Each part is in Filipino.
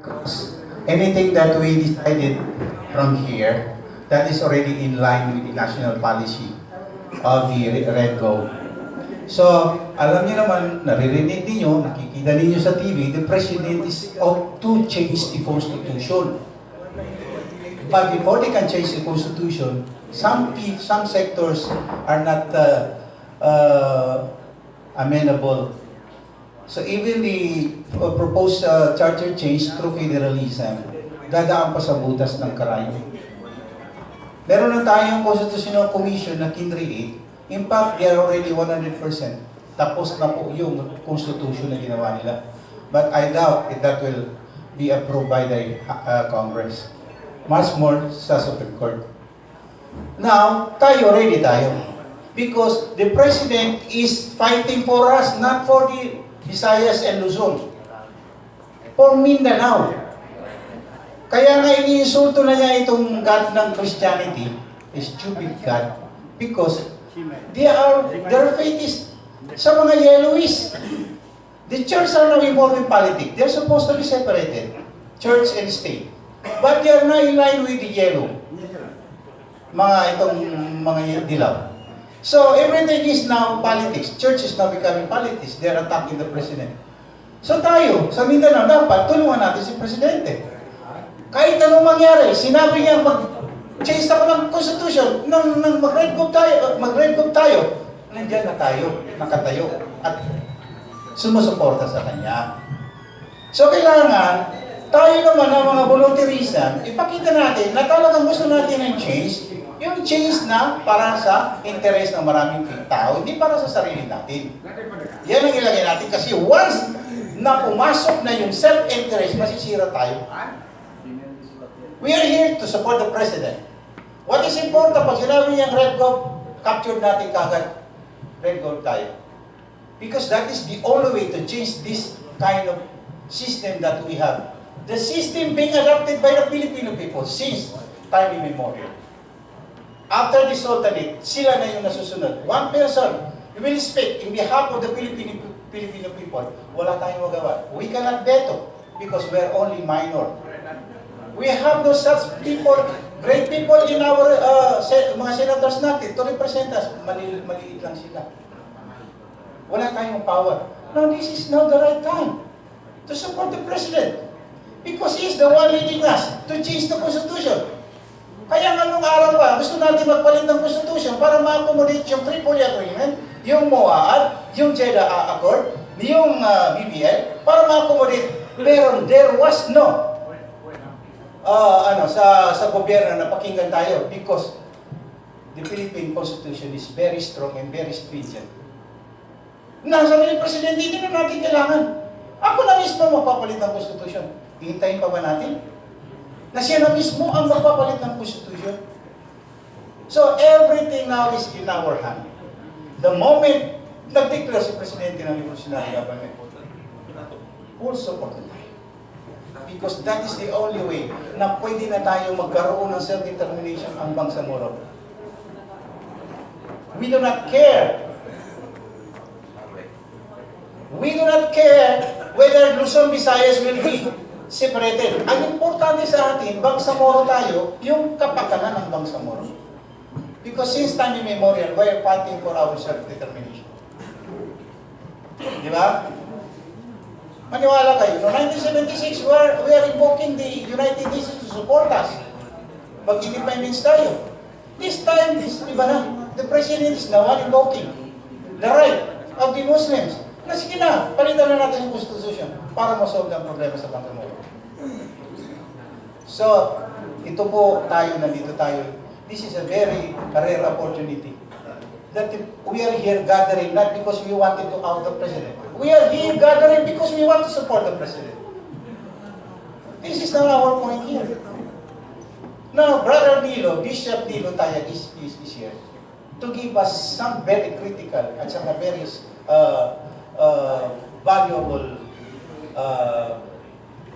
Because anything that we decided from here, that is already in line with the national policy of the REDGO. So, alam niyo naman, naririnig niyo, nakikita niyo sa TV, the President is out to change the Constitution. But before they can change the Constitution, some sectors are not amenable. So even the proposed charter change through federalism, dadaan pa sa butas ng karayom. Meron na tayong Constitutional Commission na kinreate. In fact, they are already 100%. Tapos na po yung Constitution na ginawa nila. But I doubt if that will be approved by the Congress. Much more sa Supreme Court. Now, ready tayo. Because the President is fighting for us, not for the Visayas and Luzon. For Mindanao. Kaya nga iniinsulto na niya itong God ng Christianity, a stupid God, because their faith is sa mga yellowies. The church are now involved in politics. They're supposed to be separated, church and state. But they are not in line with the yellow. Mga dilaw. So everything is now politics. Church is now becoming politics. They're attacking the President. So tayo, sa Mindanao, dapat tulungan natin si Presidente. Kahit anong mangyari, sinabi niya mag-change ako ng Constitution, nang mag-red group tayo, nandiyan na tayo, nakatayo, at sumusuporta sa kanya. So kailangan, tayo naman ng mga volunteerism, ipakita natin na talagang gusto natin ng change, yung change na para sa interes ng maraming tao, hindi para sa sarili natin. Yan ang ilagay natin kasi once na pumasok na yung self-interest, masisira tayo. We are here to support the President. What is important, pag sinabi niyang red gold, capture natin kagad, red gold tayo. Because that is the only way to change this kind of system that we have. The system being adopted by the Filipino people since time immemorial. After the Sultanate, sila na yung nasusunod. One person will speak in behalf of the Filipino people. Wala tayong magawa. We cannot veto because we are only minor. We have no such people, great people in our mga senators natin to represent us. Maliit lang sila. Wala tayong power. Now, this is now the right time to support the President. Because he is the one leading us to change the Constitution. Kaya nga nung araw pa, gusto natin magpalit ng Constitution para ma-accommodate yung Tripoli Agreement, yung MOAAD, yung JEDA Accord, yung BBL, para ma-accommodate. Pero there was no sa gobyerno na pakinggan tayo because the Philippine Constitution is very strong and very stringent. Sabi ni Presidente, hindi na natin kailangan. Ako na mismo magpapalit ng Constitution. Hihintayin pa ba natin? Na siya na mismo ang magpapalit ng Constitution. So everything now is in our hand. The moment nag-declare si Presidente ng Revolutionary Government, full support na tayo. Because that is the only way na pwede na tayo magkaroon ng self-determination ang Bangsamoro. We do not care. We do not care whether Luzon, Visayas will be separated. Ang importante sa atin, Bangsamoro tayo, yung kapakanan ng Bangsamoro. Because since time immemorial, we are fighting for our self-determination. Di ba? Maniwala kayo, no 1976, we are invoking the United Nations to support us. Mag-independence tayo. This time, iba na. The President is now invoking the right of the Muslims. Na sige na, palitan na natin yung Constitution para masolve ang problema sa Bangsamoro. So, ito po tayo, nandito tayo. This is a very rare opportunity. That we are here gathering not because we wanted to out the President. We are here gathering because we want to support the President. This is now our point here. Now, Brother Nilo, Bishop Nilo Tayag is here to give us some very critical at some very valuable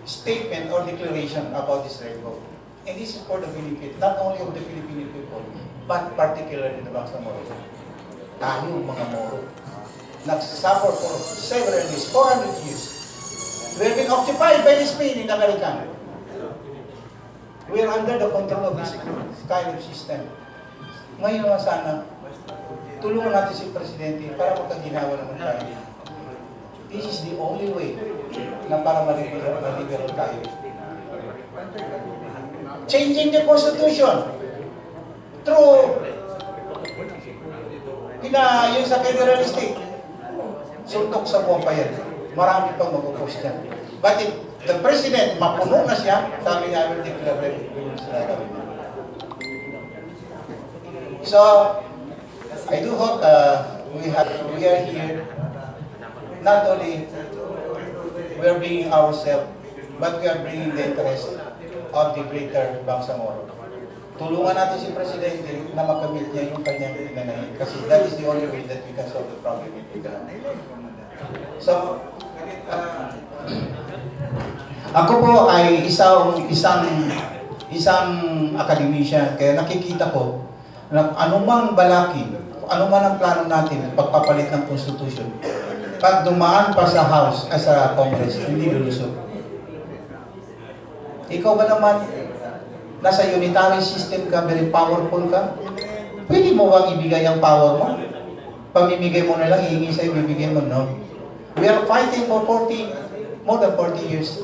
statement or declaration about this record. And this is for the benefit not only of the Filipino people, but particularly the Bangsamoro. Tayo mga Moro, nagsuffer for several years, 400 years, We are being occupied by the Spain in America. We are under the control of this kind of system. Ngayon naman sana, tulungan natin si Presidente para magkaginawa naman tayo. This is the only way na para ma-liberal tayo. Changing the Constitution through yung sa federalistic. Suntok sa buong bayan. Marami pang mag-oppose dyan. But if the President, mapuno na siya, sabi niya, I will declare revolution. So, I do hope we are here, not only we are bringing ourselves, but we are bringing the interest of the greater Bangsamoro. Tulungan natin si Presidente na makamit niya yung kanyang pinanahin kasi that is the only way that we can solve the problem in Mindanao. So, ako po ay isang academician, kaya nakikita ko na anumang balaki, anuman ang plano natin pagpapalit ng Constitution, pag dumaan pa sa House, sa Congress, hindi lulusog. Ikaw ba naman, nasa unitary system ka, very powerful ka, pwede mo bang ibigay ang power mo? Pamimigay mo na lang, hihingi sa'yo, ibibigay mo, no? We are fighting for more than 40 years.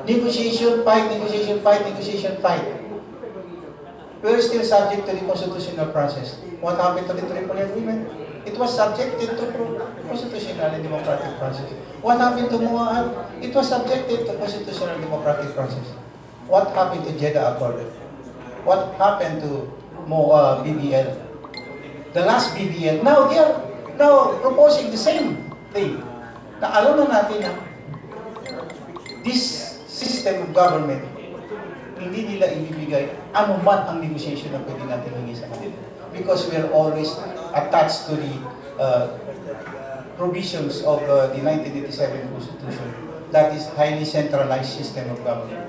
Negotiation, fight, negotiation, fight, negotiation, fight. We are still subject to the constitutional process. What happened to the Tripoli Agreement? It was subjected to constitutional and democratic process. What happened to Mu'ahad? It was subjected to constitutional and democratic process. What happened to Jeddah Accord? What happened to BBL? The last BBL. Now they are proposing the same thing. Na alam na natin na this system of government, hindi nila ibibigay anuman ang negotiation na pwede natin hingi sa kanila. Because we are always attached to the provisions of the 1987 Constitution. That is highly centralized system of government.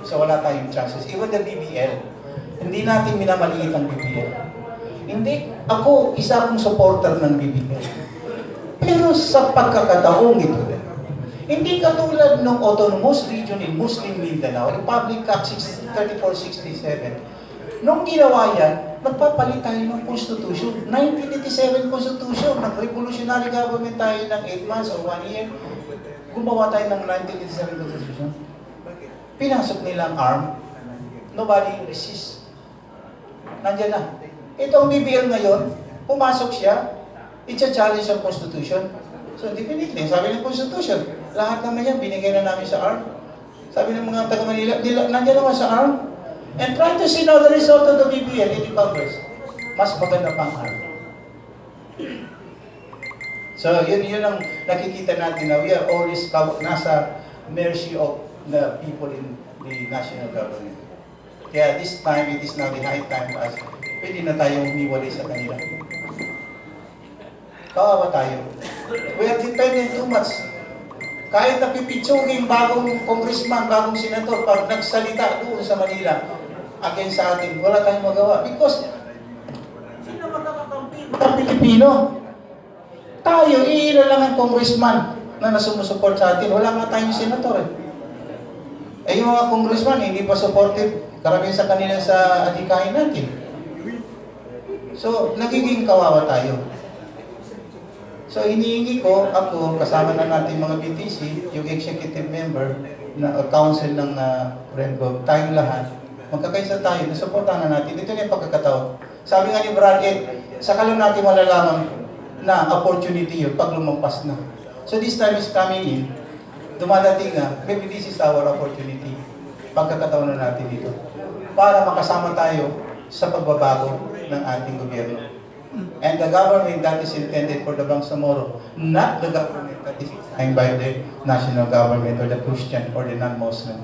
So wala tayong chances. Even the BBL, hindi natin minamaliit ang BBL. Hindi, ako, isa akong supporter ng BBL. Pero sa pagkakataong ito, hindi katulad ng autonomous region in Muslim Mindanao, Republic Act 3467. Nung ginawa yan, nagpapalit tayo ng Constitution. 1987 Constitution, nag-revolutionary government tayo ng 8 months or 1 year. Gumawa tayo ng 1987 Constitution. Pinasok nilang ARM, nobody resist. Nandiyan na. Ito ang BBL ngayon, pumasok siya, i-challenge ang Constitution. So definitely, sabi ng Constitution, lahat naman yan, binigay na namin sa ARM. Sabi ng mga taga-Manila, nandiyan naman sa ARM. And try to see now the result of the BBL in the Congress. Mas maganda pang ARM. So yun ang nakikita natin na we are always nasa mercy of the people in the national government. Kaya this time, it is now the high time as pwede na tayong humiwalay sa kanila. Kawawa tayo. We are dependent too much. Kahit napipitsuging bagong congressman, bagong senator, pag nagsalita doon sa Manila against sa atin, wala tayong magawa. Because, sino makakakampi ng Pilipino? Tayo, iilan lang ang congressman na nasumusuport sa atin. Wala nga tayong senator. Yung mga congressman, hindi pa supportive karamihan sa kanila sa adhikain natin. So, nagiging kawawa tayo. So, hinihingi ko, ako, kasama na natin mga BTC, yung executive member, na council ng REBOLUSYONG, tayong lahat, magkakaisa tayo, nasuportahan na natin. Ito na yung pagkakataon. Sabi nga ni Brad Ed, saka lang natin malalaman na opportunity yun pag lumampas na. So, this time is coming in, dumadating nga, maybe this is our opportunity. Pagkakataon na natin dito. Para makasama tayo sa pagbabago ng ating gobyerno. And the government that is intended for the Bangsamoro, not the government that is designed by the national government or the Christian or the non-Muslim.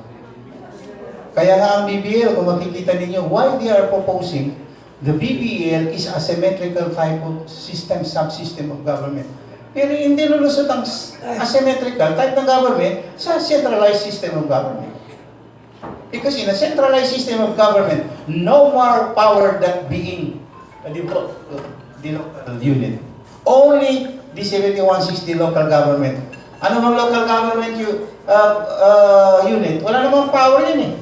Kaya nga ang BBL, kung makikita ninyo, why they are proposing, the BBL is a symmetrical type of system, subsystem of government. Pero hindi lulusot ang asymmetrical type ng government sa centralized system of government. Because in a centralized system of government, no more power than being the local unit. Only the 7160 local government Ano bang local government unit? Wala namang power yun eh.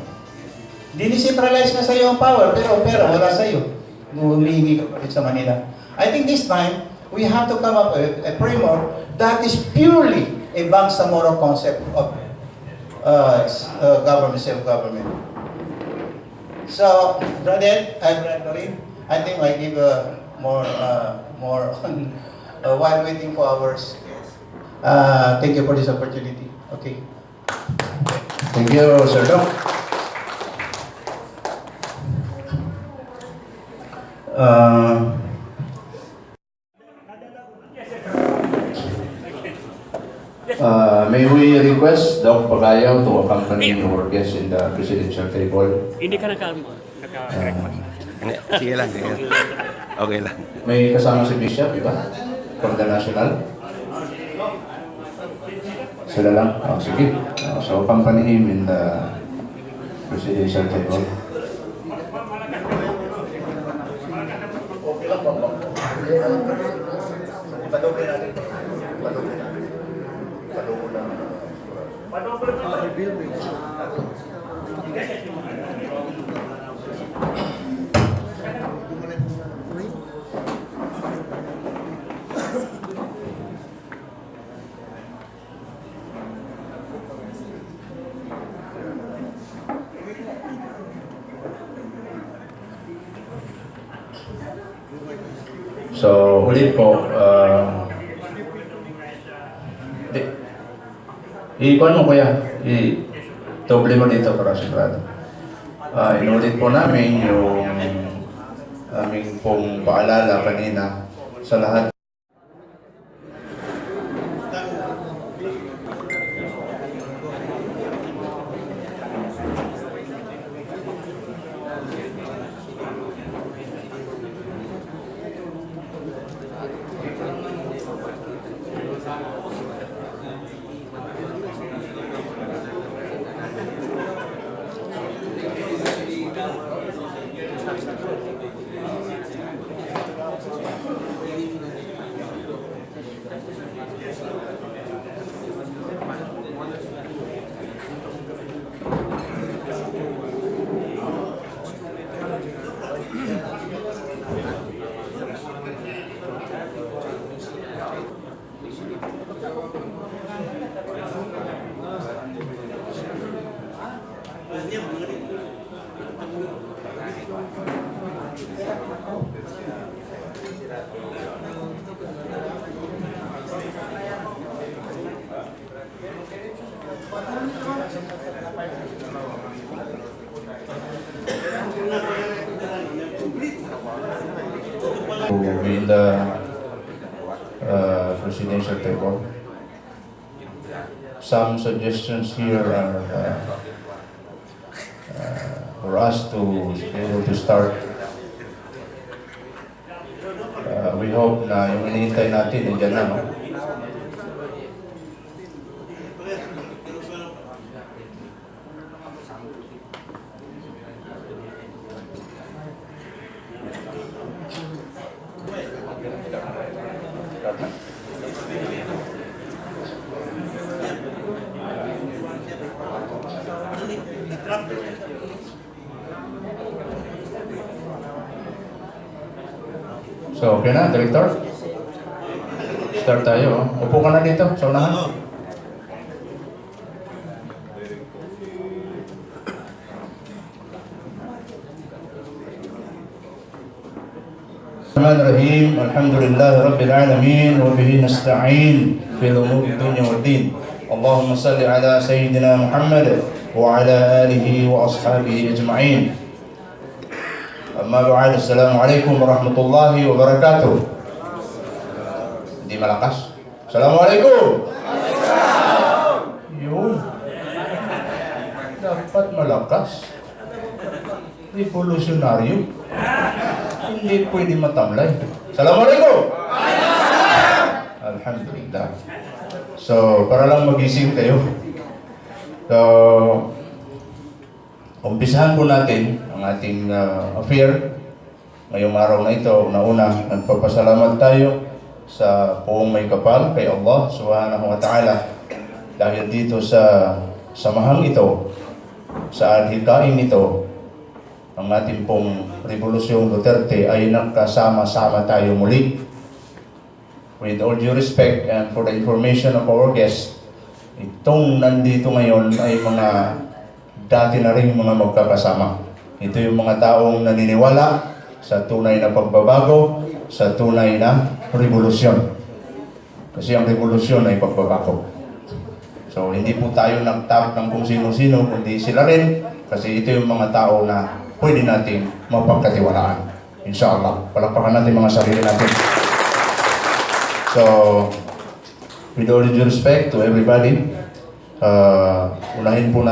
Dinicentralize na sa iyo ang power, pero pera wala sa iyo. Humihingi ka pa rin sa Manila. I think this time, we have to come up with a framework that is purely a Bangsamoro concept of government, self-government. So, Brother, I think I give more on while waiting for hours. Thank you for this opportunity. Okay. Thank you, Sir Doc. May we request Doc Pagayaw to accompany our guests in the presidential table? Hindi ka naka-request. Sige lang, sige. Okay lang. May kasama si Bishop, di ba? From the National? Sila lang? Oh, sige. So, accompany him in the presidential table. So, ulit po, i-kuhan mo kuya, i-doble mo dito para sigurado. Inulit po namin yung aming pong paalala kanina sa lahat. In the presidential table, some suggestions here are for us to be able to start. We hope na yung hinihintay natin, nandiyan na, no? So, okay na, Director? Start tayo. Upo ka na dito, sa unahan. Bismillahirrahmanirrahim. Alhamdulillah Rabbil Alamin. Wa bihi nasta'in fil umuri dunya wad din. Allahumma salli ala Sayyidina Muhammad wa ala alihi wa ashabihi ajma'in. Amma ba'd, assalamualaikum warahmatullahi wabarakatuh. Hindi malakas. Assalamualaikum. Yun. Dapat malakas. Revolusyonaryo. Hindi pwede matamlay. Assalamualaikum. Alhamdulillah. So, para lang magising kayo. So, umpisahan po natin ang ating affair ngayong araw na ito. Una-una, nagpapasalamat tayo sa buong may kapal kay Allah subhanahu wa ta'ala Dahil dito sa samahang ito, sa adhikain ito, ang ating pong Rebolusyong Duterte ay nagkasama-sama tayo muli. With all due respect and for the information of our guests, itong nandito ngayon ay mga dati na rin mga magkakasama. Ito yung mga taong naniniwala sa tunay na pagbabago, sa tunay na revolusyon. Kasi ang revolusyon ay pagbabago. So, hindi po tayo nagtap ng kung sino-sino, kundi sila rin. Kasi ito yung mga tao na pwede nating mapagkatiwalaan. Inshallah. Palakpakan natin mga sarili natin. So, with all due respect to everybody, unahin po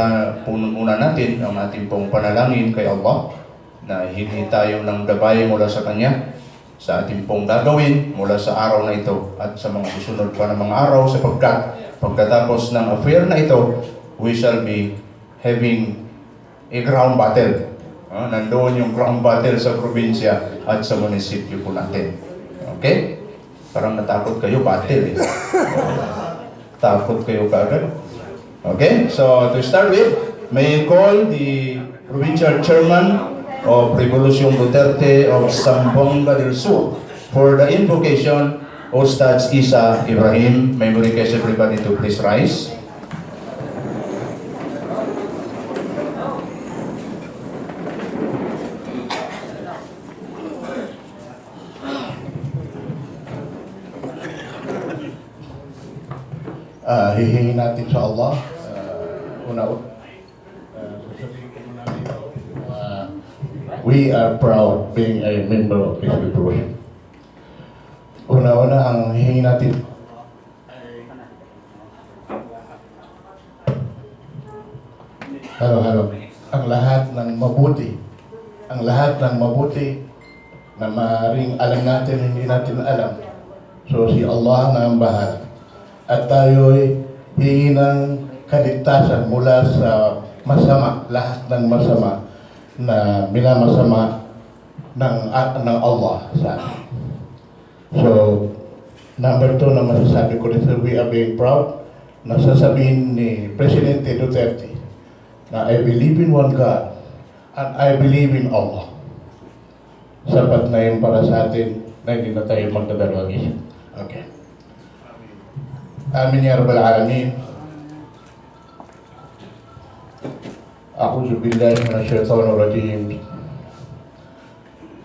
muna natin ang ating pong panalangin kay Allah na hingi tayo ng gabay mula sa Kanya sa ating pong gagawin mula sa araw na ito at sa mga susunod pa na mga araw sapagkat pagkatapos ng affair na ito, we shall be having a ground battle. Nandoon yung ground battle sa probinsya at sa munisipyo po natin. Okay? Parang natakot kayo, battle eh. Takot kayo kaagad. Okay? So, to start with, may I call the Provincial Chairman of Revolution Duterte of Zamboanga del Sur for the invocation. Ustaz Isa Ibrahim, may we request everybody to please rise. Hihingin natin sa Allah. We are proud being a member of this revolution. Una-una, ang hihingin natin ang lahat ng mabuti na maaaring alam natin, hindi natin alam. So si Allah na ang bahala. At tayo'y hingi ng kaligtasan mula sa masama, lahat ng masama na minamasama ng Allah sa atin. So, number 2 na masasabi ko rin, we are being proud na sasabihin ni Presidente Duterte na I believe in one God and I believe in Allah. Sapat na yun para sa atin na hindi na tayo magdadalawang isip. Okay. Amin ya Rabbal Alamin. A'udzu billahi minasyaitonir rajim.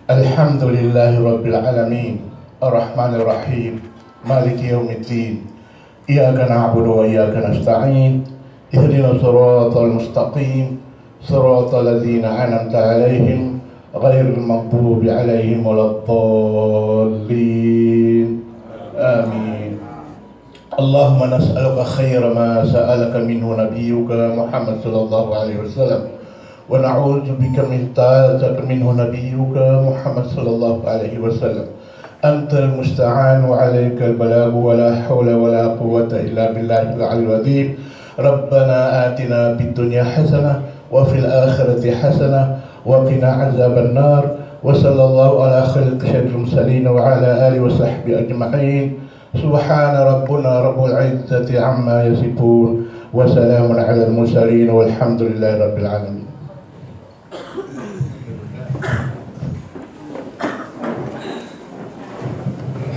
Alhamdulillahi Rabbil Alamin. Ar-Rahmanir Rahim. Maliki yaumiddin. Iyyaka na'budu wa iyyaka nasta'in. Ihdinas siratal mustaqim. Siratal ladzina an'amta 'alaihim ghairil maghdubi 'alaihim waladdallin. Amin. اللهم نسألك خير ما سألك منه نبيك محمد صلى الله عليه وسلم ونعوذ بك من طاعتك منه نبيك محمد صلى الله عليه وسلم أنت المستعان وعليك البلاغ ولا حول ولا قوة إلا بالله العلي العظيم ربنا آتنا في الدنيا حسنة وفي الآخرة حسنة وقنا عذاب النار وصلى الله على خلق سيد المرسلين وعلى آله وصحبه أجمعين سبحان ربنا رب العزة عما يصفون وسلام على المرسلين والحمد لله رب العالمين.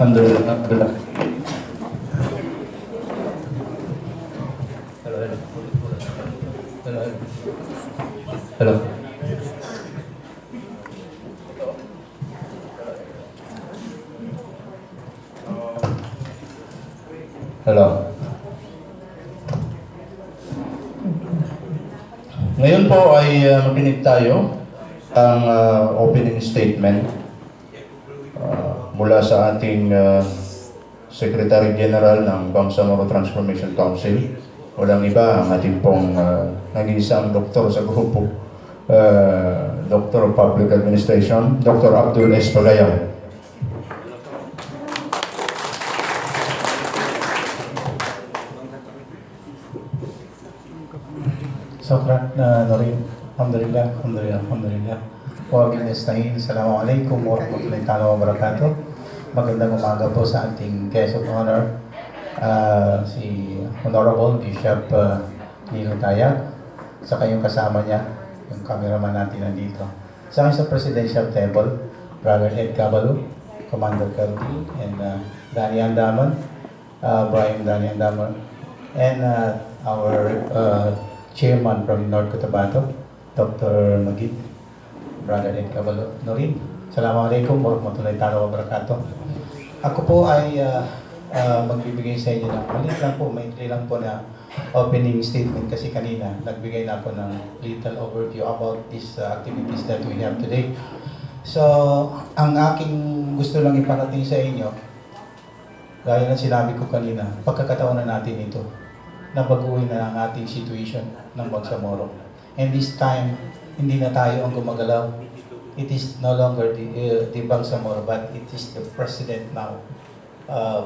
Alhamdulillah. Hello. Hello. Ngayon po ay makinig tayo ang opening statement mula sa ating Secretary General ng Bangsamoro Transformation Council. Walang iba, ang ating pong nag-iisang doktor sa grupo, Doctor of Public Administration, Dr. Abdul S. Pagayam. Sokrat na Norin. Alhamdulillah, alhamdulillah, alhamdulillah. Wa binistain. Assalamualaikum warahmatullahi wabarakatuh. Magandang umaga po sa ating guest of honor, si Honorable Bishop Nilo Tayag, saka yung kasama niya, yung cameraman natin nandito. Sa akin sa presidential table, Brother Eid Kabalu, Commander Kirby, and Danny Andaman, Brian Danny Andaman, and our chairman from North Cotabato, Dr. Magid, Brother Eid Kabalu, Norin. Assalamualaikum warahmatullahi wabarakatuh. Ako po ay magbibigay sa inyo ng maliit lang po, maikli lang po na opening statement kasi kanina nagbigay na ako ng little overview about these activities that we have today. So, ang aking gusto lang iparating sa inyo, gaya ng sinabi ko kanina, pagkakataon na natin ito, na baguhin na ang ating situation ng Bangsamoro. And this time, hindi na tayo ang gumagalaw. It is no longer the Bangsamoro, but it is the President now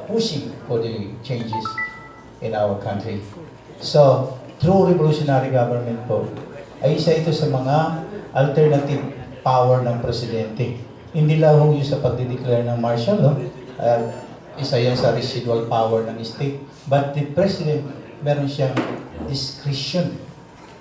pushing for the changes in our country. So, through revolutionary government po, ay isa ito sa mga alternative power ng Presidente. Hindi lang yung sa pagdideclare ng martial law, isa yan sa residual power ng state. But the President, meron siyang discretion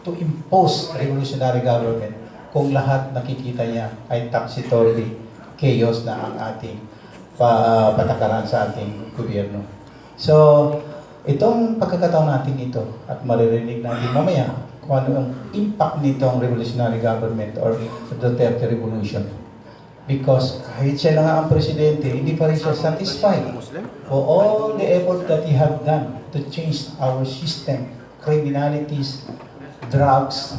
to impose revolutionary government kung lahat nakikita niya ay topsy-turvy chaos na ang ating patakaran sa ating gobyerno. So, itong pagkakataon natin ito at maririnig natin mamaya kung ano ang impact nitong revolutionary government or Duterte Revolution. Because kahit siya na nga ang presidente, hindi pa rin siya satisfied for all the effort that he have done to change our system, criminalities, drugs,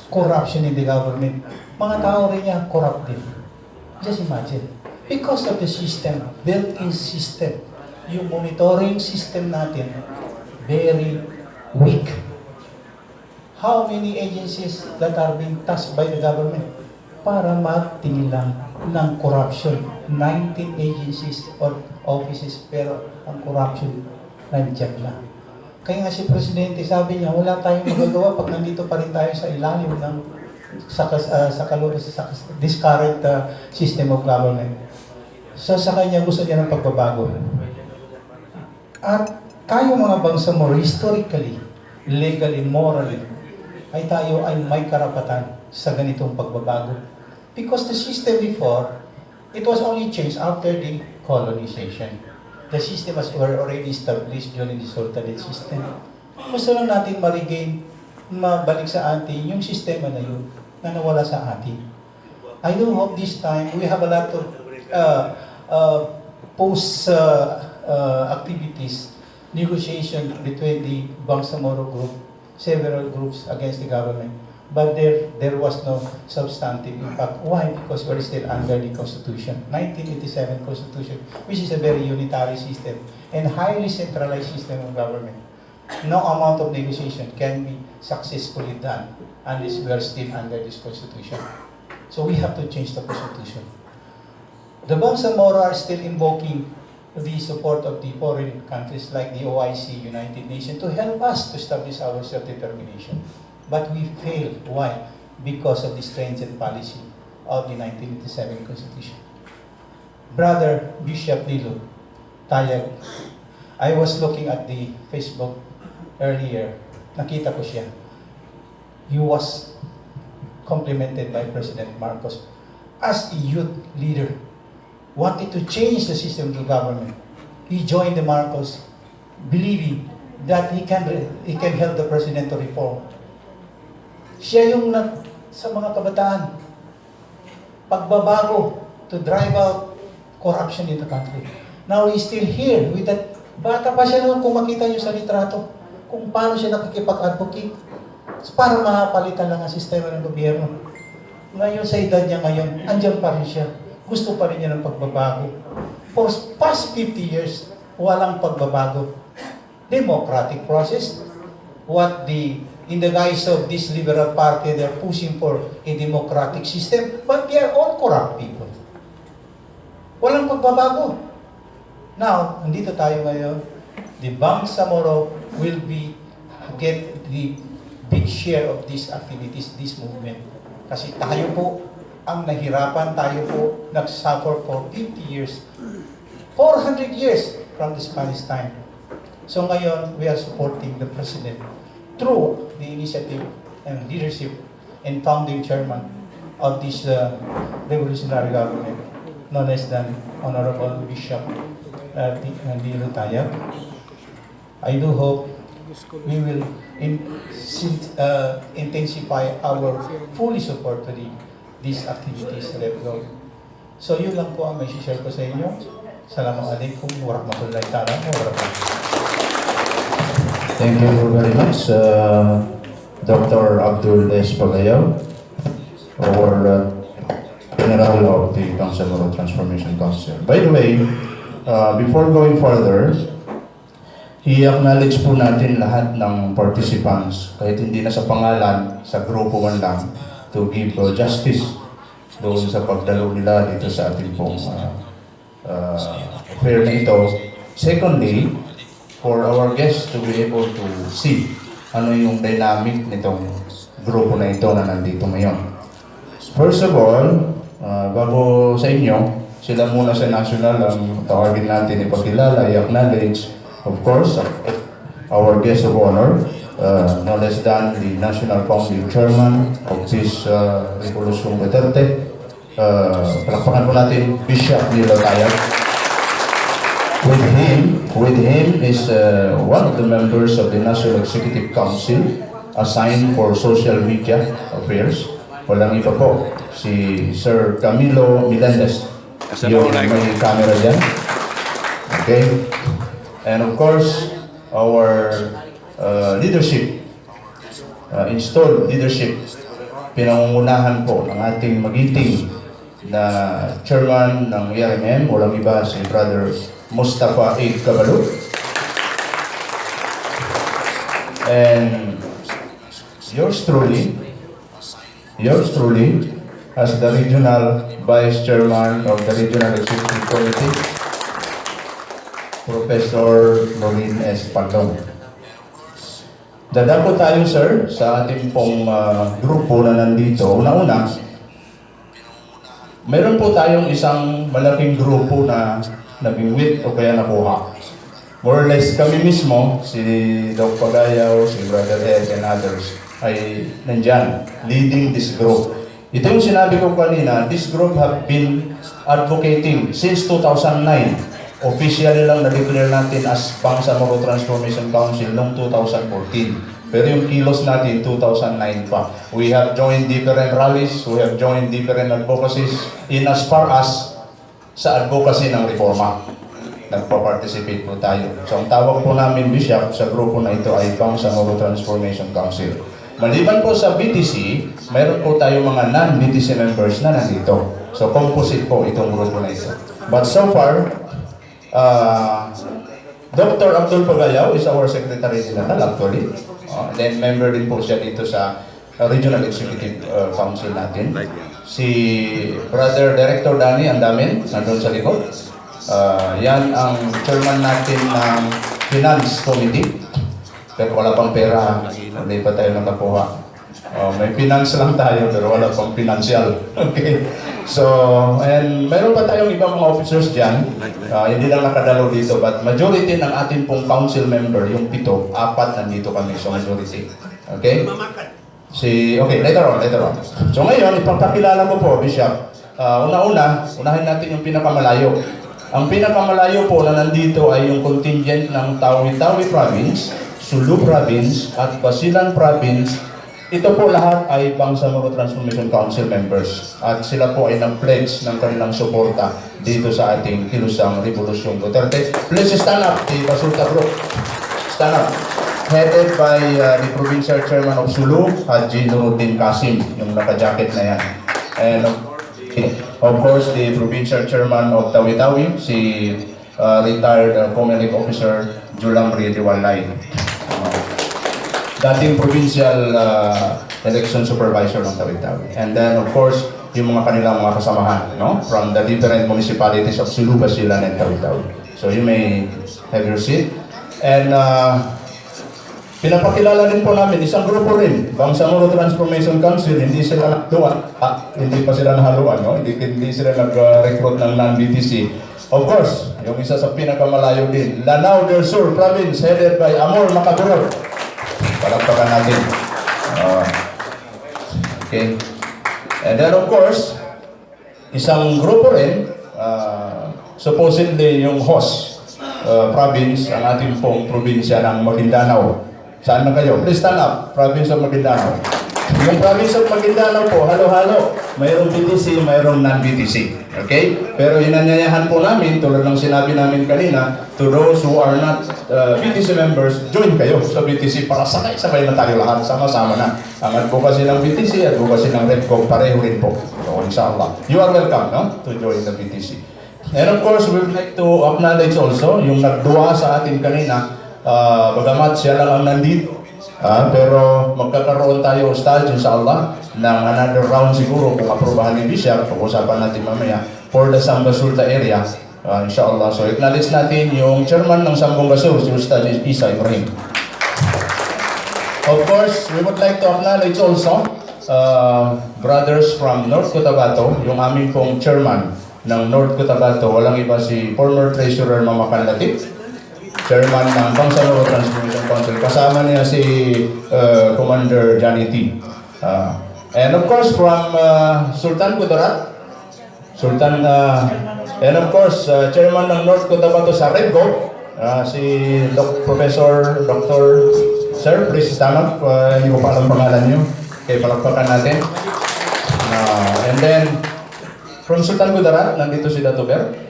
corruption in the government. Mga tao rin niya corrupt din. Just imagine. Because of the system, built-in system, yung monitoring system natin, very weak. How many agencies that are being tasked by the government para magtingilan ng corruption? 19 agencies or offices, pero ang corruption nandiyan na. Kaya nga si Presidente, sabi niya, wala tayong magagawa pag nandito pa rin tayo sa ilalim ng this current system of government. So sa kanya, gusto niya ng pagbabago. At tayo mga Bangsamoro, historically, legally, morally, ay tayo ay may karapatan sa ganitong pagbabago. Because the system before, it was only changed after the colonization. The system was already established during the Sultanate system. Gusto lang natin ma-regain, mabalik sa atin yung sistema na yun na nawala sa atin. I do hope this time we have a lot of activities, negotiation between the Bangsamoro group, several groups against the government. But there was no substantive impact. Why? Because we're still under the Constitution, 1987 Constitution, which is a very unitary system and highly centralized system of government. No amount of negotiation can be successfully done unless we are still under this Constitution. So we have to change the Constitution. The Bangsamoro are still invoking the support of the foreign countries like the OIC, United Nations, to help us to establish our self-determination. But we failed. Why? Because of the stringent policy of the 1987 Constitution. Brother Bishop Nilo Tayag, I was looking at the Facebook earlier. Nakita ko siya. He was complimented by President Marcos as a youth leader, wanted to change the system of government. He joined the Marcos, believing that he can help the President to reform. Siya yung sa mga kabataan, pagbabago to drive out corruption in the country. Now he's still here with that. Bata pa siya noon kung makita niyo sa litrato, kung paano siya nakikipag-advocate para makapalitan lang ang sistema ng gobyerno. Ngayon sa edad niya ngayon, andyan pa rin siya. Gusto pa rin niya ng pagbabago. For past 50 years, walang pagbabago. Democratic process. In the guise of this liberal party, they're pushing for a democratic system, but they are all corrupt people. Walang pagbabago. Now, nandito tayo ngayon, the Bangsamoro will get the big share of these activities, this movement. Kasi tayo po ang nahirapan, tayo po nagsuffer for 50 years, 400 years from the Spanish time. So ngayon, we are supporting the President through the initiative and leadership and founding chairman of this revolutionary government, no less than Honorable Bishop Nilo Tayag. I do hope we will intensify our fully support to these activities that we go. So yun lang po ang may share ko sa inyo. Assalamualaikum warahmatullahi ta'ala wabarakatuh. Thank you very much, Dr. Abdul Espagayaw, or General of the Bangsamoro Transformation Council. By the way, before going further, i-acknowledge po natin lahat ng participants, kahit hindi na sa pangalan, sa grupo man lang, to give justice doon sa pagdalo nila dito sa ating pong affair na ito. Secondly, for our guests to be able to see ano yung dynamic nitong grupo na ito na nandito ngayon. First of all, bago sa inyo, sila muna sa national ang tawagin natin ipakilala, i-acknowledge, of course, our guest of honor, no less than the National Founding Chairman of this Revolution Duterte. Palakpakan po natin Bishop Nilo Tayag. With him is one of the members of the National Executive Council assigned for social media affairs. Walang iba po, si Sir Camilo Melendez. Yung may camera dyan. Okay? And of course, our leadership, installed leadership, pinangungunahan po ng ating magiting na chairman ng ARMM, walang iba si Brother Datu Eid Kabalu. And yours truly, as the regional vice chairman of the regional executive committee, Professor Lorin S. Pagdong. Dadako tayo, sir, sa ating pong grupo na nandito. Una-una, meron po tayong isang malaking grupo na nabingwit o kaya nakuha. More or less kami mismo, si Doc Pagayaw, si Brother Ed and others, ay nandyan, leading this group. Ito yung sinabi ko kanina, this group have been advocating since 2009. Officially lang na-declare natin as Bangsamoro Transformation Council noong 2014. Pero yung kilos natin, 2009 pa. We have joined different rallies, we have joined different advocacies in as far as sa advocacy ng reforma. Nagpa-participate po tayo. So ang tawag po namin, Bishop, sa grupo na ito ay Bangsamoro Transformation Council. Maliban po sa BTC, mayroon po tayo mga non-BTC members na nandito. So composite po itong grupo na ito. But so far, Dr. Abdul Pagayaw is our Secretary General actually. Then member din po siya dito sa Regional Executive Council natin. Si Brother Director Danny Andamin, nandun sa likod. Yan ang chairman natin ng Finance Committee. Pero wala pang pera, hindi pa tayo nakakuha. May finance lang tayo pero wala pang financial. Okay. So, and meron pa tayong ibang mga officers dyan. Hindi lang nakadalaw dito, but majority ng ating pong council member, yung 7, 4 nandito kami. So, majority. Okay? Okay, later on. So, ngayon, ipagpakilala ko po, Bishop. Unahin natin yung pinakamalayo. Ang pinakamalayo po na nandito ay yung contingent ng Tawi-Tawi Province, Sulu Province, at Basilan Province. Ito po lahat ay Bangsamoro Transformation Council members at sila po ay nag-pledge ng kanilang suporta dito sa ating kilusang Revolusyong Duterte. Please stand up, the Basuta Group. Stand up. Headed by the Provincial Chairman of Sulu, Haji Nuruddin Qasim, yung naka-jacket na yan. And of course, the Provincial Chairman of Tawi-Tawi, si retired Comelec Officer Julamri Diwalay. Dating provincial election supervisor ng Tawi-Tawi. And then, of course, yung mga kanilang mga kasamahan, no? From the different municipalities of Sulu, Basilan, and Tawi-Tawi. So, you may have your seat. And pinapakilala din po namin, isang grupo rin, Bangsamoro Transformation Council, hindi sila naghaluan. Hindi pa sila nahaluan, no? Hindi sila nag-recruit ng non-BTC. Of course, yung isa sa pinakamalayo din, Lanao del Sur Province, headed by Amor Macaburol. Palakpakan natin. Okay. And then of course, isang grupo rin, supposedly yung host province, ang ating pong probinsya ng Maguindanao. Saan na kayo? Please stand up, province of Maguindanao. Yung province of Maguindanao po, halo-halo. Mayroong BTC, mayroong non-BTC. Okay? Pero inanyayahan po namin, tulad ng sinabi namin kanina, to those who are not BTC members, join kayo sa BTC para sakay-sakay na tayo lahat, sama-sama na. Ang advocacy ng BTC, advocacy ng REBCO, pareho rin po. So, inshallah. You are welcome, no? To join the BTC. And of course, we would like to acknowledge also yung nagduwa sa atin kanina, bagamat siya lang ang nandito. Pero magkakaroon tayo, Ustad, inshallah, ng another round siguro kung aprobahan ni Bishop, pag-usapan natin mamaya, for the Sambong Sulta area, inshallah. So, acknowledge natin yung chairman ng Sambong Gasur, si Ustad Isa Ibrahim. Of course, we would like to acknowledge also brothers from North Cotabato, yung aming pong chairman ng North Cotabato, walang iba si former treasurer Mama Kanlatit, chairman ng Bangsamoro Transformation Council. Kasama niya si Commander Johnny T. And of course, from Sultan Kudarat, and of course, chairman ng North Cotabato sa REBCO, si Professor Dr. Sir, please stand up. Hindi ko pa alam pangalan niyo. Okay, palakpakan natin. And then, from Sultan Kudarat, nandito si Datu Ber.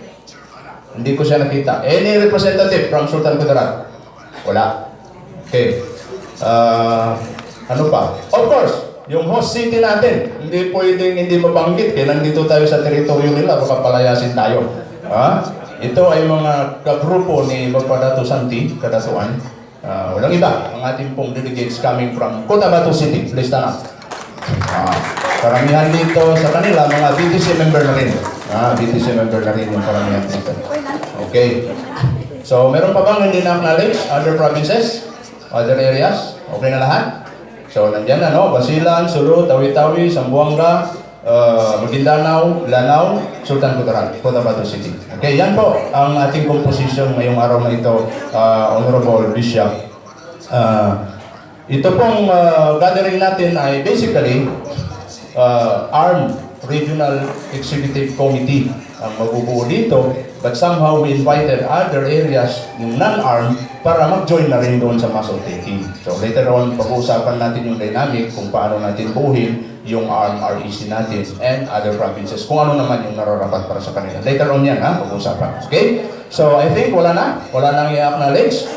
Hindi ko siya nakita. Any representative from Sultan Kudarat? Wala. Okay. Ano pa? Of course, yung host city natin, hindi pwedeng hindi mabanggit. Kaya nandito tayo sa teritoryo nila, baka palayasin tayo. Ito ay mga kagrupo ni Datu Santi, Kadatuan. Walang iba, ang ating pong delegates coming from Cotabato City. Please stand up. Karamihan dito sa kanila, mga BTC member na rin. BTC member na rin yung karamihan dito. Okay. So, meron pa bang hindi na-acknowledge? Other provinces? Other areas? Okay na lahat? So, nandiyan na, no? Basilan, Sulu, Tawi-Tawi, Zamboanga, Maguindanao, Lanao, Sultan Kudarat, Cotabato City. Okay, yan po ang ating composition ngayong araw na ito, Honorable Bishop. Ito pong gathering natin ay basically ARMM Regional Executive Committee ang mabubuo dito, but somehow we invited other areas ng non-ARM para mag-join na rin doon sa muscle taking. So later on, pag-uusapan natin yung dynamic kung paano natin buuhin yung ARM REC natin and other provinces, kung ano naman yung nararapat para sa kanila. Later on yan, pag-uusapan. Okay? So I think wala nang i-acknowledge.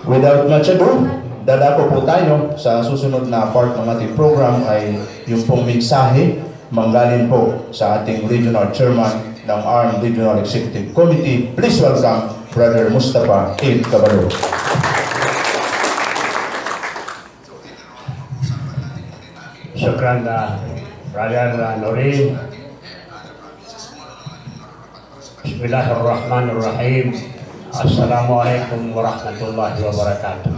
Without much ado, dadako po tayo sa susunod na part ng ating program ay yung pong mensahe manggaling po sa ating regional chairman ng ARMM Regional Executive Committee. Please welcome Brother Mustafa Eid Kabalu. Syukran Brother Nurin. Bismillahirrahmanirrahim. Assalamualaikum warahmatullahi wabarakatuh.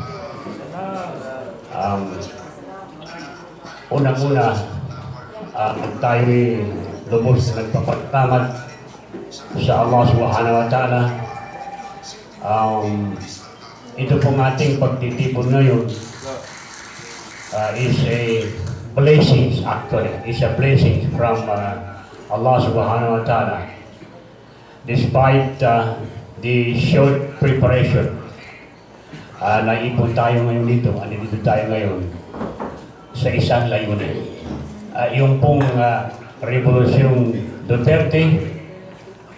Unang-una, tayo'y lubos na nagpapagtamat sa Allah Subhanahu wa Ta'ala. Ito pong ating pagtitipon ngayon is a blessing, actually. It's a blessing from Allah Subhanahu wa Ta'ala. Despite the short preparation, naipon tayo ngayon dito, andito tayo ngayon sa isang layunin. Yung pong Revolusyong Duterte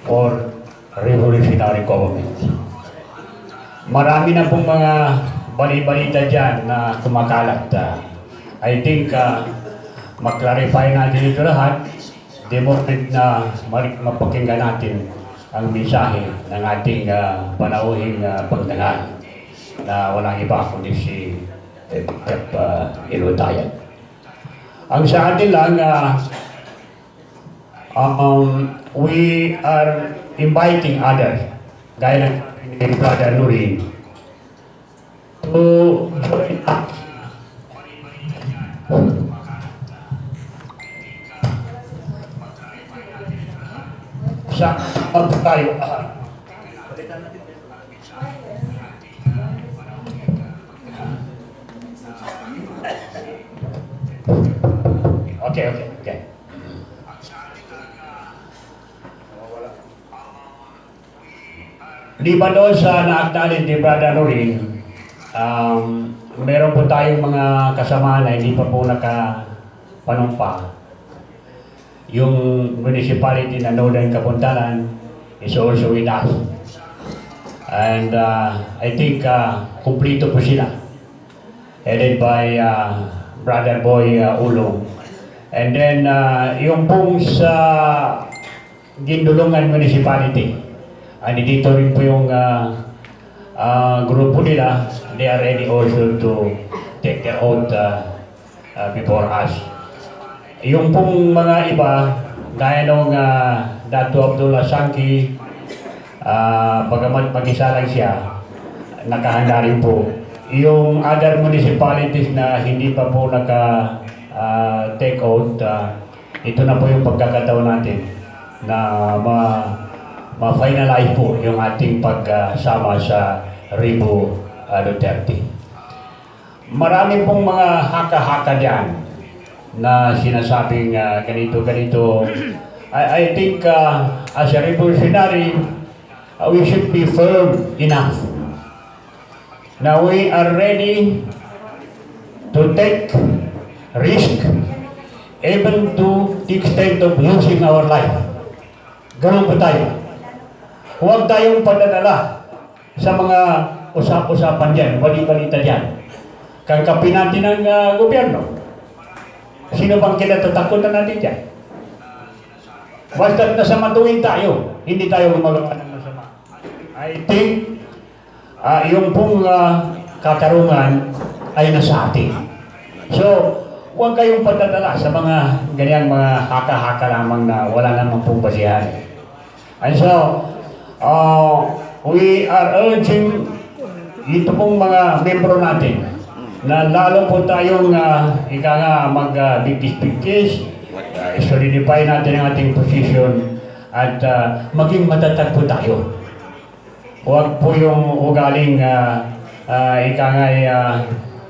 or Revolutionary Government. Marami na pong mga bali-balita dyan na kumakalat. I think maklarify natin ito lahat the moment na mapakinggan natin ang mensahe ng ating panauhing pagdangan na walang iba kundi si Bishop Nilo Tayag. Ang sa atin lang, we are inviting others, gaya ng Brother Nurin, to join us sa tayo. Okay. Di ba doon sa naakdalin ni Brother Norin, meron po tayong mga kasama na hindi pa po nakapanumpa. Yung municipality na Northern Kapampangan is also with us. And I think kumplito po sila. Headed by Brother Boy Ulong. And then yung pong sa Gindulungan Municipality, dito rin po yung grupo nila. They are ready also to take their oath before us. Yung pong mga iba, gaya nung Datu Abdullah Sangki, bagamat mag-isa lang siya, nakahanda rin po. Yung other municipalities na hindi pa po naka-take oath, ito na po yung pagkakataon natin na ma-finalize po yung ating pagsama sa Rebo Duterte. Marami pong mga haka-haka dyan na sinasabing ganito. I think as a revolutionary, we should be firm enough. Now we are ready to take risk even to the extent of losing our life. Ganun po tayo. Huwag tayong padadala sa mga usap-usapan dyan, bali-balita dyan. Kangkapin natin ang gobyerno. Sino bang kinatatakutan natin dyan? Basta't nasamatuin tayo, hindi tayo gumagawa ng masama. I think yung pong katarungan ay nasa atin. So, huwag kayong padadala sa mga ganyang mga haka-haka lamang na wala namang pong basihan. And so, we are urging ito pong mga membro natin na lalo po tayong mag-bigkis-bigkis, solidify natin ang ating position at maging matatag po tayo. Huwag po yung ugaling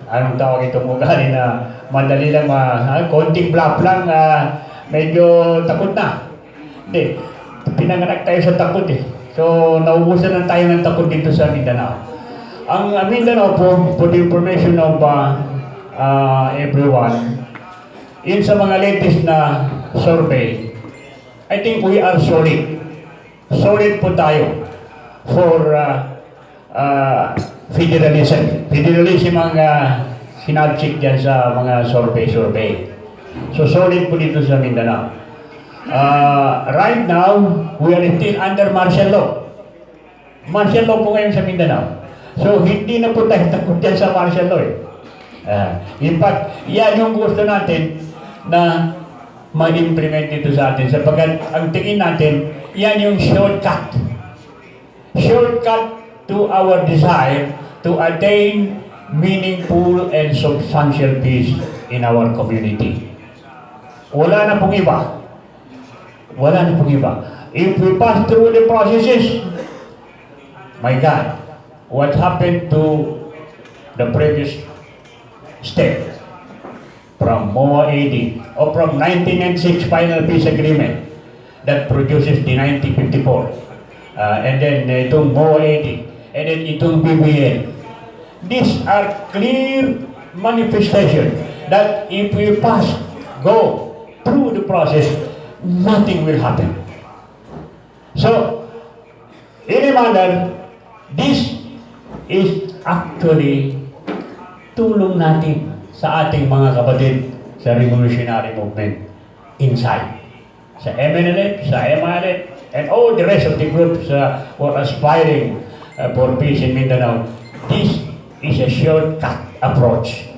anong tawag itong ugali na madali lang, konting bluff lang, medyo takot na. Hindi, pinanganak tayo sa takot eh. So, naubusan na tayo ng takot dito sa Mindanao. Ang Mindanao po, for the information of everyone, in sa mga latest na survey, I think we are solid. Solid po tayo for federalism. Federalism ang sinabsik dyan sa mga survey. So solid po dito sa Mindanao. Right now, we are still under martial law. Martial law po ngayon sa Mindanao. So hindi na po tayo takot dyan sa martial law eh. In fact, yan yung gusto natin na mag-implement dito sa atin. Sapagkat ang tingin natin, yan yung shortcut. Shortcut to our desire to attain meaningful and substantial peace in our community. Wala na pong iba. Wala na pong iba. If we pass through the processes, my God, what happened to the previous step from MOA AD or from 1996 final peace agreement that produces the 1954 and then itong MOA AD and then itong BBN. These are clear manifestation that if we go through the process, nothing will happen. So, in a manner, this is actually tulong natin sa ating mga kapatid sa revolutionary movement inside. Sa MNLF, sa MILF, and all the rest of the groups who are aspiring for peace in Mindanao. This is a shortcut approach.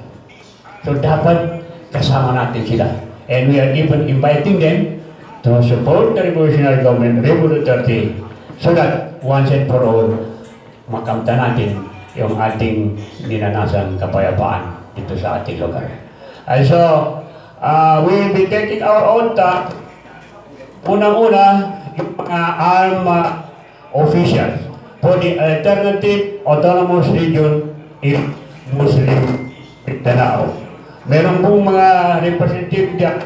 So dapat kasama natin sila. And we are even inviting them to support the revolutionary government, President Duterte, so that once and for all, makamta natin yung ating ninanasang kapayapaan dito sa ating lugar. And so, we will be taking our oath. Unang-una, yung mga ARMM officials for the alternative autonomous region in Muslim Mindanao. Meron pong mga representative dyan,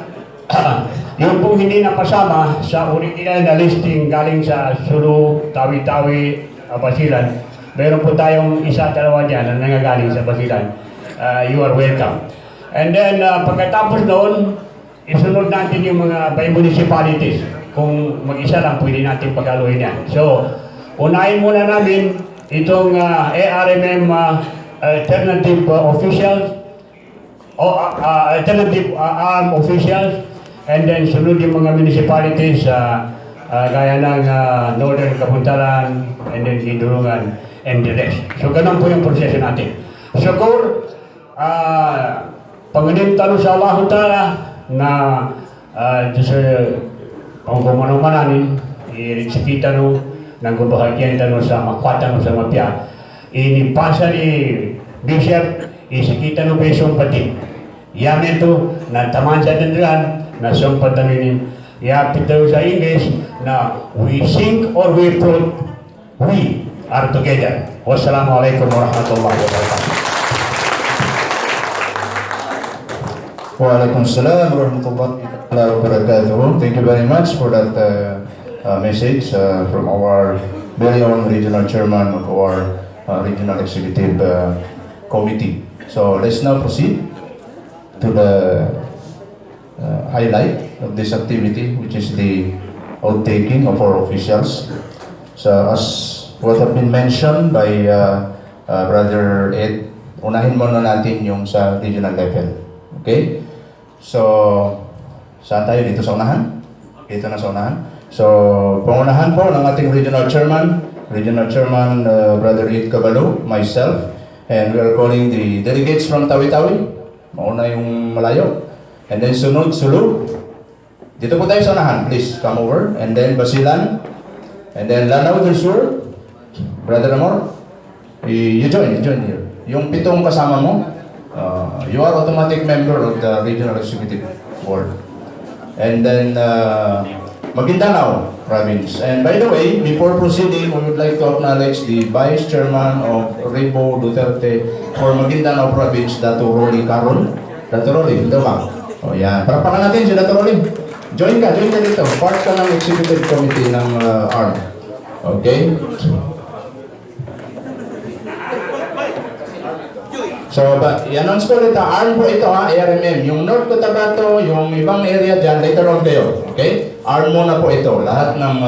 yung pong hindi napasama sa original na listing galing sa Sulu, Tawi-Tawi, Basilan. Meron po tayong isa, dalawa dyan na nangagaling sa Basilan. You are welcome. And then, pagkatapos noon, isunod natin yung mga by municipalities. Kung mag-isa lang, pwede natin pag-aluin yan. So, unahin muna namin itong ARMM alternative officials, alternative armed officials, and then sunod yung mga municipalities gaya ng Northern Kapuntaran, and then Idulungan, and the rest. So, ganun po yung proseso natin. Syukur, Panginoon talo sa Allah Ta'ala na sa pangkumano-mananin, i-reksikita no, nang kubahagian tano sa makwata no sa mapya. Inipasa ni Bishop, isikita no besong pati. Yamin to, na taman sa dandran, na sumpat namin, yapit daw sa English, na we sink or we float, we are together. Wassalamualaikum warahmatullahi wabarakatuh. Waalaikumsalam warahmatullahi wabarakatuh. Thank you very much for that message from our very own regional chairman of our regional executive committee. So let's now proceed to the highlight of this activity, which is the outtaking of our officials. So as what have been mentioned by Brother Ed, unahin muna natin yung sa regional level. Okay? So, saan tayo? Dito sa unahan? Dito na sa unahan. So, pangunahan po ng ating Regional Chairman, Brother Eid Kabalu, myself, and we are calling the delegates from Tawi-Tawi. Mauna yung malayo. And then sunod, Sulu. Dito po tayo sa unahan. Please, come over. And then Basilan. And then Maranao and Sulu. Brother Amor, you join here. Yung pitong kasama mo, you are automatic member of the Regional Executive Board. And then Maguindanao Province. And by the way, before proceeding, we would like to acknowledge the Vice Chairman of President Duterte for Maguindanao Province, Datu Eid Kabalu. Datu Eid, ito ba? O yan. Parapakan natin si Datu Eid. Join ka dito. Part ka ng Executive Committee ng ARMM. Okay? So, i-announce ko ulit ARMM po ito ARMM. Yung North Cotabato, yung ibang area dyan, later on kayo. Okay? ARMM muna po ito. Lahat ng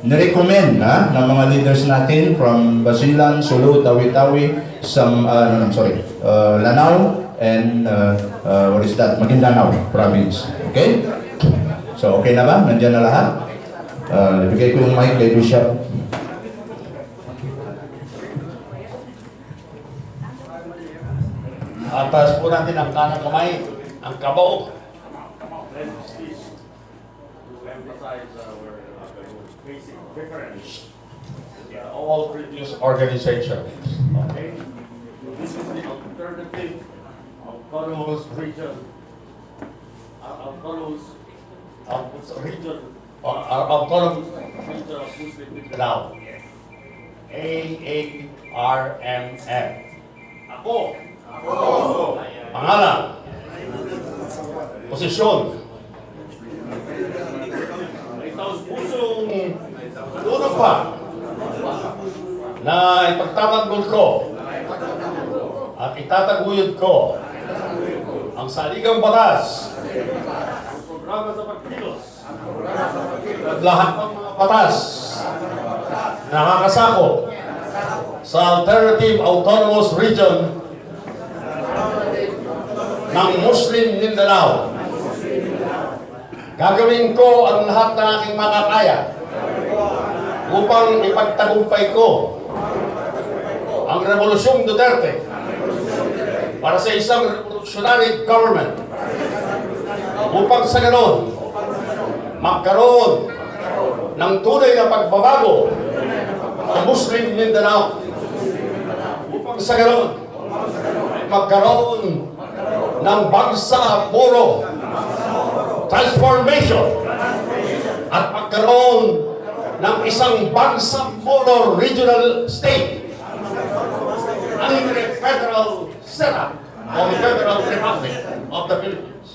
nirecommend ng mga leaders natin from Basilan, Sulu, Tawi-Tawi, Lanao, and what is that? Maguindanao Province. Okay? So, okay na ba? Nandiyan na lahat? Ibigay ko yung mic kay Bishop. Taas po natin ang kanang kamay, ang kabao. Basic difference in all previous organizations. Okay? This is the alternative autonomous region. Autonomous region of Muslim Mindanao. AARMM. Ako. Pangalan. Posisyon. May taos pusong tulog pa na ipagtatanggol ko at itataguyod ko ang saligang batas, ang programa sa pagkilos, at lahat ng mga batas na nakakasakop sa alternative autonomous region ng Muslim Mindanao. Gagawin ko ang lahat ng aking makakaya upang ipagtagumpay ko ang Rebolusyong Duterte para sa isang revolutionary government upang sa ganon magkaroon ng tunay na pagbabago ang Muslim Mindanao, upang sa ganon magkaroon ng bangsa puro transformation at magkaroon ng isang bansang mono-regional state under the federal setup of the Federal Republic of the Philippines.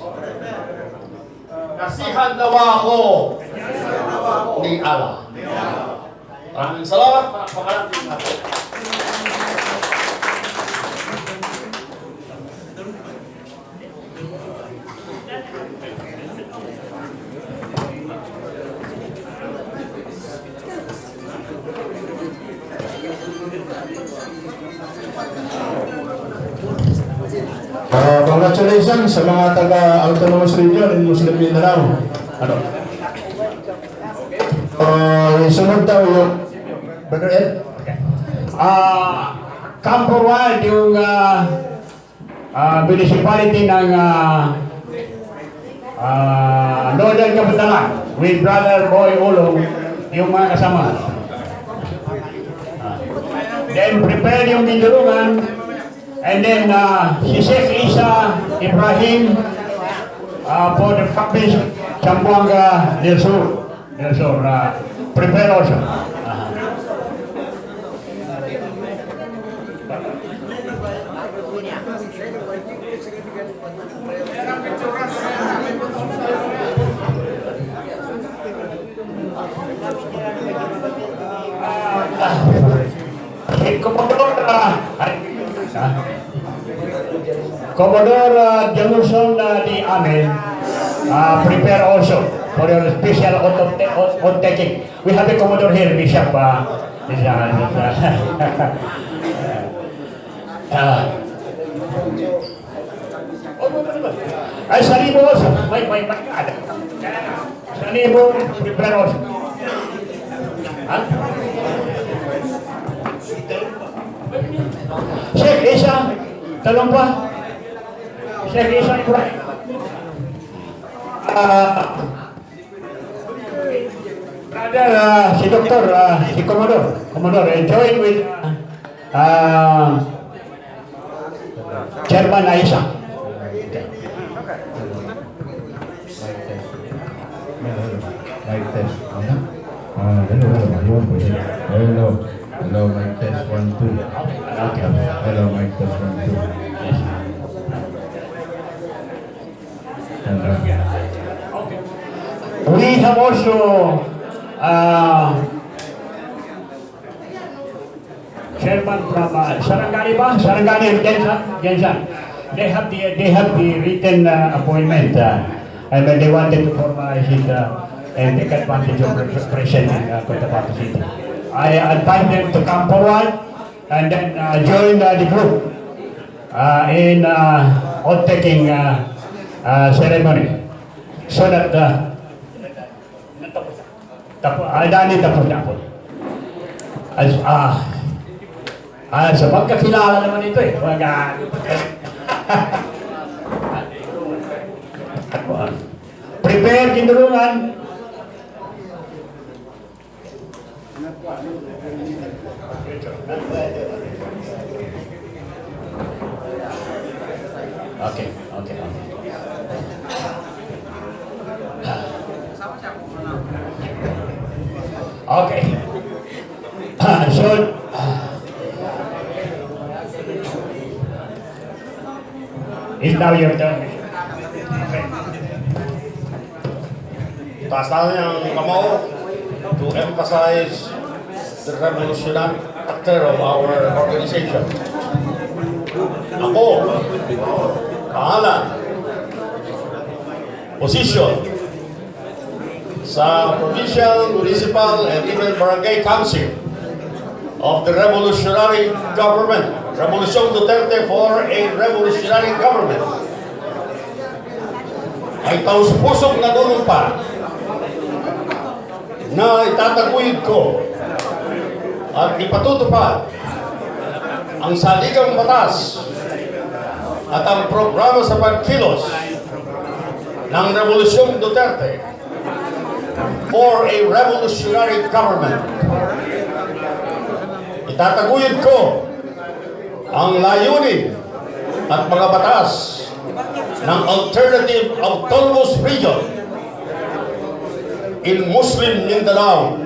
Kasihan nawa ako ni Allah. Maraming salamat. Pakalating natin. Congratulations sa mga taga-autonomous region in Muslim Mindanao. Ano? Sunod daw yung Brother Ed. Come forward yung municipality ng Northern Cotabato with Brother Boy Ulong, yung mga kasama. Then prepare yung bindulungan. And then si Sheikh Isa Ibrahim for the province Zamboanga del Sur. Prepare also. Commodore Jamuson di Amen, prepare also for your special undertaking. We have a Commodore here, Bishop. Salibo also. May ada. Salibo, prepare also. Sheikh Isa, talong pa. Sheikh Isa Ibrahim. Brother, si Doktor, si Commodore, join with Chairman Aisa. Mic test. Hello, mic test 1 2. Okay. Hello, mic test 1 2. Yes. Hello. We have also chairman from Sarangani ba? Sarangani and Gensan. They have the written appointment and when they wanted to formalize it and take advantage of representing Cotabato City. I advise them to come forward and then join the group in oath-taking ceremony so that tapos na po. Sa pagkakilala naman ito eh. Prepare kindulungan. Okay. Okay. So, it's now your turn. Okay. Taas tayo ng kamao to emphasize the revolutionary character of our organization. Ako, pangalan, position sa provincial, municipal, and even barangay council of the revolutionary government, Revolusyong Duterte for a revolutionary government, ay taus-pusong nanunumpa na itataguyod ko at ipatutupad ang saligang batas at ang programa sa pagkilos ng Revolusyong Duterte for a revolutionary government. Itataguyod ko ang layunin at mga batas ng alternative autonomous region in Muslim Mindanao.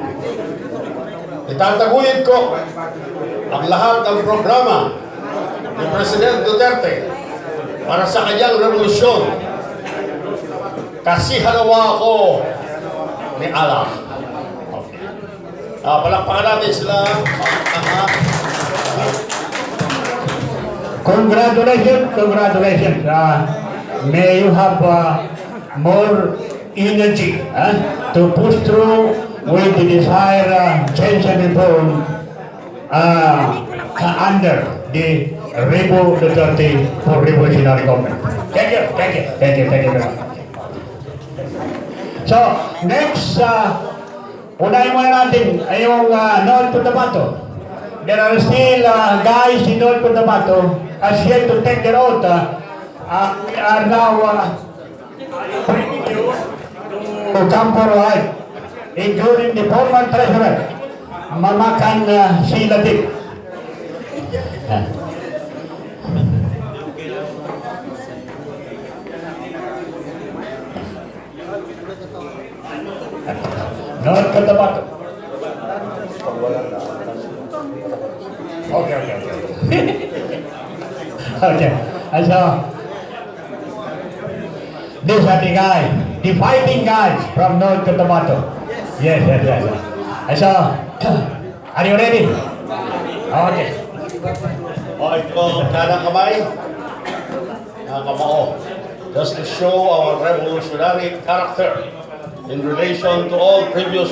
Itataguyod ko ang lahat ng programa ni President Duterte para sa kanyang revolusyon. Kasi halawa ako ni Allah. Okay. Palakpakan natin sila. Congratulations, congratulations. May you have more energy to push through with the desired change and reform under the Duterte for revolutionary government. Thank you, thank you, thank you, thank you very much. So, next, unahin muna natin ay yung North Cotabato. There are still guys in North Cotabato as yet to take their oath. We are now bringing you to come forward, including the former treasurer, Mamakan Silatik. North Cotabato. Okay. Okay. And so, these are the guys, the fighting guys from North Cotabato. Yes. And so, are you ready? Okay. Ito, kanang kamay. Kamao. Just to show our revolutionary character in relation to all previous.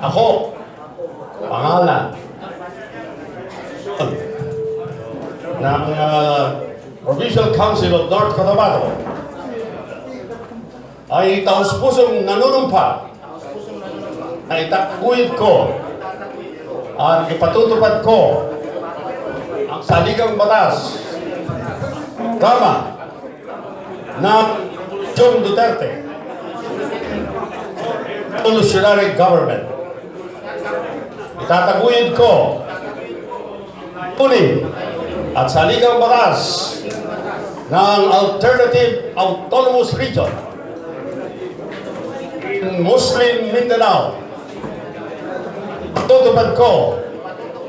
Ako, pangalan ng Provincial Council of North Cotabato ay taus-pusong nanunumpa na itakuyod ko at ipatutupad ko ang saligang batas tama ng President Duterte revolutionary government. Itataguyod ko at saligang batas ng alternative autonomous region in Muslim Mindanao. Tutupad ko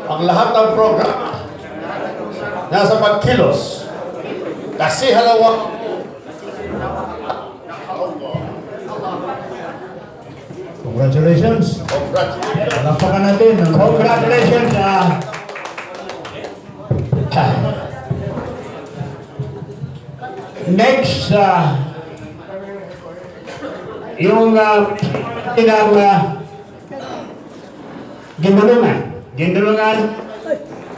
ang lahat ng programa na sa pagkilos kasi halawa Congratulations. Palakpakan natin. Congratulations. Next, yung Gindulungan.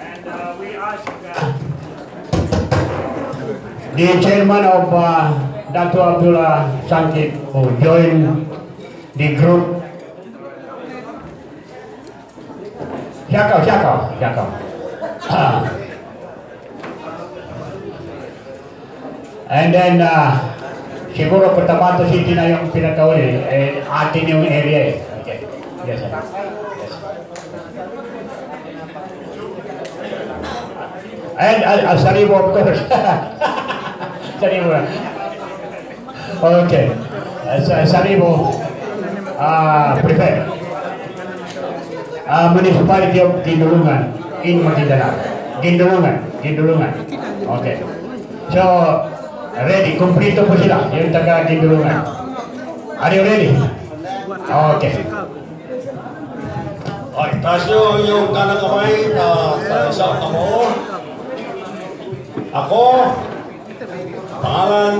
And we ask the chairman of Datu Eid to join the group. Siakaw. And then, siguro Cotabato City na yung pinakauli, atin yung area eh. Okay. Yes, sir. Yes. And Saribo, of course. Saribo. Okay. Saribo, prepare. Municipality of Gindulungan in Maguindanao. Gindulungan. Okay. So, ready. Kumplito po sila. Yung taga Gindulungan. Are you ready? Okay. ay, taas nyo yung kanang kamay sa isang kamao. Ako, pangalan,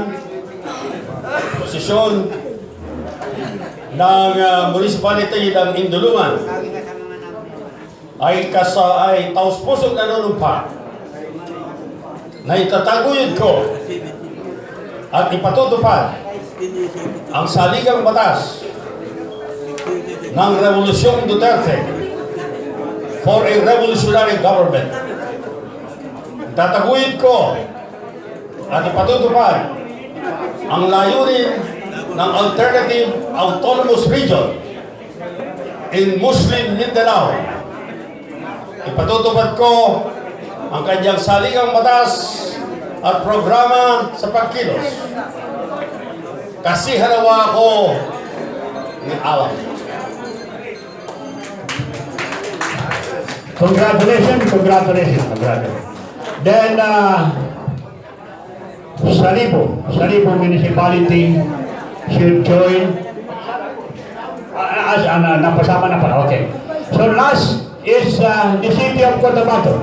posisyon ng municipality ng Indulungan ay taus-pusong nanunumpa na itataguyod ko at ipatutupad ang saligang batas ng Revolusyong Duterte for a revolutionary government. Tataguyod ko at ipatutupad ang layunin ng alternative autonomous region in Muslim Mindanao. Ipatutupad ko ang kanyang saligang batas at programa sa pagkilos. Kasi halawa ako ni Allah. Congratulations. Then, Salibo Municipality should join. Napasama na pala. Okay. So last is the city of Cotabato.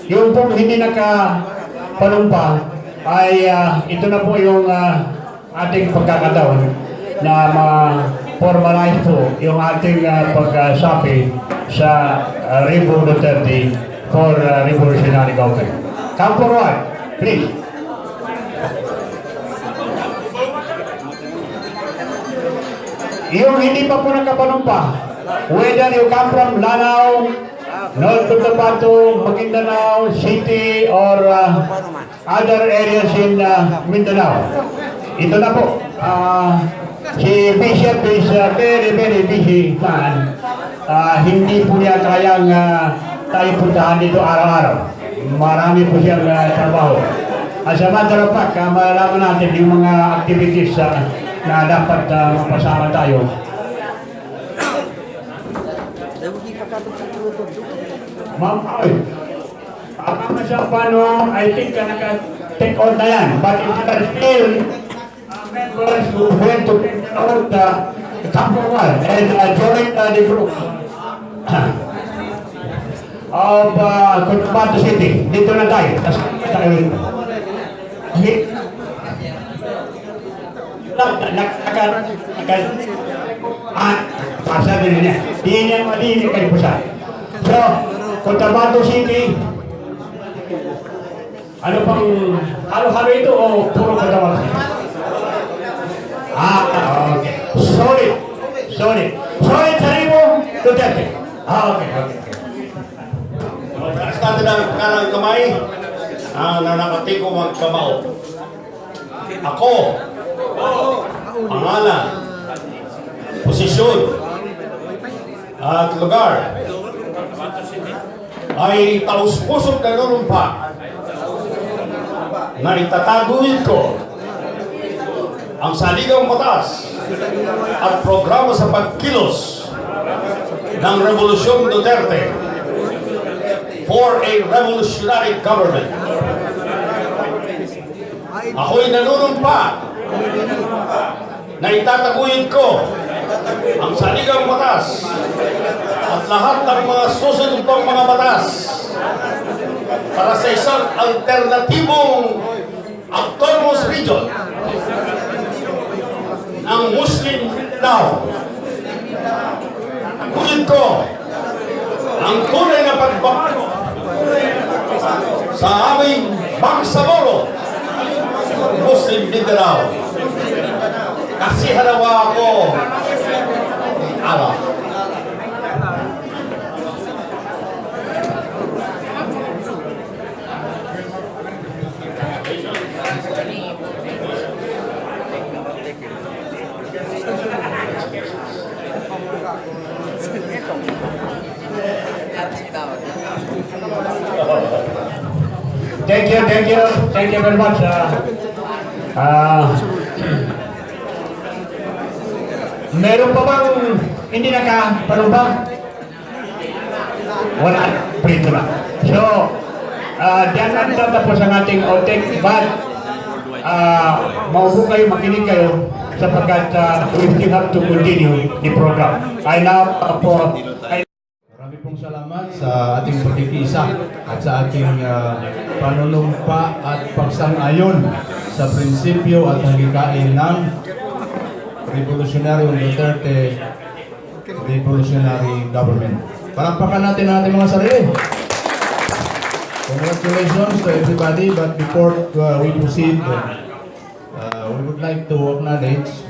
Yung pong hindi nakapanumpa ay ito na po yung ating pagkakataon na ma-formalize po yung ating pagsapi sa President Duterte for revolutionary government. Come forward, please. Yung hindi pa po nakapanumpa, whether you come from Lanao, North Cotabato, Maguindanao City, or other areas in Mindanao. Ito na po. Si Bishop is a very, very busy man. Hindi po niya kayang tayo puntahan dito araw-araw. Marami po siyang trabaho. As a matter of fact, malalaman natin yung mga activities na dapat mapasama tayo. Ma'am, ang siya paano, I think naka-take out na yan. But if there are still members who want to take out, come forward and join the group of Cotabato City. Dito na tayo. Pasa din niya. Di niya malinig kayo po siya. So, Cotabato City, ano pang halo-halo ito o puro Cotabato City? Okay. Solid sa Ribo, Duterte. Okay. Basta na kanang kamay, na nakatiko magkamao. Ako, pangalan, posisyon, at lugar ay taus-pusong nanunumpa na itataguin ko ang saligang batas at programa sa pagkilos ng Revolusyong Duterte for a revolutionary government. Ako'y nanunumpa na itataguin ko ang saligang batas at lahat ng mga susunod pang mga batas para sa isang alternatibong autonomous region ng Muslim Mindanao. Taguin ko ang tunay na pagbabago sa aming bangsamoro Muslim Mindanao. Kasi halawa ako ni Allah. Thank you very much. Meron pa bang hindi nakapanumpa? Wala, prito na. So, diyan na tatapos ang ating outtake, but maupo kayo, makinig kayo, sapagkat we still have to continue the program. Marami pong salamat sa ating pagkikisa at sa ating panunumpa at pagsang-ayon sa prinsipyo at hangikain ng Revolutionary Duterte Revolutionary Government. Palakpakan natin ang ating mga sarili. Congratulations to everybody, but before we proceed, we would like to acknowledge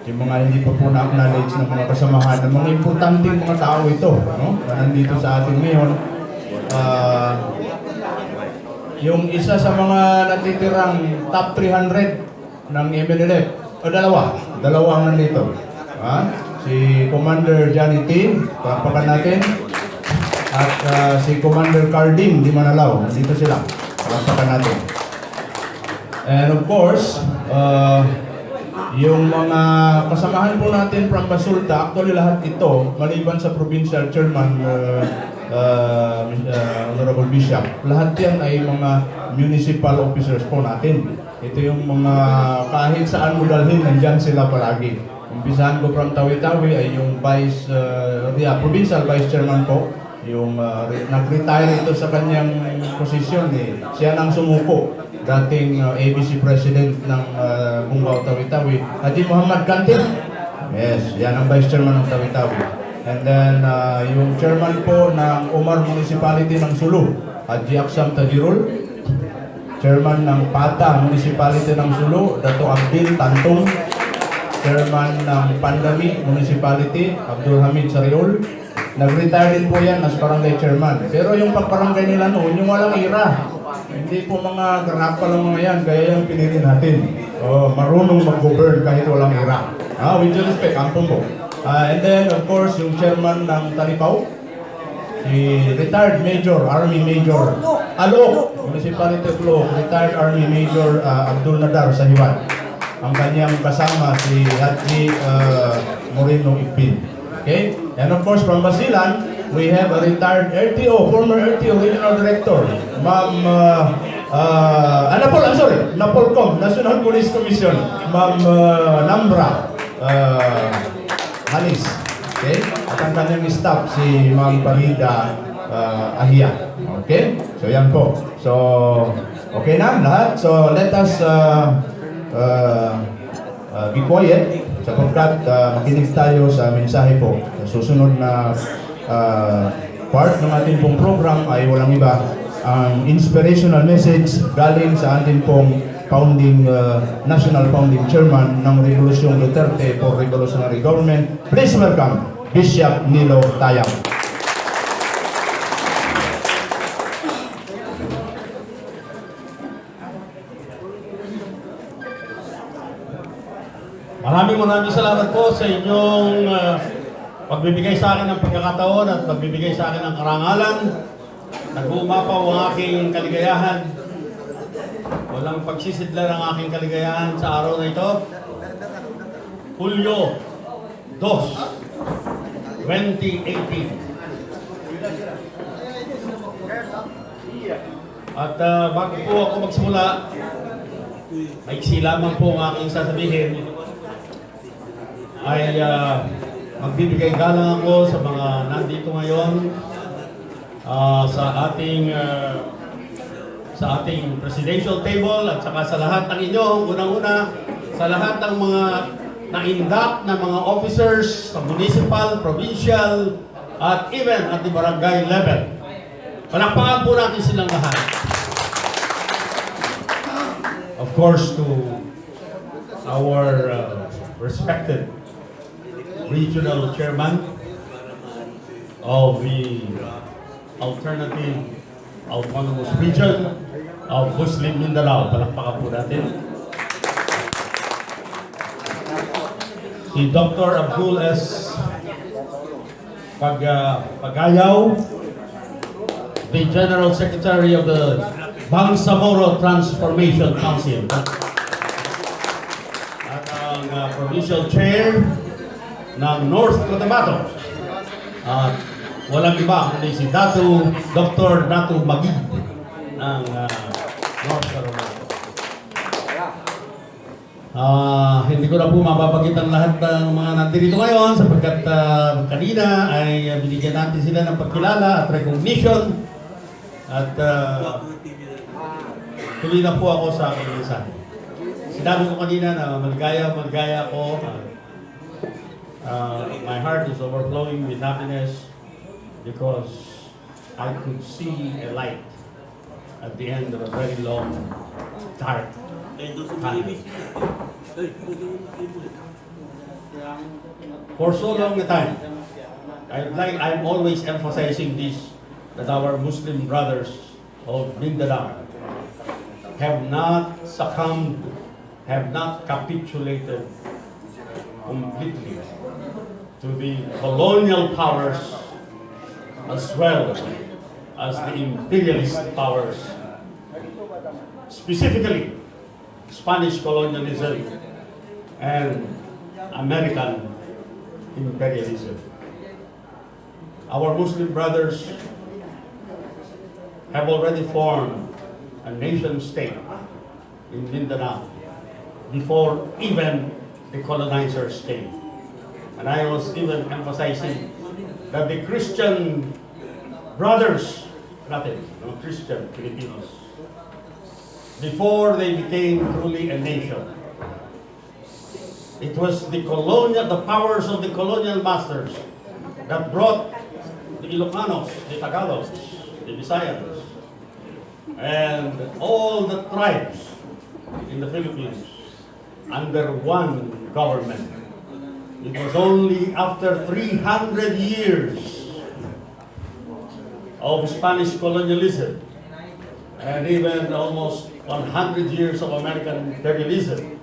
yung mga hindi pa po na-acknowledge ng mga kasamahan, ng mga importanteng mga tao ito, no? Na nandito sa atin ngayon. Yung isa sa mga natitirang top 300 ng MNLF, o dalawa ang nandito. Si Commander Johnny T, palakpakan natin. At si Commander Carding di Manalao, nandito sila. Palakpakan natin. And of course, yung mga kasamahan po natin from Basulta, actually lahat ito, maliban sa provincial chairman, Honorable Bishop, lahat yan ay mga municipal officers po natin. Ito yung mga kahit saan mo dalhin, nandyan sila palagi. Umpisahan ko from Tawi-Tawi ay yung provincial vice chairman po, yung nag-retire ito sa kanyang posisyon eh. Siya nang sumuko, dating ABC president ng Bungaw Tawi-Tawi, Haji Muhammad Kantin. Yes, yan ang vice chairman ng Tawi-Tawi. And then yung chairman po ng Omar Municipality ng Sulu, Haji Aksam Tajirul. Chairman ng Pata Municipality ng Sulu, Datu Abdil Tantong. Chairman ng Pandami Municipality, Abdul Hamid Sariol. Nag-retire din po yan as barangay chairman. Pero yung pagbarangay nila noon, yung walang ira. Hindi po mga garapa lang mga yan, kaya yung pinili natin. Marunong mag-govern kahit walang ira. With due respect, ampun po. And then, of course, yung chairman ng Talipaw, si retired Major, Army Major Alok, Municipality of Lok, retired Army Major Abdul Nadar Sahiwan. Ang kanyang kasama si Haji Moreno Ipin. Okay? And of course, from Basilan, we have a retired RTO, former RTO Regional Director, Ma'am Napolcom, National Police Commission, Ma'am Nambra Halis. Okay? At ang kanyang staff, si Ma'am Parida Ahia. Okay? So yan po. So, okay na lahat. So, let us be quiet sapagkat makinig tayo sa mensahe po. Susunod na part ng ating pong program ay walang iba ang inspirational message galing sa ating pong National Founding Chairman ng Rebolusyong Duterte for Revolutionary Government. Please welcome Bishop Nilo Tayag. Maraming salamat po sa inyong pagbibigay sa akin ng pagkakataon at pagbibigay sa akin ng karangalan. Nag-uumapaw ang aking kaligayahan. Walang pagsisidlan ang aking kaligayahan sa araw na ito. Hulyo 2, 2018. At bago po ako magsimula, maiksi lamang po ang aking sasabihin. Ay magbibigay galang ako sa mga nandito ngayon sa ating presidential table at saka sa lahat ng inyo, unang-una sa lahat ng mga na-induct na mga officers sa municipal, provincial at even at the barangay level. Palakpakan po natin silang lahat. Of course, to our respected regional chairman of the alternative autonomous region of Muslim Mindanao. Palakpakan po natin. Si Dr. Abdul S. Pagayaw, the General Secretary of the Bangsamoro Transformation Council. At ang Provincial Chair ng North Cotabato. At walang iba kundi si Dr. Datu Magid ng North Cotabato. Hindi ko na po mapapagit ang lahat ng mga nandito ngayon sapagkat kanina ay binigyan natin sila ng pagkilala at recognition at tuloy na po ako sa aking mensahe. Sinabi ko kanina na maligaya ako. My heart is overflowing with happiness because I could see a light at the end of a very long, dark tunnel. For so long a time, I'm always emphasizing this, that our Muslim brothers of Mindanao have not succumbed, have not capitulated completely to the colonial powers as well as the imperialist powers, specifically Spanish colonialism and American imperialism. Our Muslim brothers have already formed a nation state in Mindanao before even the colonizers came. And I was even emphasizing that the Christian brothers, Christian Filipinos, before they became truly a nation, it was the powers of the colonial masters that brought the Ilocanos, the Tagalogs, the Visayas, and all the tribes in the Philippines under one government. It was only after 300 years of Spanish colonialism and even almost 100 years of American imperialism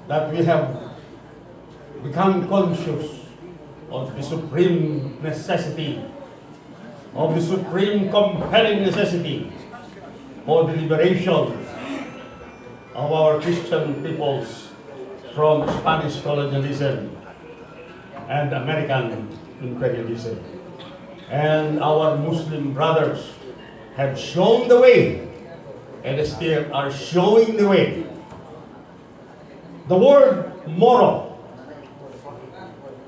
that we have become conscious of the supreme necessity, of the supreme compelling necessity for the liberation of our Christian peoples from Spanish colonialism and American imperialism. And our Muslim brothers have shown the way and still are showing the way. The word Moro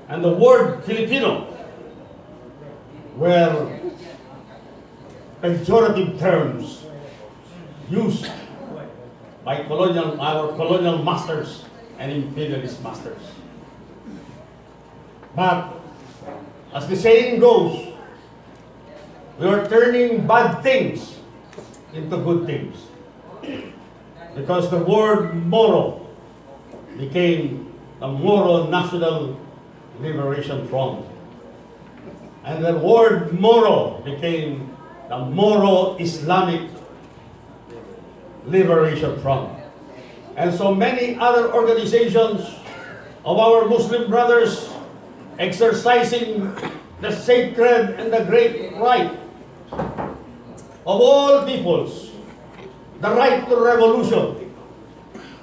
and the word Filipino were pejorative terms used by our colonial masters and imperialist masters. But as the saying goes, we are turning bad things into good things. Because the word Moro became the Moro National Liberation Front. And the word Moro became the Moro Islamic Liberation Front. And so many other organizations of our Muslim brothers exercising the sacred and the great right of all peoples, the right to revolution,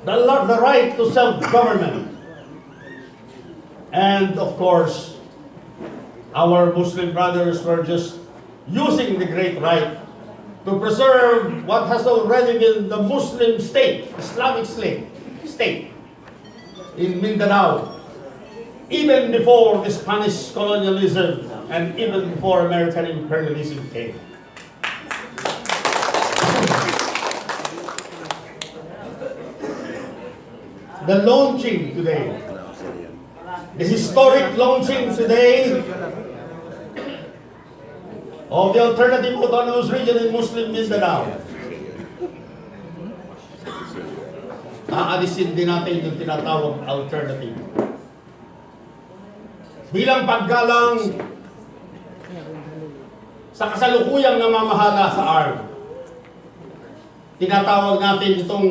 the right to self-government, and of course, our Muslim brothers were just using the great right to preserve what has already been the Muslim state, Islamic state in Mindanao, even before the Spanish colonialism and even before American imperialism came. The launching today, the historic launching today of the alternative autonomous region in Muslim Mindanao. Aalisin din natin yung tinatawag alternative. Bilang paggalang sa kasalukuyang namamahala sa ARMM, tinatawag natin itong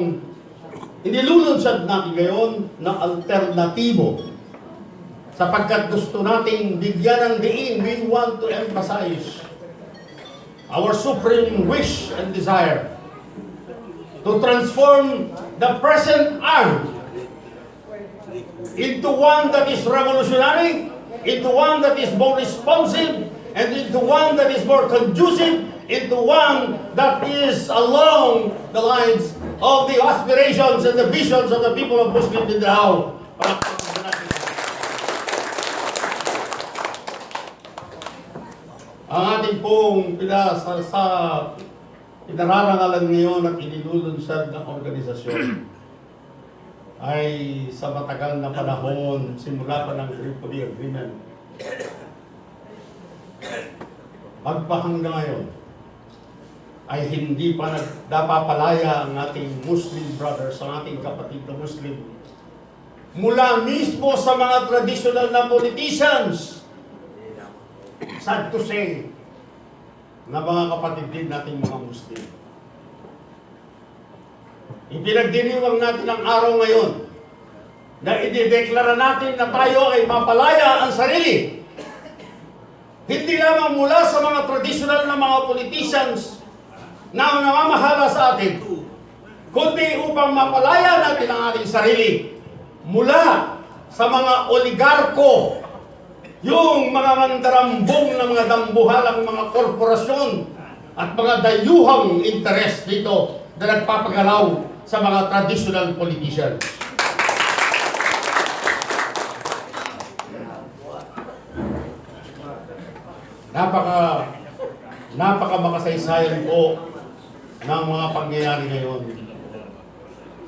inilulunsad natin ngayon na alternatibo. Sapagkat gusto nating bigyan ng diin, we want to emphasize our supreme wish and desire to transform the present ARMM into one that is revolutionary, into one that is more responsive, and into one that is more conducive, into one that is along the lines of the aspirations and the visions of the people of Muslim Mindanao. Ang ating pong pinararangalan ngayon at inilulunsad ng organisasyon ay sa matagal na panahon, simula pa ng Tripoli Agreement, magpahanggang ngayon, ay hindi pa napapalaya ang ating Muslim brothers, ang ating kapatid na Muslim, mula mismo sa mga traditional na politicians, sad to say, na mga kapatid din nating mga Muslim. Ipinagdiriwang natin ang araw ngayon na idideklara natin na tayo ay mapalaya ang sarili. Hindi lamang mula sa mga traditional na mga politicians na namamahala sa atin, kundi upang mapalaya natin ang ating sarili mula sa mga oligarko, yung mga mandarambong na mga dambuhalang mga korporasyon at mga dayuhang interest dito na nagpapagalaw sa mga traditional politicians. Napaka makasaysayan po ng mga pangyayari ngayon.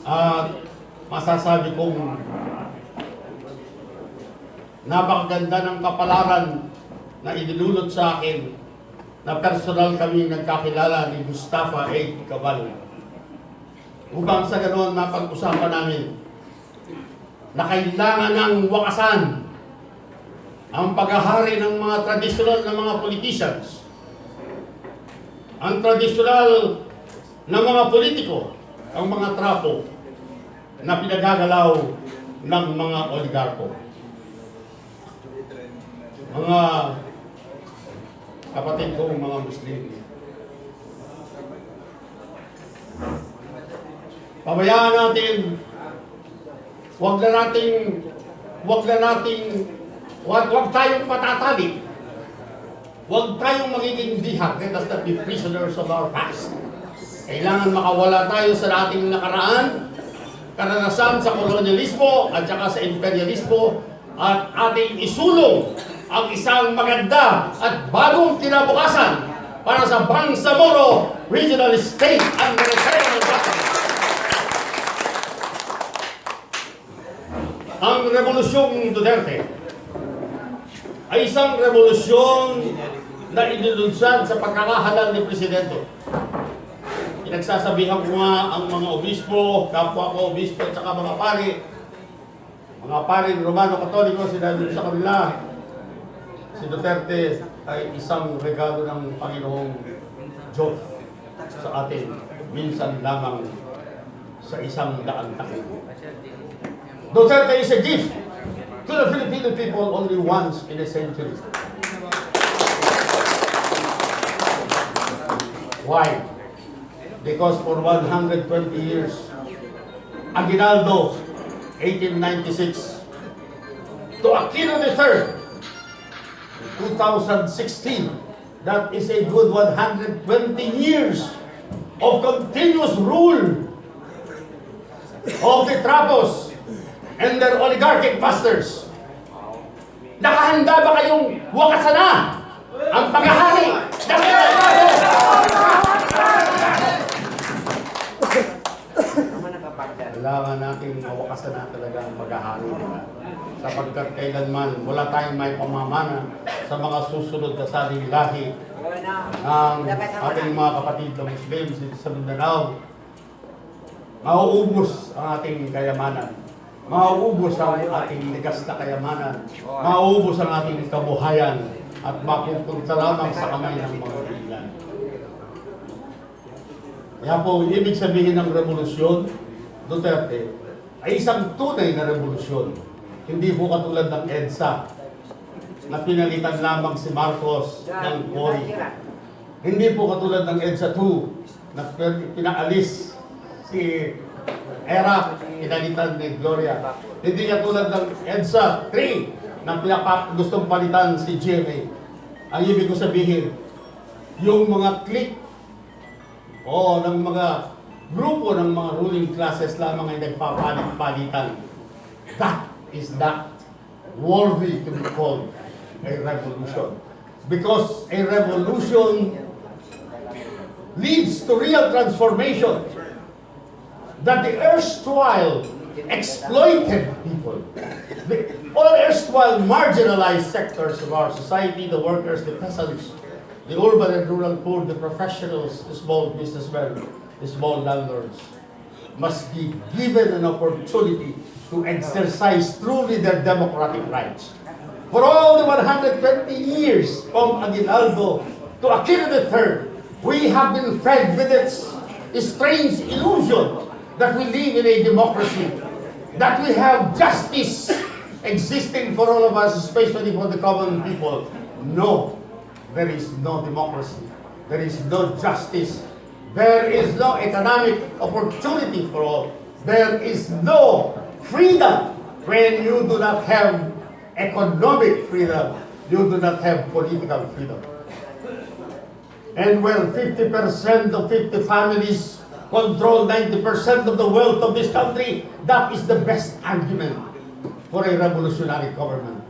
At masasabi kong napakaganda ng kapalaran na idinulot sa akin na personal kami nagkakilala ni Datu Eid Kabalu. Upang sa ganoon napag-usapan namin na kailangan ng wakasan ang paghahari ng mga tradisyonal na mga politicians, ang tradisyonal na mga politiko, ang mga trapo na pinagagalaw ng mga oligarko. Mga kapatid ko, mga Muslim, pabayaan natin, wag tayong patatali. Huwag tayong magiging dihak. Let us not be prisoners of our past. Kailangan makawala tayo sa ating nakaraan, karanasan sa kolonyalismo at saka sa imperialismo, at ating isulong ang isang maganda at bagong kinabukasan para sa Bangsamoro Regional State and Territorial Government. Ang Rebolusyong Duterte ay isang revolusyon na inilunsan sa pagkakahalal ni Presidente. Pinagsasabihan ko nga ang mga obispo, kapwa ko obispo at saka mga pari Romano-Katoliko, sinabi sa kanila, si Duterte ay isang regalo ng Panginoong Diyos sa atin, minsan lamang sa isang daang taon. Duterte is a gift to the Filipino people only once in a century. Why? Because for 120 years, Aguinaldo, 1896, to Aquino III, 2016, that is a good 120 years of continuous rule of the trapos and their oligarchic masters. Nakahanda ba kayong wakasan na ang paghahari ng kailangan natin mawakasan na talaga ang paghahari, sapagkat kailanman wala tayong may pamamana sa mga susunod na saling lahi ng ating mga kapatid na Muslims sa Mindanao. Mauubos ang ating kayamanan, mauubos ang ating ligas na kayamanan, mauubos ang ating kabuhayan, at mapupunta lamang sa kamay ng mga ilan. Kaya po, ibig sabihin ng revolusyon Duterte ay isang tunay na revolusyon. Hindi po katulad ng EDSA na pinalitan lamang si Marcos ng Cory. Hindi po katulad ng EDSA 2 na pinaalis si Raff, pinalitan ni Gloria. Hindi katulad ng EDSA 3 na gustong palitan si GMA. Ang ibig ko sabihin, yung mga clique o ng mga grupo ng mga ruling classes lamang ay nagpapalit-palitan. That is not worthy to be called a revolution. Because a revolution leads to real transformation. That the erstwhile exploited people, all erstwhile marginalized sectors of our society, the workers, the peasants, the urban and rural poor, the professionals, the small businessmen, the small landlords, must be given an opportunity to exercise truly their democratic rights. For all the 120 years from Aguinaldo to Aquino III, we have been fed with its strange illusion that we live in a democracy, that we have justice existing for all of us, especially for the common people. No, there is no democracy. There is no justice. There is no economic opportunity for all. There is no freedom When you do not have economic freedom, you do not have political freedom. And when 50% of 50 families control 90% of the wealth of this country, that is the best argument for a revolutionary government.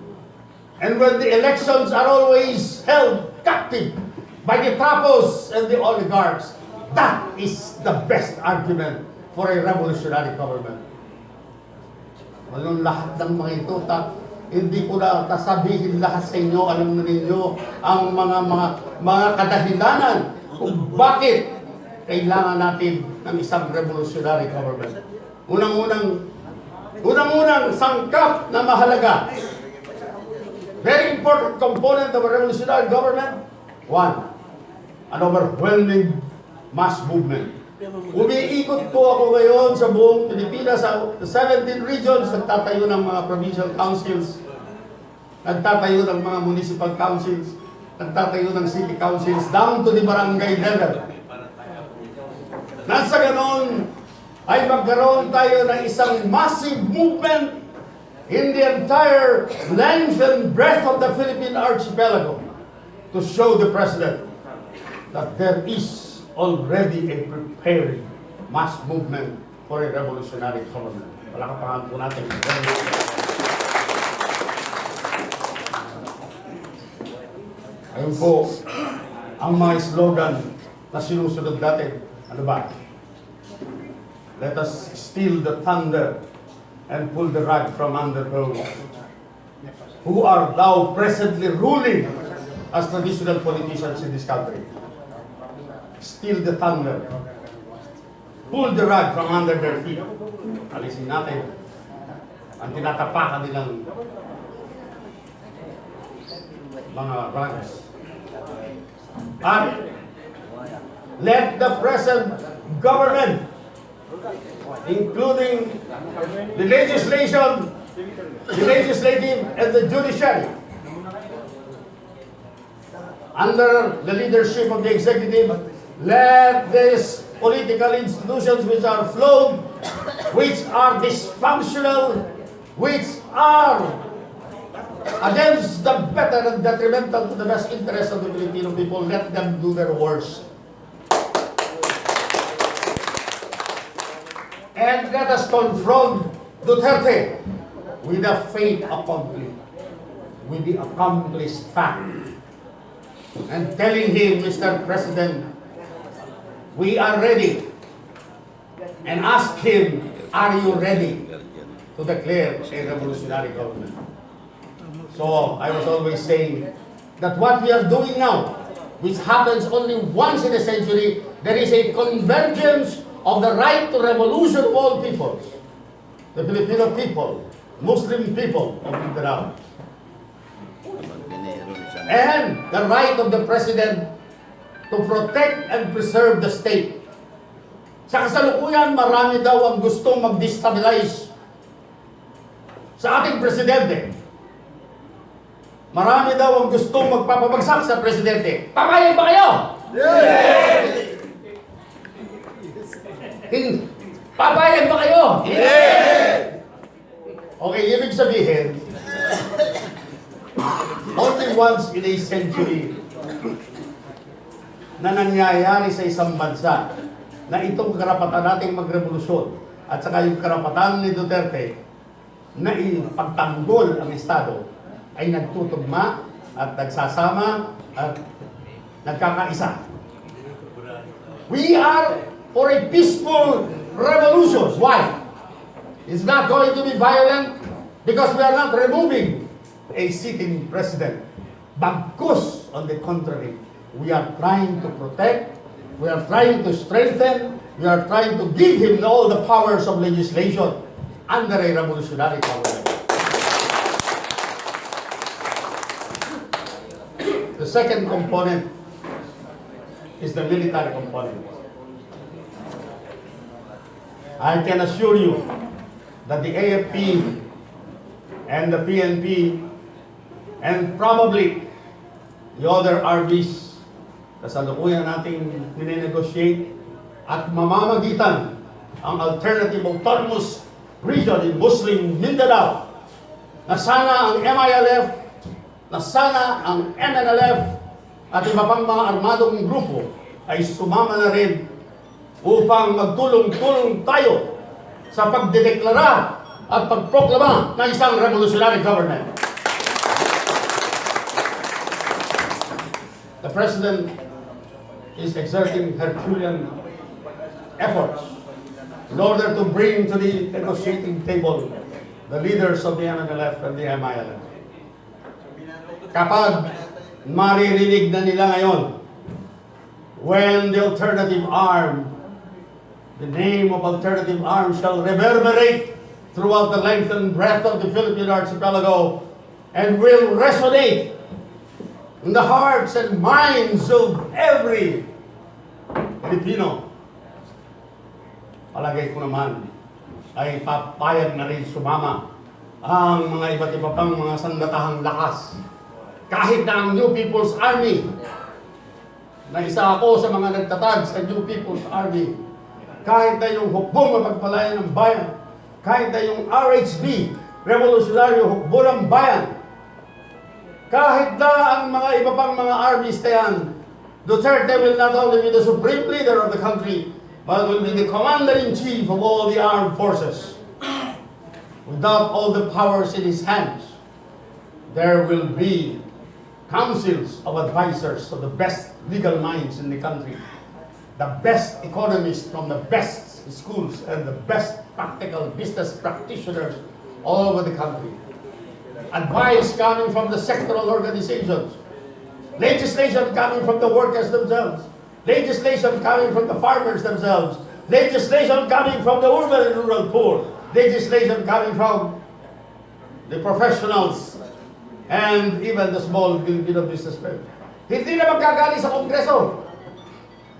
And when the elections are always held captive by the trapos and the oligarchs, that is the best argument for a revolutionary government. Walang lahat ng mga ito, hindi ko na sasabihin lahat sa inyo, alam na ninyo ang mga kadahilanan kung bakit kailangan natin ng isang revolutionary government. Unang-unang sangkap na mahalaga, very important component of a revolutionary government, one, an overwhelming mass movement. Umiikot po ako ngayon sa buong Pilipinas, sa 17 regions, nagtatayo ng mga provincial councils, nagtatayo ng mga municipal councils, nagtatayo ng city councils, down to the barangay level. Nasa ganon, ay magkaroon tayo ng isang massive movement in the entire length and breadth of the Philippine archipelago to show the President that there is already a prepared mass movement for a revolutionary government. Palakpakan po natin. Ayun po, ang mga slogan na sinusunod natin. Ano ba? Let us steal the thunder and pull the rug from under those who are now presently ruling as traditional politicians in this country. Steal the thunder. Pull the rug from under their feet. Alisin natin ang tinatapakan nilang mga rugs. And let the present government, including the legislation, the legislative, and the judiciary, under the leadership of the executive, let these political institutions which are flawed, which are dysfunctional, which are against the better and detrimental to the best interest of the Filipino people, let them do their worst. And let us confront Duterte with a fait accompli, with the accomplished fact, and telling him, Mr. President, we are ready, and ask him, are you ready to declare a revolutionary government? So I was always saying that what we are doing now, which happens only once in a century, there is a convergence of the right to revolution of all peoples, the Filipino people, Muslim people of Mindanao, and the right of the President to protect and preserve the state. Sa kasalukuyan, marami daw ang gustong mag-destabilize sa ating Presidente. Marami daw ang gustong magpapabagsak sa Presidente. Papayag ba kayo? Yes! Papayag ba kayo? Yes! Okay, ibig sabihin, only once in a century na nangyayari sa isang bansa na itong karapatan nating magrevolusyon at saka yung karapatan ni Duterte na ipagtanggol ang Estado ay nagtutugma at nagsasama at nagkakaisa. We are for a peaceful revolution. Why? It's not going to be violent because we are not removing a sitting president. Bagkus, on the contrary, we are trying to protect, we are trying to strengthen, we are trying to give him all the powers of legislation under a revolutionary government. The second component is the military component. I can assure you that the AFP and the PNP and probably the other RBs kasalukuyan nating ninenegotiate at mamamagitan ang alternative autonomous region in Muslim Mindanao, na sana ang MILF, na sana ang MNLF at iba pang mga armadong grupo ay sumama na rin upang magtulong-tulong tayo sa pagdedeklara at pagproklama ng isang revolutionary government. The President is exerting Herculean efforts in order to bring to the negotiating table the leaders of the MNLF and the MILF. Kapag maririnig na nila ngayon, when the alternative arm, the name of alternative arm shall reverberate throughout the length and breadth of the Philippine archipelago and will resonate in the hearts and minds of every Filipino, palagay ko naman ay papayag na rin sumama ang mga iba't iba pang mga sandatahang lakas. Kahit na ang New People's Army, na isa ako sa mga nagtatag sa New People's Army, kahit na yung hukbong mapagpalayan ng bayan, kahit na yung RHB, Revolutionary Hukbo ng Bayan, kahit na ang mga iba pang mga armies na yan, Duterte will not only be the supreme leader of the country, but will be the commander-in-chief of all the armed forces. Without all the powers in his hands, there will be councils of advisors of the best legal minds in the country, the best economists from the best schools, and the best practical business practitioners all over the country. Advice coming from the sectoral organizations, legislation coming from the workers themselves, legislation coming from the farmers themselves, legislation coming from the urban and rural poor, legislation coming from the professionals, and even the small Filipino businessmen. Hindi na magkagaling sa Kongreso.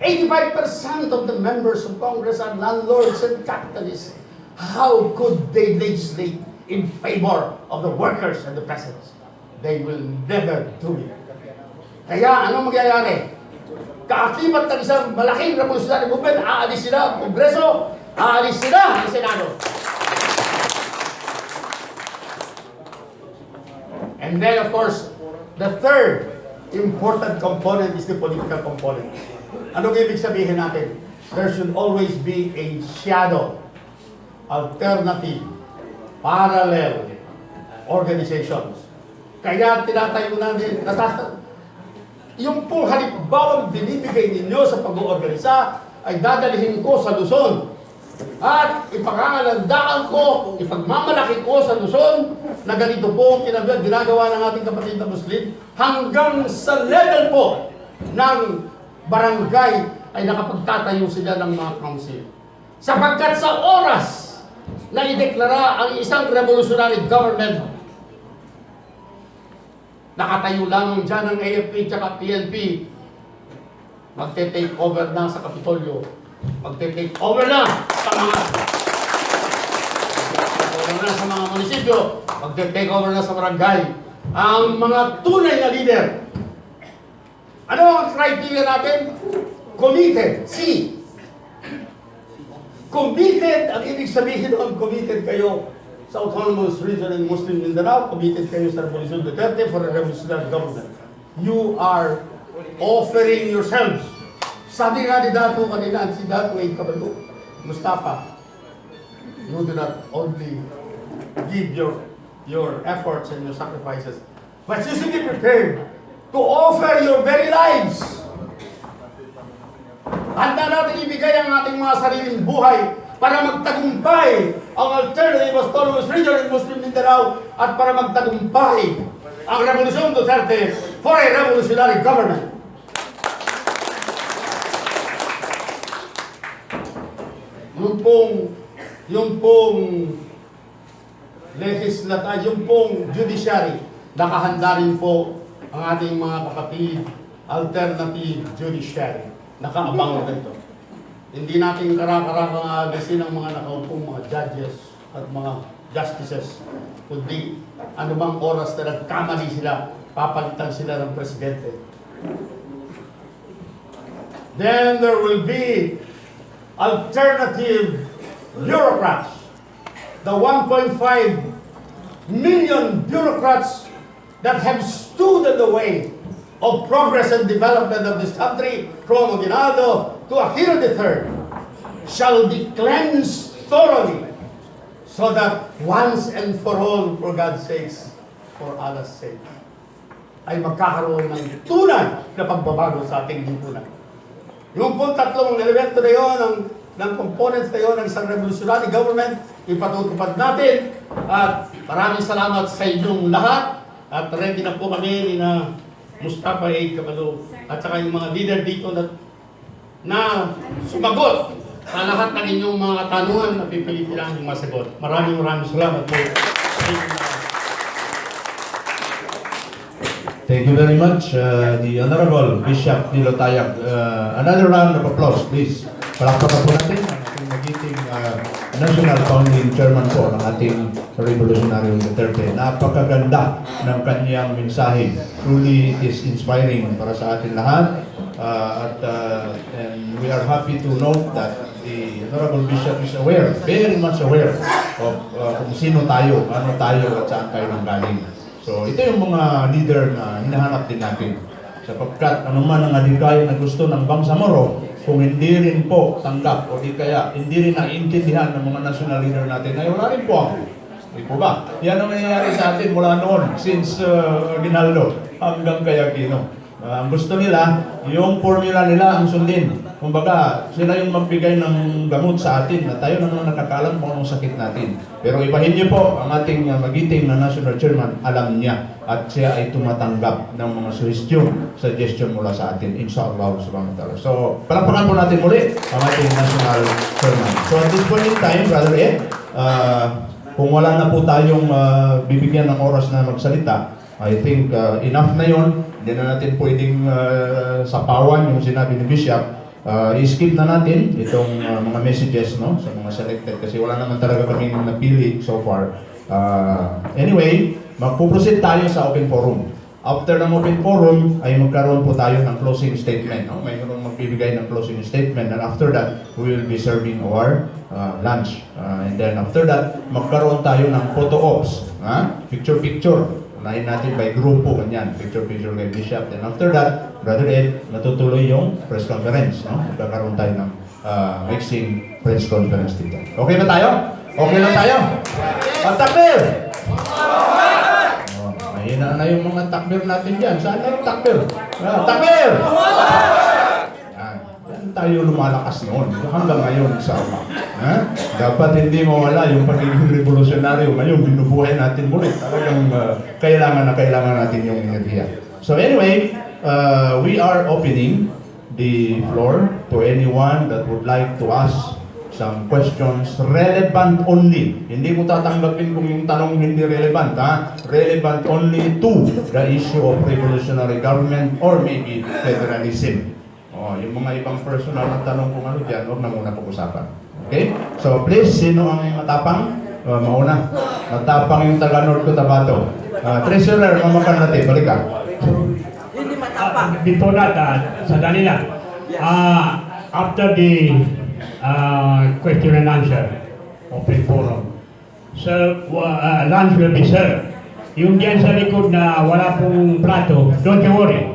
85% of the members of Congress are landlords and capitalists. How could they legislate in favor of the workers and the peasants? They will never do it. Kaya anong magyayari? Kaakibat ng isang malaking revolutionary movement, aalis sila ang Kongreso, aalis sila ang Senado. And then, of course, the third important component is the political component. Anong ibig sabihin natin? There should always be a shadow, alternative, parallel organizations. Kaya tinatayo natin, yung pong halimbawang binibigay ninyo sa pag-oorganisa ay dadalhin ko sa Luzon. At ipangangalandaan ko, ipagmamalaki ko sa Luzon na ganito po ginagawa ng ating kapatid na Muslim hanggang sa level po ng barangay ay nakapagtatayo sila ng mga council. Sapagkat sa oras na ideklara ang isang revolutionary government, nakatayo lang dyan ang AFP at PNP, magte-take over na sa Kapitolyo, magte-take over na sa mga munisipyo, magte-take over na sa barangay. Ang mga tunay na leader. Ano ang criteria natin? Committed. C. Committed, ang ibig sabihin doon, committed kayo sa autonomous region in Muslim Mindanao, committed kayo sa President Duterte for a revolutionary government. You are offering yourselves. Sabi nga ni Datu kanina, si Datu Eid Kabalu, Mustafa, you do not only give your efforts and your sacrifices, but you should be prepared to offer your very lives. Handa natin ibigay ang ating mga sariling buhay para magtagumpay ang alternative autonomous region in Muslim Mindanao at para magtagumpay ang Revolusyon Duterte for a revolutionary government. Yung pong judiciary, nakahanda rin po ang ating mga kapatid, alternative judiciary. Nakaabang na dito. Hindi natin karakarang alisin ang mga nakaupong mga judges at mga justices, kundi anumang oras na nagkamali sila, papalitan sila ng presidente. Then there will be alternative bureaucrats the 1.5 million bureaucrats that have stood in the way of progress and development of this country from Maguindanao to Aquino III shall be cleansed thoroughly so that once and for all, for God's sakes, for Allah's sake, ay magkakaroon ng tunay na pagbabago sa ating lipunan. Yung po tatlong elemento na yun, ng components na yun ng isang revolutionary government, ipatutupad natin. At maraming salamat sa inyong lahat. At ready na po kami ni na Datu Eid Kabalu at saka yung mga leader dito na sumagot sa lahat ng inyong mga katanungan na pipilitin namin masagot. Maraming salamat po. Thank you very much, the Honorable Bishop Nilo Tayag. Another round of applause, please. Palakpakan po natin ang ating magiting National Founding Chairman po ng ating Revolutionary Duterte. Napakaganda ng kanyang mensahe. Truly, it is inspiring para sa atin lahat. And we are happy to note that the Honorable Bishop is aware, very much aware of kung sino tayo, ano tayo, at saan tayo nanggaling. So, ito yung mga leader na hinahanap din natin. Sapagkat anuman ang adhikain na gusto ng Bangsamoro, kung hindi rin po tanggap o di kaya hindi rin naiintindihan ng mga national leader natin, ay wala rin po ako. Hindi po ba? Yan ang nangyayari sa atin mula noon, since Ginaldo hanggang kay Aquino. Ang gusto nila, yung formula nila ang sundin. Kumbaga, sila yung magbigay ng gamot sa atin na tayo na naman nakakalam kung anong sakit natin. Pero ibahin niyo po, ang ating magiting na national chairman, alam niya at siya ay tumatanggap ng mga suggestion mula sa atin. Inshallah subhanahu wa ta'ala. So, palakpakan po natin muli ang ating national chairman. So, at this point in time, Brother Ed, kung wala na po tayong bibigyan ng oras na magsalita, I think enough na yon. Hindi na natin pwedeng sapawan yung sinabi ni Bishop. I-skip na natin itong mga messages, no, sa mga selected kasi wala naman talaga kaming napili so far. Anyway, magpuproceed tayo sa open forum. After ng open forum ay magkaroon po tayo ng closing statement. No? Mayroon magbibigay ng closing statement, and after that we will be serving our lunch. And then after that, magkaroon tayo ng photo ops, picture-picture. Unahin natin by grupo, ganyan, picture-picture kay Bishop. Then after that, Brother Ed, natutuloy yung press conference. No? Magkakaroon tayo ng mixing press conference dito. Okay ba tayo? Okay lang tayo? Ang takbir! Mahina na yung mga takbir natin dyan. Saan na yung takbir? Takbir! Yan tayo lumalakas noon. Hanggang ngayon, sama. Dapat hindi mawala yung pagiging revolusyonaryo. Ngayon, binubuhay natin muli. Talagang kailangan natin yung enerhiya. So anyway, we are opening the floor to anyone that would like to ask some questions relevant only. Hindi ko tatanggapin kung yung tanong hindi relevant. Relevant only to the issue of revolutionary government or maybe federalism. Yung mga ibang personal na tanong kung ano dyan, huwag na muna pag-usapan. Okay? So please, sino ang matapang? Mauna. Matapang yung taga North Cotabato. Treasurer, mamakan natin. Balik ka. Hindi matapang. Before that, sandali lang. After the question and answer, open forum, so lunch will be served. Yung dyan sa likod na wala pong plato, don't you worry.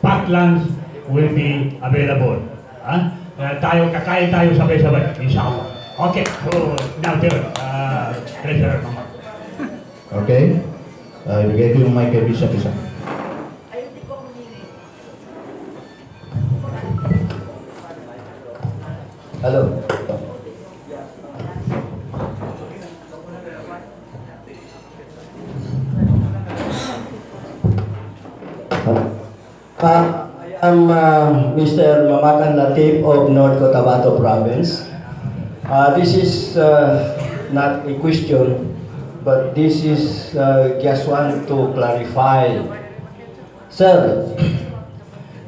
Packed lunch will be available. Kakain tayo sabay-sabay. Inshallah. Okay. So, now, Treasurer. Okay. Ibigay ko yung mic kay Bishop isa. Hello. I am Mr. Mamakan Latif of North Cotabato Province. This is not a question, but this is just want to clarify. Sir,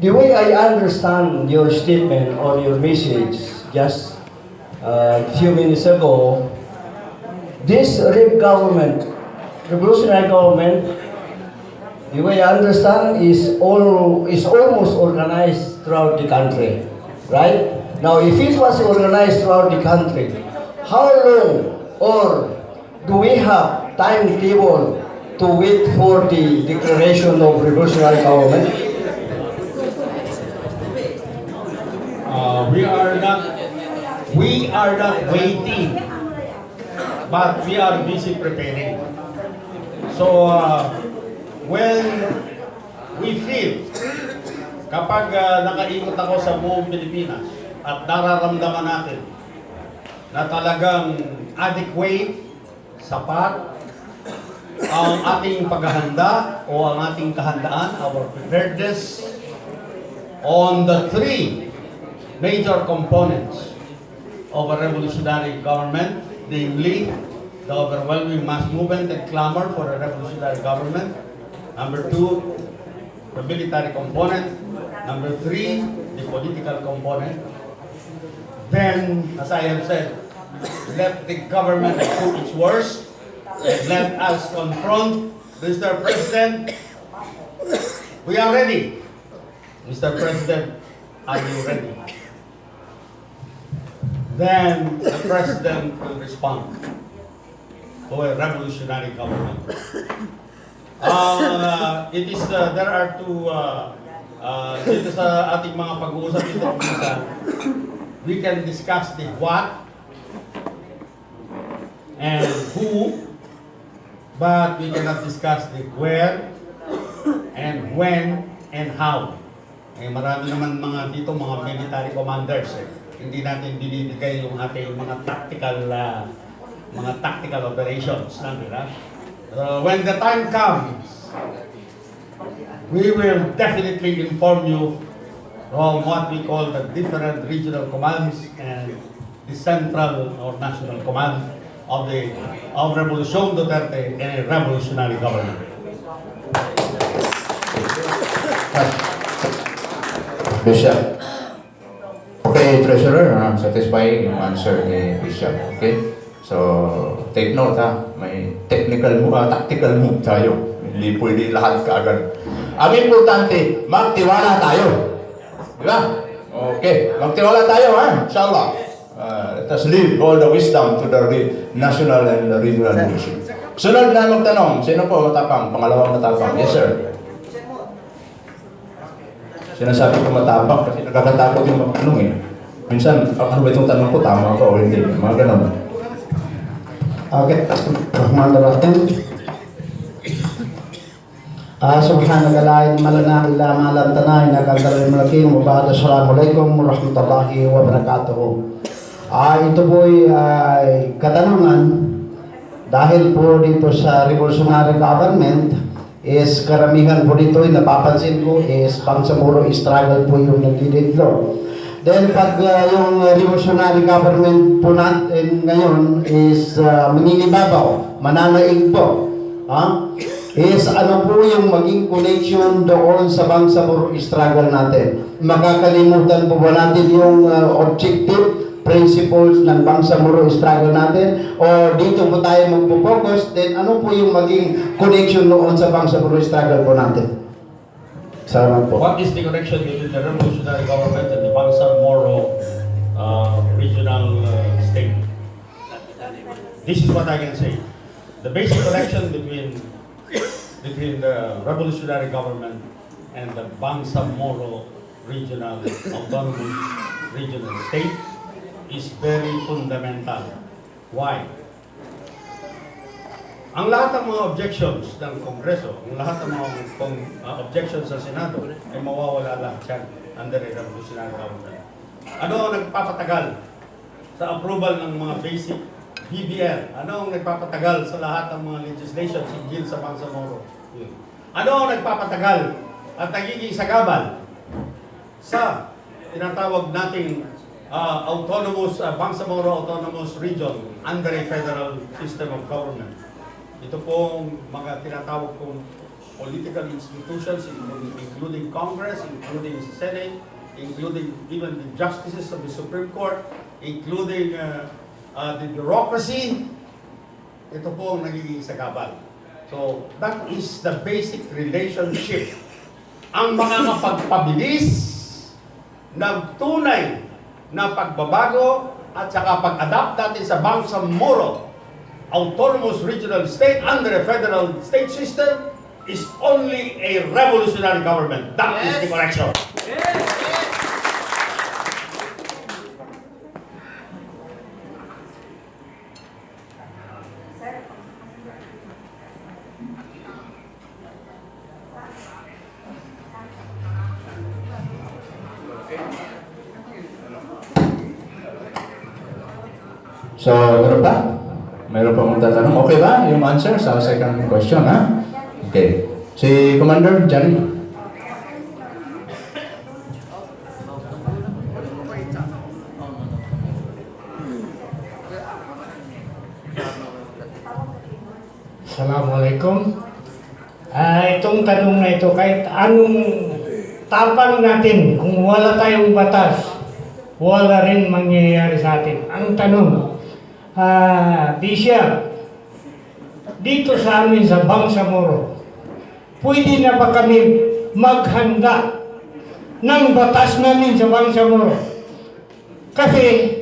the way I understand your statement or your message just a few minutes ago, this revolutionary government, the way I understand is almost organized throughout the country, right? Now, if it was organized throughout the country, how long or do we have timetable to wait for the declaration of revolutionary government? We are not waiting, but we are busy preparing. So, when we feel, kapag nakaikot ako sa buong Pilipinas at nararamdaman natin na talagang adequate, sapat, ang ating paghahanda o ang ating kahandaan, our preparedness on the three major components of a revolutionary government, namely the overwhelming mass movement and clamor for a revolutionary government. Number two, the military component. Number three, the political component. Then, as I have said, let the government do its worst and let us confront Mr. President. We are ready. Mr. President, are you ready? Then the President will respond to a revolutionary government. There are two, dito sa ating mga pag-uusap dito, we can discuss the what and who, but we cannot discuss the where and when and how. Marami naman dito mga military commanders. Hindi natin binibigay yung ating mga tactical operations lang, di ba? When the time comes, we will definitely inform you from what we call the different regional commands and the central or national command of Revolution Duterte and a revolutionary government. Bishop. Okay, Treasurer, satisfying yung answer ni Bishop. Okay? So, take note ha. May tactical move tayo. Hindi pwede lahat kaagad. Ang importante, magtiwala tayo. Di ba? Okay, magtiwala tayo ha. Inshallah. Let us leave all the wisdom to the national and the regional leadership. Sunod na magtanong, sino po matapang? Pangalawang matapang. Yes, sir. Sinasabi ko matapang kasi nakakatakot yung magtanong eh. Minsan, ano ba itong tanong ko? Tama ba o hindi? Mga ganun. Okay. Rahman-Rahim. Subhanaka la ilma lana illa ma 'allamtana innaka antal alimul hakim. Wa ba'du. Assalamualaikum warahmatullahi wabarakatuh. Ito po ay katanungan dahil po dito sa revolutionary government is karamihan po dito ay napapansin ko is pangsamuro struggle po yung nagdididlo. Then pag yung revolutionary government po natin ngayon is mangingibabaw, mananaig po, is ano po yung maging connection doon sa bangsamoro struggle natin. Makakalimutan po ba natin yung objective, principles ng bangsamoro struggle natin? O dito po tayo magpo-focus, then ano po yung maging connection doon sa bangsamoro struggle po natin? Salamat po. What is the connection between the revolutionary government and the Bangsamoro regional state? This is what I can say. The basic connection between the revolutionary government and the Bangsamoro regional autonomous regional state is very fundamental. Why? Ang lahat ng mga objections ng Kongreso, ang lahat ng mga objections sa Senado ay mawawala lahat yan under a revolutionary government. Ano ang nagpapatagal sa approval ng mga basic BBL? Ano ang nagpapatagal sa lahat ng mga legislations hinggil sa Bangsamoro? Ano ang nagpapatagal at nagiging sagabal sa tinatawag nating autonomous Bangsamoro Autonomous Region under a federal system of government? Ito pong mga tinatawag kong political institutions, including Congress, including Senate, including even the justices of the Supreme Court, including the bureaucracy. Ito po ang nagiging sagabal. So, that is the basic relationship. Ang mga mapagpabilis ng tunay na pagbabago at saka pag-adapt natin sa Bangsamoro autonomous regional state under a federal state system is only a revolutionary government. That is the correction. So, meron pa? Meron pa mong tatanong? Okay ba yung answer sa second question, ha? Okay. Si Commander Johnny. Assalamualaikum. Itong tanong na ito, kahit anong tapang natin, kung wala tayong batas, wala rin mangyayari sa atin. Ang tanong, Bishop, dito sa amin sa Bangsamoro, pwede na ba kami maghanda ng batas namin sa Bangsamoro? Kasi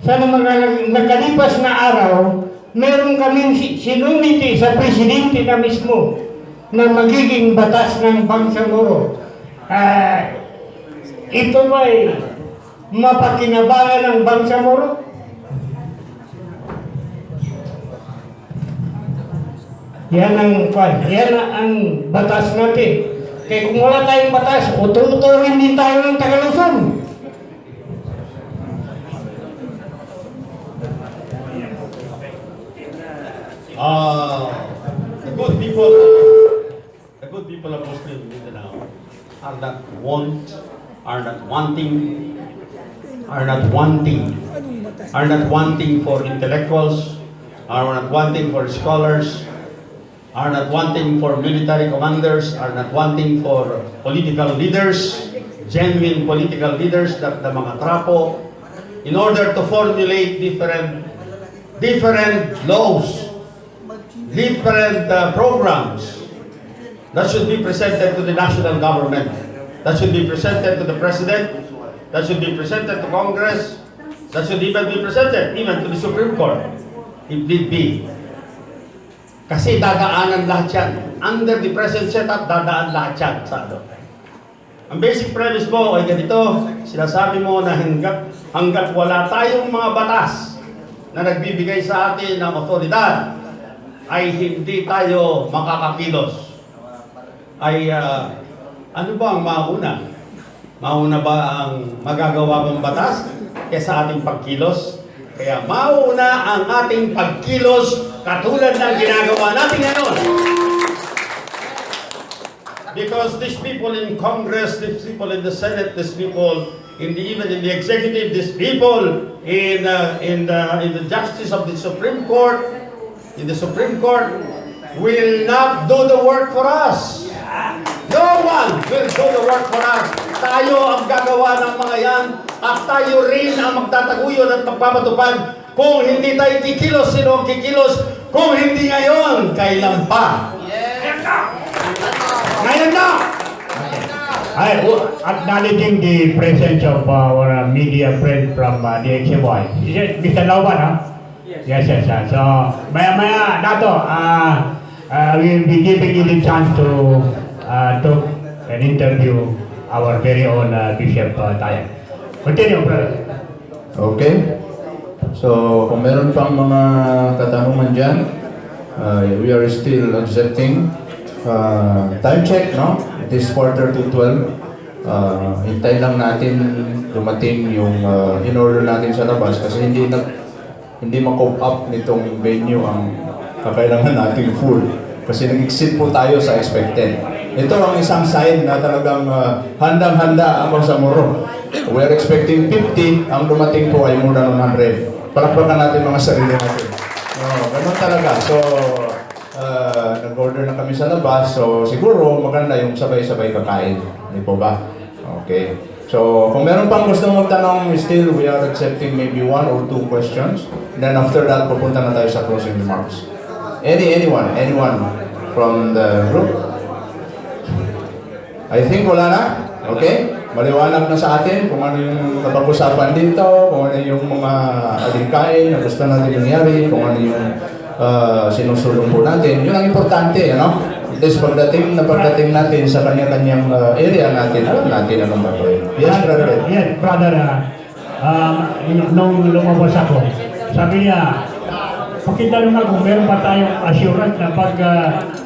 sa mga nakalipas na araw, meron kaming sinumiti sa presidente na mismo na magiging batas ng Bangsamoro. Ito ba'y mapakinabangan ng Bangsamoro? Yan ang batas natin. Kaya kung wala tayong batas, ututurin din tayo ng Tagalusong. The good people of Muslim Mindanao are not wanting for intellectuals, are not wanting for scholars, are not wanting for military commanders, are not wanting for political leaders, genuine political leaders, that the mga trapo, in order to formulate different laws, different programs that should be presented to the national government, that should be presented to the President, that should be presented to Congress, that should even be presented even to the Supreme Court, if need be. Kasi dadaanan lahat yan. Under the present setup, dadaan lahat yan sa ano. Ang basic premise mo ay ganito, sinasabi mo na hanggat wala tayong mga batas na nagbibigay sa atin ng otoridad, ay hindi tayo makakakilos. Ay, ano ba ang mauna? Mauna ba ang magagawa mong batas kaysa ating pagkilos? Kaya mauna ang ating pagkilos katulad ng ginagawa natin ngayon. Because these people in Congress, these people in the Senate, these people even in the executive, these people in the justice of the Supreme Court, will not do the work for us. No one will do the work for us. Tayo ang gagawa ng mga yan at tayo rin ang magtataguyod at magpapatupad. Kung hindi tayo kikilos, sino ang kikilos? Kung hindi ngayon, kailan pa? Ngayon na! Acknowledging the presence of our media friend from the XY. Is it Mr. Lauban, huh? Yes. So, maya, Dato, we will be giving you the chance to talk and interview our very own Bishop Tayag. Continue, brother. Okay. So, kung meron pang mga katanungan dyan, we are still accepting. Time check, no? It is 11:45. Hintay lang natin dumating yung in-order natin sa labas kasi hindi ma-cope up nitong venue ang kakailangan nating full. Kasi nag-exceed po tayo sa expected. Ito ang isang sign na talagang handang-handa ang Bangsamoro. We are expecting 50, ang dumating po ay more than 100. Palakpakan natin mga sarili natin. Ganun talaga. So, nag-order na kami sa labas. So, siguro maganda yung sabay-sabay kakain. Hindi po ba? Okay. So, kung meron pang gusto magtanong, still we are accepting maybe 1 or 2 questions. Then after that, pupunta na tayo sa closing remarks. Anyone from the group? I think wala na. Okay? Maliwanag na sa atin kung ano yung napag-usapan dito, kung ano yung mga alingkain na gusto natin nangyari, kung ano yung sinusulong po natin. Yun ang importante, ano? At least pagdating natin sa kanya-kanyang area natin, alam natin anong gagawin. Yes, brother. Yes, brother. Nung lumabas ako, sabi niya, pakitanong ako, meron ba tayong assurance na pag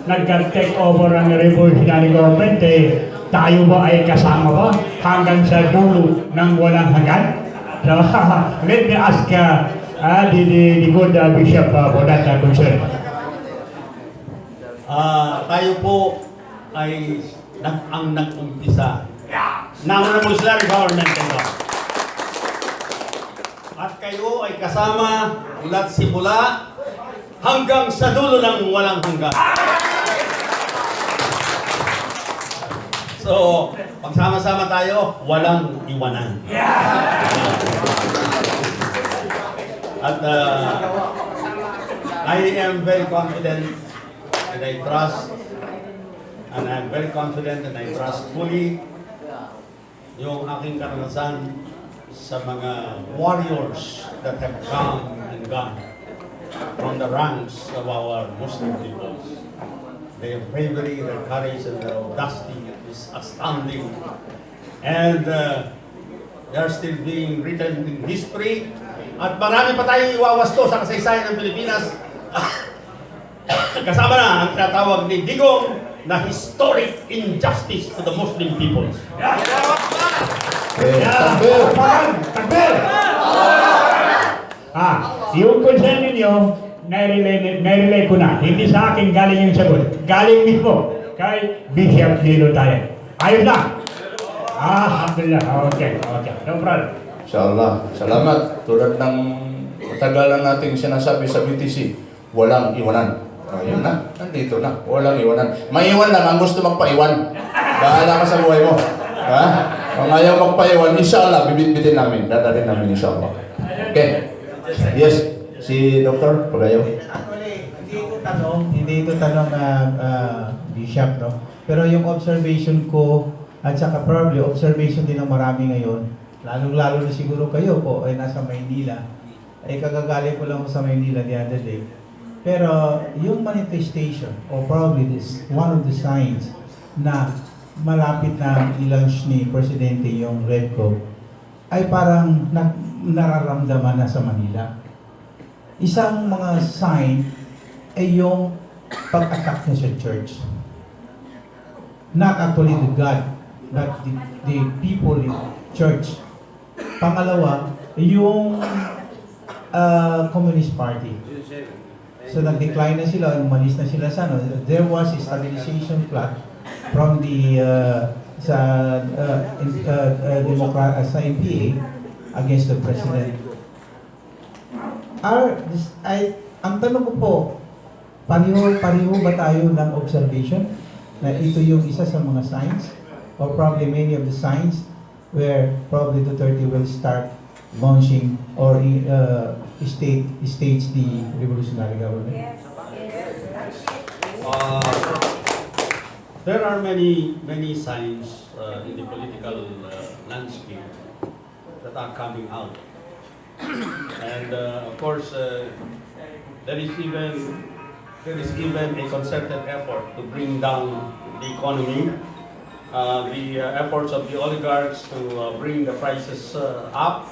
nag-take over ang revolutionary government, tayo ba ay kasama ba hanggang sa dulo ng walang hanggan? So, let me ask the good Bishop for that concern. Tayo po ay ang nag-umpisa ng revolutionary government ito. At kayo ay kasama mula't simula hanggang sa dulo ng walang hanggan. So, pagsama-sama tayo, walang iwanan. At I am very confident and I trust, and I'm very confident and I trust fully yung aking karanasan sa mga warriors that have come and gone from the ranks of our Muslim peoples. Their bravery, their courage, and their audacity is astounding. And they are still being written in history. At marami pa tayong iwawasto sa kasaysayan ng Pilipinas. Kasama na ang tinatawag ni Digong na historic injustice to the Muslim peoples. Takbir! Yung concern ninyo, nairelay ko na. Hindi sa akin galing yung sagot. Galing mismo kay Bishop Nilo Tayag. Ayos na! Alhamdulillah. Okay. No problem. Inshallah. Salamat. Tulad ng matagalan nating sinasabi sa BTC, walang iwanan. Ayun na. Nandito na. Walang iwanan. May iwan lang ang gusto magpaiwan. Bahala ka sa buhay mo. Ha? Kung ayaw magpaiwan, inshallah, bibit-bitin namin. Dadalhin namin, inshallah. Okay. Yes. Si Dr. Pagayo. Actually, hindi ito tanong Bishop, no? Pero yung observation ko, at saka probably observation din ng marami ngayon, lalong-lalo na siguro kayo po ay nasa Maynila. Ay kagagaling ko lang sa Maynila the other day. Pero yung manifestation, or probably this, one of the signs na malapit na i-launch ni Presidente yung REBCO, ay parang nararamdaman na sa Manila. Isang mga sign ay yung pag-attack niya sa church. Not actually the God, but the people in church. Pangalawa, yung Communist Party. So nag-decline na sila, umalis na sila sa ano. There was a stabilization plot from the sa NPA against the President. Ang tanong ko po, pareho ba tayo ng observation na ito yung isa sa mga signs or probably many of the signs where probably Duterte will start launching or stage the revolutionary government? There are many signs in the political landscape that are coming out. And of course, there is even a concerted effort to bring down the economy. The efforts of the oligarchs to bring the prices up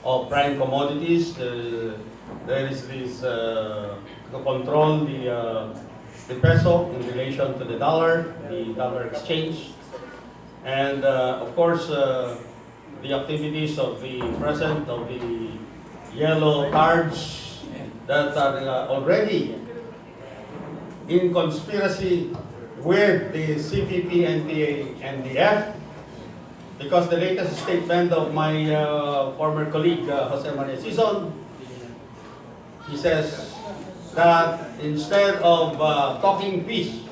of prime commodities. There is this to control the peso in relation to the dollar exchange, and of course the activities of the present of the yellow cards that are already in conspiracy with the CPP, NPA, and the F, because the latest statement of my former colleague Jose Maria Sison, he says that instead of talking peace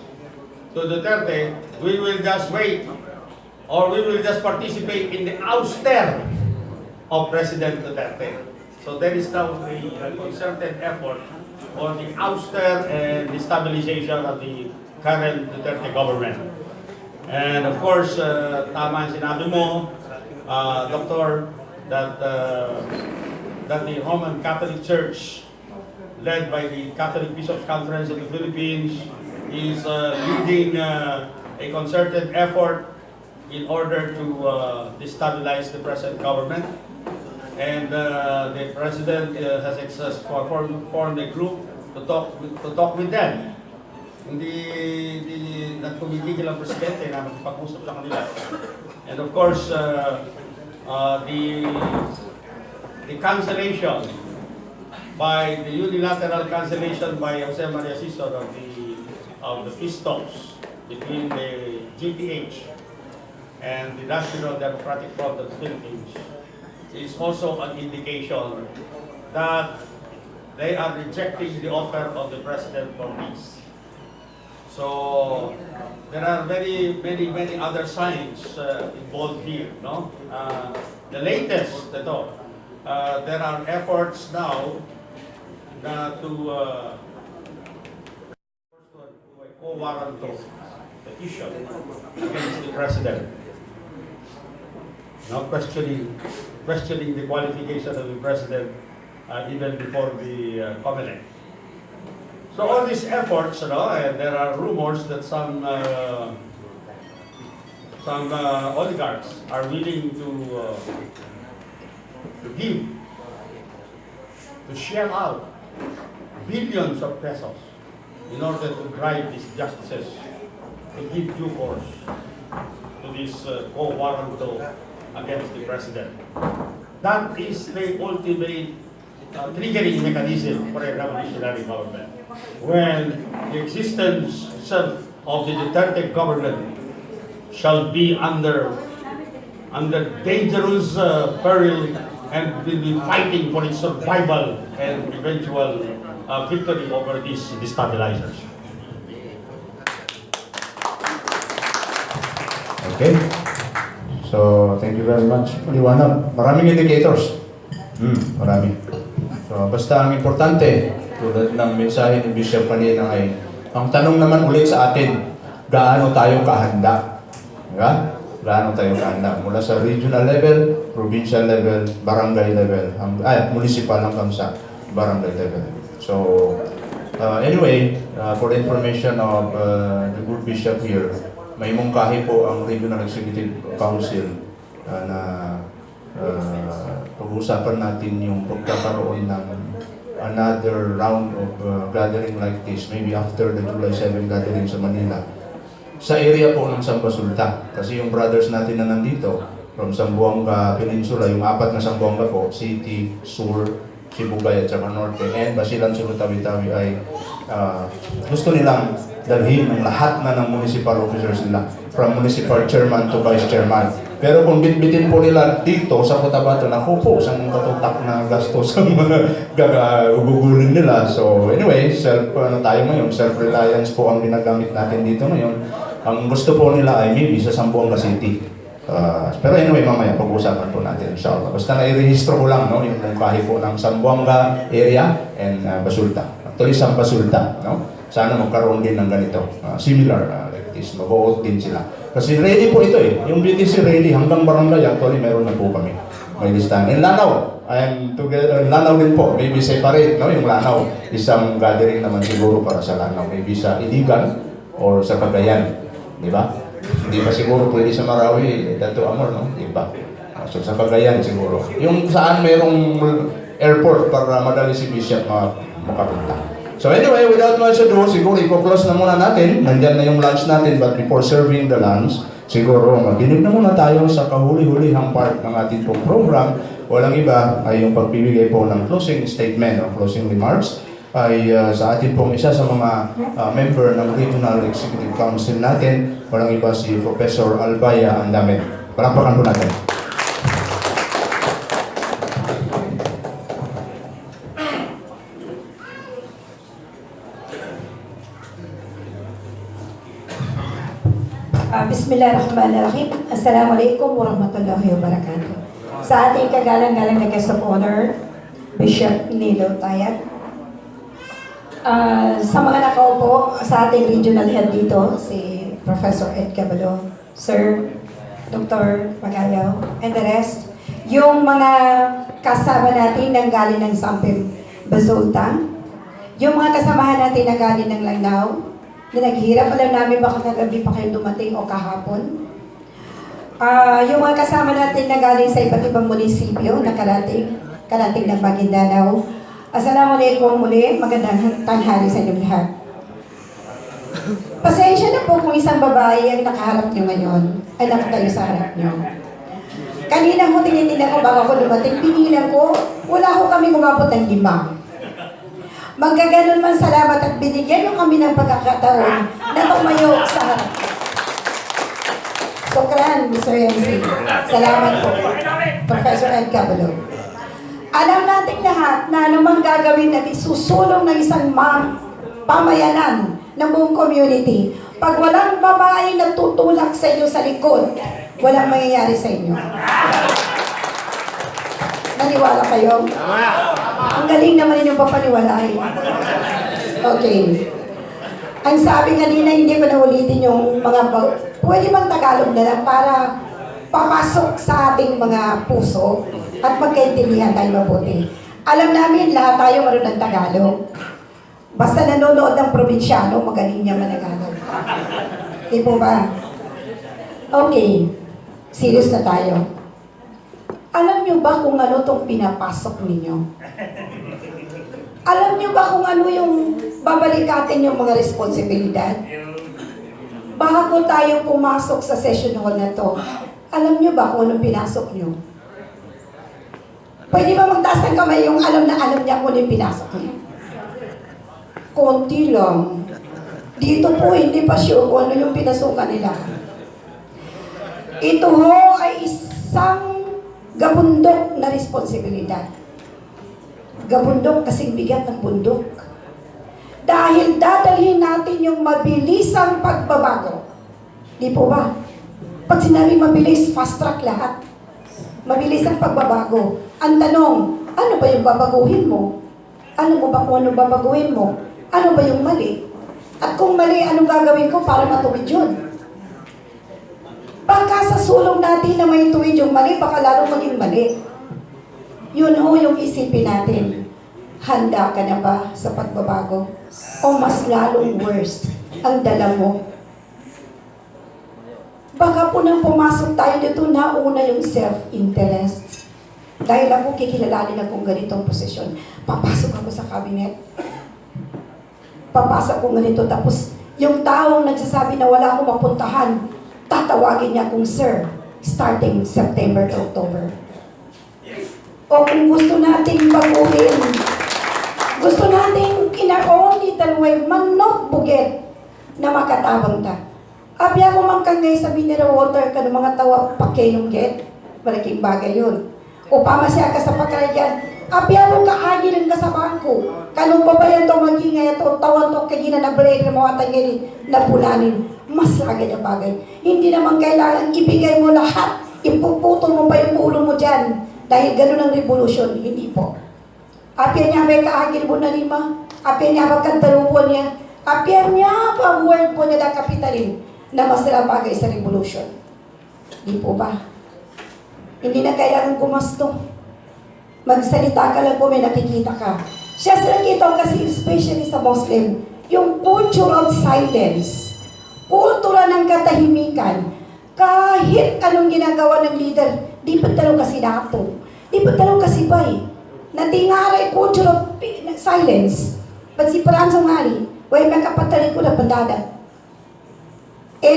to Duterte, we will just wait, or we will just participate in the ouster of President Duterte. So there is now a concerted effort for the ouster and the stabilization of the current Duterte government. And of course, tama yung sinabi mo, Doctor, that the Roman Catholic Church led by the Catholic Bishops' Conference of the Philippines, is leading a concerted effort in order to destabilize the present government. And the President has formed a group to talk with them. Hindi nagtumitigil ang Presidente na magpag-usap sa kanila. And of course, the cancellation by the unilateral cancellation by Jose Maria Sison of the peace talks between the GPH and the National Democratic Front of the Philippines is also an indication that they are rejecting the offer of the President for peace. So there are many other signs involved here, no? The latest, there are efforts now to a co-warrant petition against the President. Now questioning the qualification of the President even before the COMELEC. So all these efforts, and there are rumors that some oligarchs are willing to give, to shell out billions of pesos in order to bribe these justices to give due course to this co-warrant against the President. That is the ultimate triggering mechanism for a revolutionary government. When the existence itself of the Duterte government shall be under dangerous peril and will be fighting for its survival and eventual victory over these destabilizers. Okay. So, thank you very much. Maliwanag. Maraming indicators. Marami. So, basta ang importante, tulad ng mensahe ni Bishop kanina ay, ang tanong naman ulit sa atin, gaano tayo kahanda? Diba? Gaano tayo kahanda? Mula sa regional level, provincial level, barangay level, municipal hanggang sa barangay level. So, anyway, for the information of the good bishop here, may mungkahi po ang Regional Executive Council na pag-uusapan natin yung pagkakaroon ng another round of gathering like this, maybe after the July 7 gathering sa Manila, sa area po ng Sambasulta. Kasi yung brothers natin na nandito, from Zamboanga Peninsula, yung 4 na Zamboanga po, City, Sur, Sibugay at saka Norte, and Basilan, Sulu, Tawi-Tawi ay gusto nilang dalhin ng lahat na ng municipal officers nila, from municipal chairman to vice chairman. Pero kung bitbitin po nila dito sa Cotabato, naku po, isang katutak na gastos ang gagugulin nila. So anyway, tayo ngayon, self-reliance po ang ginagamit natin dito ngayon. Ang gusto po nila ay maybe sa Zamboanga City. Pero anyway, mamaya pag-uusapan po natin, inshallah. Basta na-i-rehistro ko lang, no, yung mungkahi po ng Zamboanga area and Basulta. Actually, Basulta, no? Sana magkaroon din ng ganito. Similar like this, mag-vote din sila. Kasi ready po ito eh. Yung BTC ready hanggang barangay, actually meron na po kami. May listahan. In Lanao, I'm together, Lanao din po. Maybe separate, no? Yung Lanao, isang gathering naman siguro para sa Lanao. Maybe sa Iligan or sa Cagayan. Di ba? Hindi pa siguro pwede sa Marawi, Datu Amor, no? Di ba? So sa Cagayan siguro. Yung saan mayroong airport para madali si Bishop makapunta. So anyway, without much ado, siguro i-close na muna natin. Nandyan na yung lunch natin, but before serving the lunch, siguro maginig na muna tayo sa kahuli-hulihang part ng ating pong program. Walang iba ay yung pagbibigay po ng closing statement o closing remarks ay sa ating pong isa sa mga member ng Regional Executive Council natin. Walang iba si Professor Albaya Andamen. Palakpakan po natin. Bismillahirrahmanirrahim. Assalamualaikum warahmatullahi wabarakatuh. Sa ating kagalang-galang na guest of honor, Bishop Nilo Tayag. Sa mga nakaupo, sa ating regional head dito, si Professor Eid Kabalu, Sir, Dr. Magayaw, and the rest. Yung mga kasama natin nang galing ng Sampim Basulta, Yung mga kasamahan natin na galing ng Lanao, na naghihirap, alam namin baka kagabi pa kayo dumating o kahapon. Yung mga kasama natin na galing sa iba't ibang munisipyo na karating ng Maguindanao. Assalamualaikum muli, magandang tanghali sa inyong lahat. Pasensya na po kung isang babae ang nakaharap nyo ngayon, ay nakatayo sa harap nyo. Kanina ko tinitingnan ko bago ko dumating, pinilang ko, wala ko kami umabot ng 5. Magkaganon man salamat at binigyan nyo kami ng pagkakataon na tumayo sa harap. Sokran, Mr. MC. Salamat po, Professor Eid Kabalu. Alam natin lahat na anumang gagawin natin, susulong ng isang pamayanan ng buong community. Pag walang babae na tutulak sa inyo sa likod, walang mangyayari sa inyo. Naniwala kayo? Ang galing naman ninyong papaniwalain. Okay. Ang sabi kanina, hindi ko na ulitin yung mga pwede mang Tagalog na lang para papasok sa ating mga puso at magkaintindihan tayo mabuti. Alam namin, lahat tayo marunong Tagalog. Basta nanonood ng probinsyano, magaling niya managalog. Di po ba? Okay. Serious na tayo. Alam niyo ba kung ano itong pinapasok ninyo? Alam niyo ba kung ano yung babalikatin yung mga responsibilidad? Bago tayo pumasok sa session hall na to, alam niyo ba kung anong pinasok niyo? Pwede ba magtaas ng kamay yung alam niya kung anong pinasok niyo? Konti lang. Dito po, hindi pa sure kung ano yung pinasukan nila. Ito ho ay isang gabundok na responsibilidad. Gabundok kasing bigat ng bundok. Dahil dadalhin natin yung mabilisang pagbabago. Di po ba? Pag sinabi mabilis, fast track lahat. Mabilis ang pagbabago. Ang tanong, ano ba yung babaguhin mo? Ano mo ba kung ano babaguhin mo? Ano ba yung mali? At kung mali, anong gagawin ko para matuwid yun? Baka sa sulong natin na may tuwid yung mali, baka lalong maging mali. Yun ho yung isipin natin. Handa ka na ba sa pagbabago? O mas lalong worst ang dala mo? Baka po nang pumasok tayo dito, nauna yung self-interest. Dahil ako kikilalanin akong ganitong posisyon. Papasok ako sa cabinet. Papasok ko ganito. Tapos yung taong nagsasabi na wala akong mapuntahan, tatawagin niya akong sir, starting September to October. O kung gusto nating baguhin, gusto nating in our own little way, manot buget na makatabang ta. Abi ako mangkangay sa mineral water ka ng mga tawa pakayong get, malaking bagay yun. O pamasya ka sa pagkaragyan, abi ako kaagi ng kasabaan ko. Kanong babayan to magingay ito, tawan to kagina na break na mga tangin na pulanin. Mas lagi na bagay. Hindi naman kailangan ibigay mo lahat. Ipuputol mo pa yung ulo mo dyan. Dahil ganun ang revolusyon. Hindi po. Apyan niya may kaagil mo na 5. Apyan niya magkantarupo niya. Apyan niya pa word po niya na kapitalin na mas bagay sa revolusyon. Hindi po ba? Hindi na kailangan gumasto. Magsalita ka lang po, may nakikita ka. Siya sa nakita kasi especially sa Muslim, yung culture of silence. Kultura ng katahimikan. Kahit anong ginagawa ng leader, di pa talo kasi dato. Di pa talo kasi bay. Natingaray culture of silence. Pag si Pransong Hari, way makapatali ko na pandada.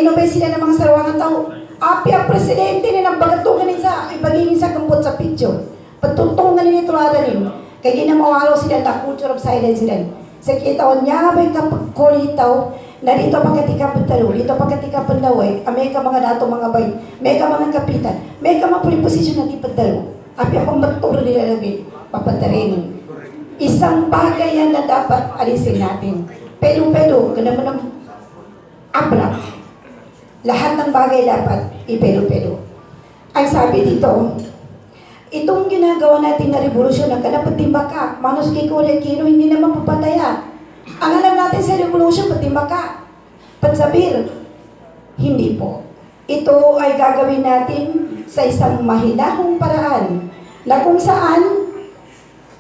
No ba sila ng mga sarawangan tao? Api ang presidente na nagbagatungan sa ibagingin sa kampot sa picture. Pagtuntungan nila ito rin. Kaya ginamawalaw sila na culture of silence sila. Sa kita niya, may kapagkulitaw, na dito pagkatika pagtalo, dito pagkatika pandaway, may ka mga dato mga bay, may ka mga kapitan, may ka mga puli posisyon na di pagtalo. Api ang pagmaturo nila labi, papatarinin. Isang bagay yan na dapat alisin natin. Pelo-pelo, ganaman ng abra. Lahat ng bagay dapat ipelo-pelo. Ang sabi dito, itong ginagawa natin na revolusyon, ang kanapatimba ka, manos kay kino, hindi naman papataya. Ang alam natin sa revolusyon, patimba ka. Pansabir, hindi po. Ito ay gagawin natin sa isang mahinahong paraan na kung saan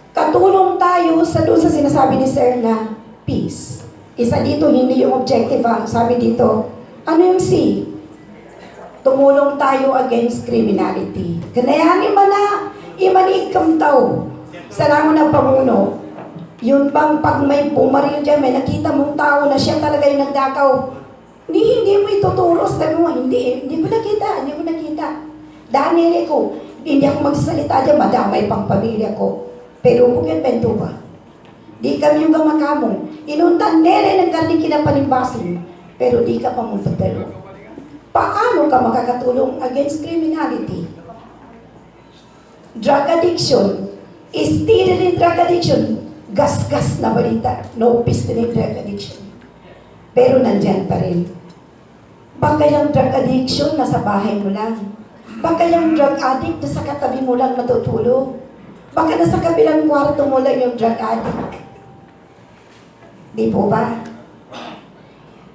katulong tayo sa doon sa sinasabi ni Sir na peace. Isa dito, hindi yung objective ha. Sabi dito, ano yung C? Tumulong tayo against criminality. Kanayanin man na, imanig kang tao. Salamat ng pamuno. Yun bang pag may bumaril dyan, may nakita mong tao na siya talaga yung nagdakaw, hindi mo ituturo sa mo, hindi ko nakita. Dahil ko, hindi ako magsasalita dyan, madamay pang pamilya ko. Pero kung yan, bento ba? Di kami yung gamakamong. Inuntan nere ng karning kinapanibasin, pero di ka pa mong pagdalo. Paano ka makakatulong against criminality? Drug addiction, steady drug addiction, gas-gas na balita, no peace din drug addiction. Pero nandyan pa rin. Baka yung drug addiction nasa bahay mo lang. Baka yung drug addict nasa katabi mo lang matutulog. Baka nasa kabilang kwarto mo lang yung drug addict. Di po ba?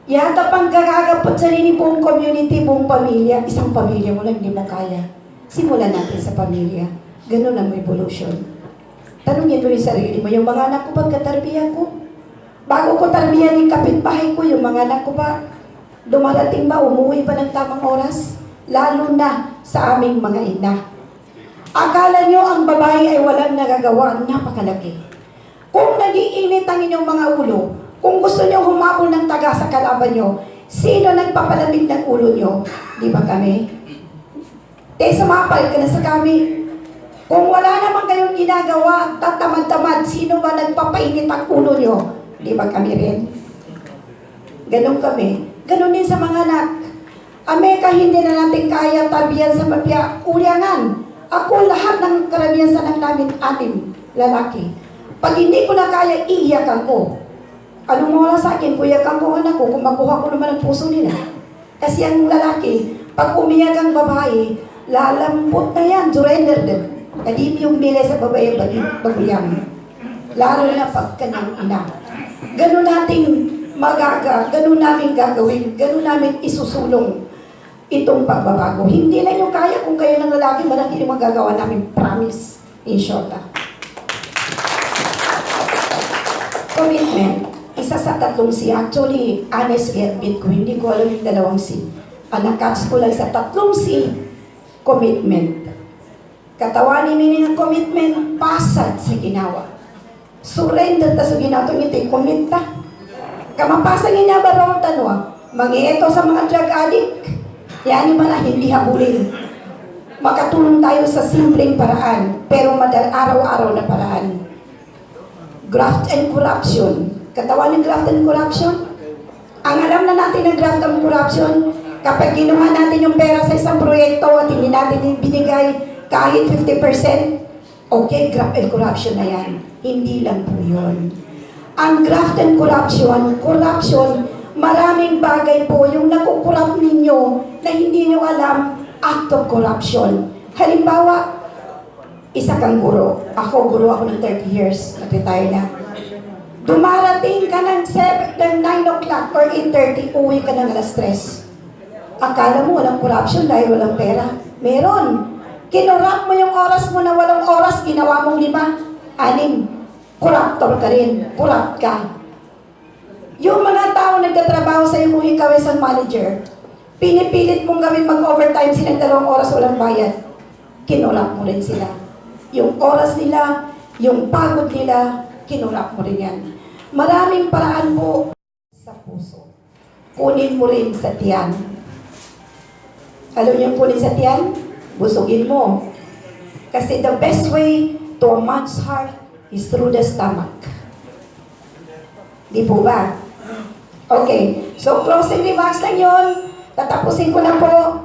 Yata pang kakagapot sa buong community, buong pamilya, isang pamilya mo lang, hindi mo kaya. Simulan natin sa pamilya. Ganun ang revolution. Tanungin mo yung sarili mo, yung mga anak ko pagkatarbiyan ko. Bago ko tarbiyan yung kapitbahay ko, yung mga anak ko ba, dumarating ba, umuwi ba ng tamang oras? Lalo na sa aming mga ina. Akala nyo ang babae ay walang nagagawa, napakalaki. Kung nagiinit ang inyong mga ulo, kung gusto nyo humabol ng taga sa kalaban nyo, sino nagpapalamig ng ulo nyo? Di ba kami? Sumapal ka na sa kami. Kung wala naman kayong ginagawa, tatamad-tamad, sino ba nagpapainit ang ulo nyo? Di ba kami rin? Ganon kami. Ganon din sa mga anak. Ameka, hindi na natin kaya tabihan sa mapya. Ulyangan. Ako lahat ng karamihan sa anak namin, 6 lalaki. Pag hindi ko na kaya, iiyakan ko. Anong mawala sa akin, kuyakan ko anak ko, kung makuha ko naman ang puso nila. Kasi ang lalaki, pag umiyak ang babae, lalambot na yan, surrender din. Kadimi yung nila sa babae, baguyang. Lalo na pag kanyang ina. Ganun nating ganun namin gagawin, ganun namin isusulong itong pagbabago. Hindi na nyo kaya kung kayo ng lalaki, malaki yung magagawa namin, promise, inshallah. Commitment, isa sa 3 C. Actually, honest admit ko, hindi ko alam yung 2 C. Ang nakats ko lang sa 3 C, commitment. Katawanin meaning ang commitment, pasad sa ginawa. Surrender ta sa ginawa, ito commit ta. Kamapasang niya ba ron tanwa? Mangieto sa mga drug addict, yan yung mga hindi habulin. Makatulong tayo sa simpleng paraan, pero araw-araw na paraan. Graft and corruption. Katawan ng graft and corruption? Ang alam na natin ng graft and corruption, kapag kinuha natin yung pera sa isang proyekto at hindi natin binigay kahit 50%, okay, graft and corruption na yan. Hindi lang po yun. Ang graft and corruption, maraming bagay po yung nakukurap ninyo na hindi nyo alam, act of corruption. Halimbawa, isa kang guro. Guro ako ng 30 years, nag-retire na. Dumarating ka ng 9 o'clock or 8:30, uwi ka ng alas 3. Akala mo walang corruption dahil walang pera? Meron. Kinurap mo yung oras mo na walang oras, ginawa mong 5, 6. Corruptor ka rin. Corrupt ka. Yung mga tao nagtatrabaho sa'yo kung ikaw isang manager, pinipilit mong gawin mag-overtime silang 2 oras walang bayad. Kinurap mo rin sila. Yung oras nila, yung pagod nila, kinurap mo rin yan. Maraming paraan po sa puso. Kunin mo rin sa tiyan. Alam niyo yung kunin sa tiyan? Busugin mo. Kasi the best way to a man's heart is through the stomach. Di po ba? Okay. So, closing remarks lang yun. Tatapusin ko na po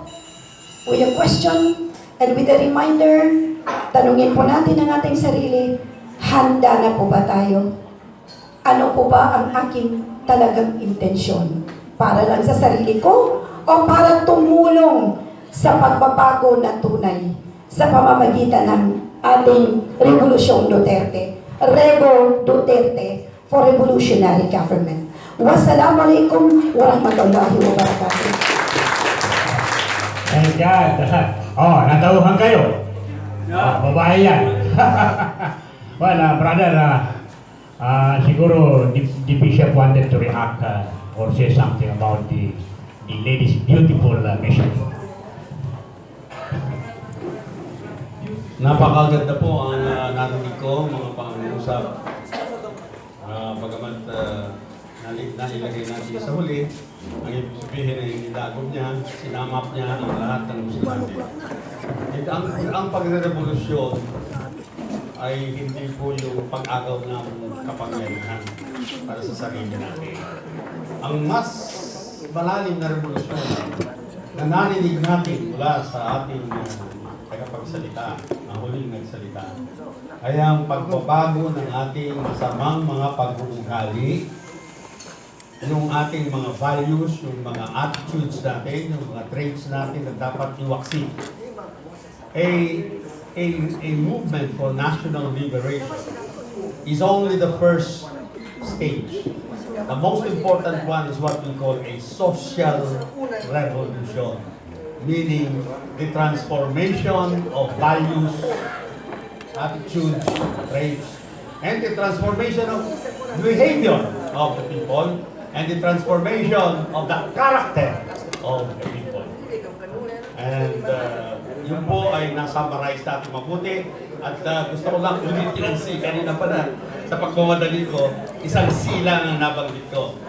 with a question and with a reminder. Tanungin po natin ang ating sarili, handa na po ba tayo? Ano po ba ang aking talagang intensyon? Para lang sa sarili ko o para tumulong sa pagbabago na tunay sa pamamagitan ng ating Rebolusyong Duterte. Rebo Duterte for Revolutionary Government. Wassalamualaikum warahmatullahi wabarakatuh. Thank God. Natauhan kayo. Babae yan. Well, brother, Siguro the Bishop wanted to react or say something about the lady's beautiful mission. Napakaganda po ang narinig ko, mga pangungusap. Bagamat nailagay natin sa huli, ang ibig sabihin ay nilagom niya, sinamap niya ang lahat ng gusto natin. Ang pagre-revolusyon ay hindi po yung pag-agaw ng kapangyarihan para sa sarili natin. Ang mas malalim na revolusyon na narinig natin mula sa ating tagapagsalita, ang huling nagsalita, ay ang pagbabago ng ating masamang mga pag-uugali, yung ating mga values, yung mga attitudes natin, yung mga traits natin na dapat iwaksi. A movement for national liberation is only the first stage. The most important one is what we call a social revolution, meaning the transformation of values, attitudes, traits, and the transformation of behavior of the people, and the transformation of the character of the people. And yun po ay nasummarize natin mabuti. At gusto ko lang ulitin ang C. Kanina pa na sa pagmamadali ko, isang C lang ang nabanggit ko.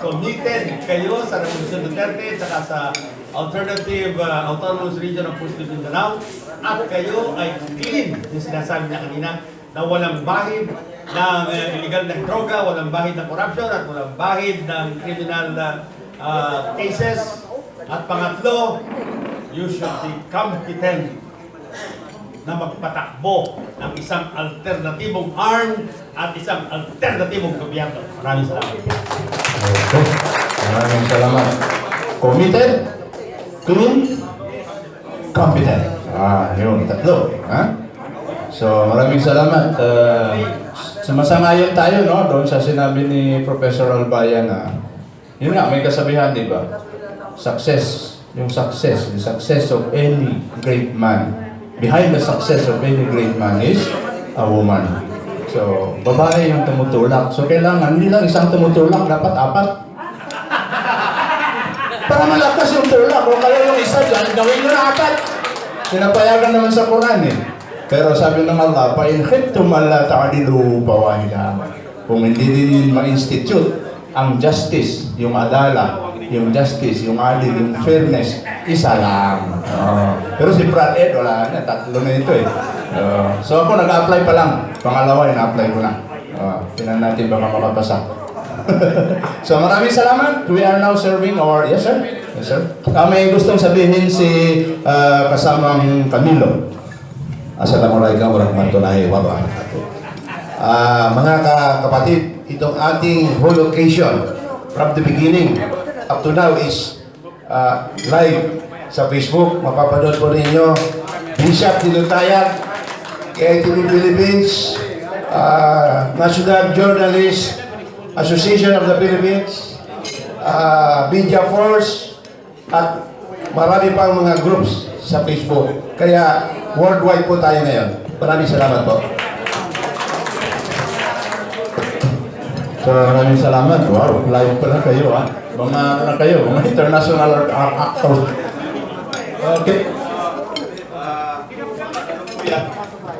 Committed kayo sa President Duterte at sa Alternative Autonomous Region of Mindanao, at kayo ay clean, yung sinasabi niya kanina, na walang bahid ng illegal na droga, walang bahid ng corruption, at walang bahid ng criminal cases. At pangatlo, you should be competent na magpatakbo ng isang alternatibong arm at isang alternatibong gobyerno. Maraming salamat. Okay. Maraming salamat. Committed, clean, competent. Yun, tatlo. So, maraming salamat. Sumasanayan tayo, no? Doon sa sinabi ni Professor Albayan na, yun nga, may kasabihan, di ba? Success of any great man. Behind the success of any great man is a woman. So, babae yung tumutulak. So, kailangan, hindi lang isang tumutulak, dapat apat. Para malakas yung tulak. Kung kaya yung isa dyan, gawin nyo na apat. Sinapayagan naman sa Quran eh. Pero sabi ng Allah, pa-in khiftum alla ta'dilu fawahida. Kung hindi din ma-institute ang justice, yung adala, yung justice, yung adil, yung fairness, isa lang. Pero si Brad Ed, wala na, tatlo na ito eh. So ako nag-apply pa lang. Pangalawa, ina-apply ko na. Tinan natin baka makapasa. So maraming salamat. We are now serving our... Yes sir? Yes sir? May gustong sabihin si kasamang Camilo. Assalamualaikum warahmatullahi wabarakatuh. Mga kapatid, itong ating whole occasion from the beginning up to now is live sa Facebook. Mapapanood po ninyo Bishop Nilo Tayag, KITV Philippines, National Journalist Association of the Philippines, Media Force, at marami pang mga groups sa Facebook. Kaya worldwide po tayo ngayon. Maraming salamat po. So, maraming salamat. Wow, live pala kayo ha. Mga na kayo, mga international actors. Okay.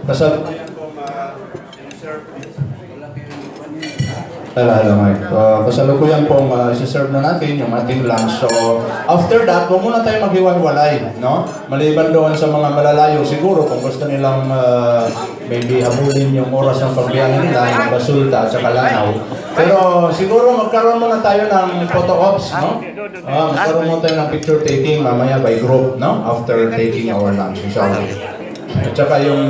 Pasal. Hello, Mike. Kasalukuyan pong isi-serve na natin yung ating lunch. So, after that, huwag muna tayo maghiwa-hiwalay, no? Maliban doon sa mga malalayo, siguro kung gusto nilang maybe habulin yung oras ng pagbiyahe nila, yung Basulta at saka Lanao. Pero siguro magkaroon muna tayo ng photo ops, no? Magkaroon muna tayo ng picture taking mamaya by group, no? After taking our lunch. Inshallah. At saka yung,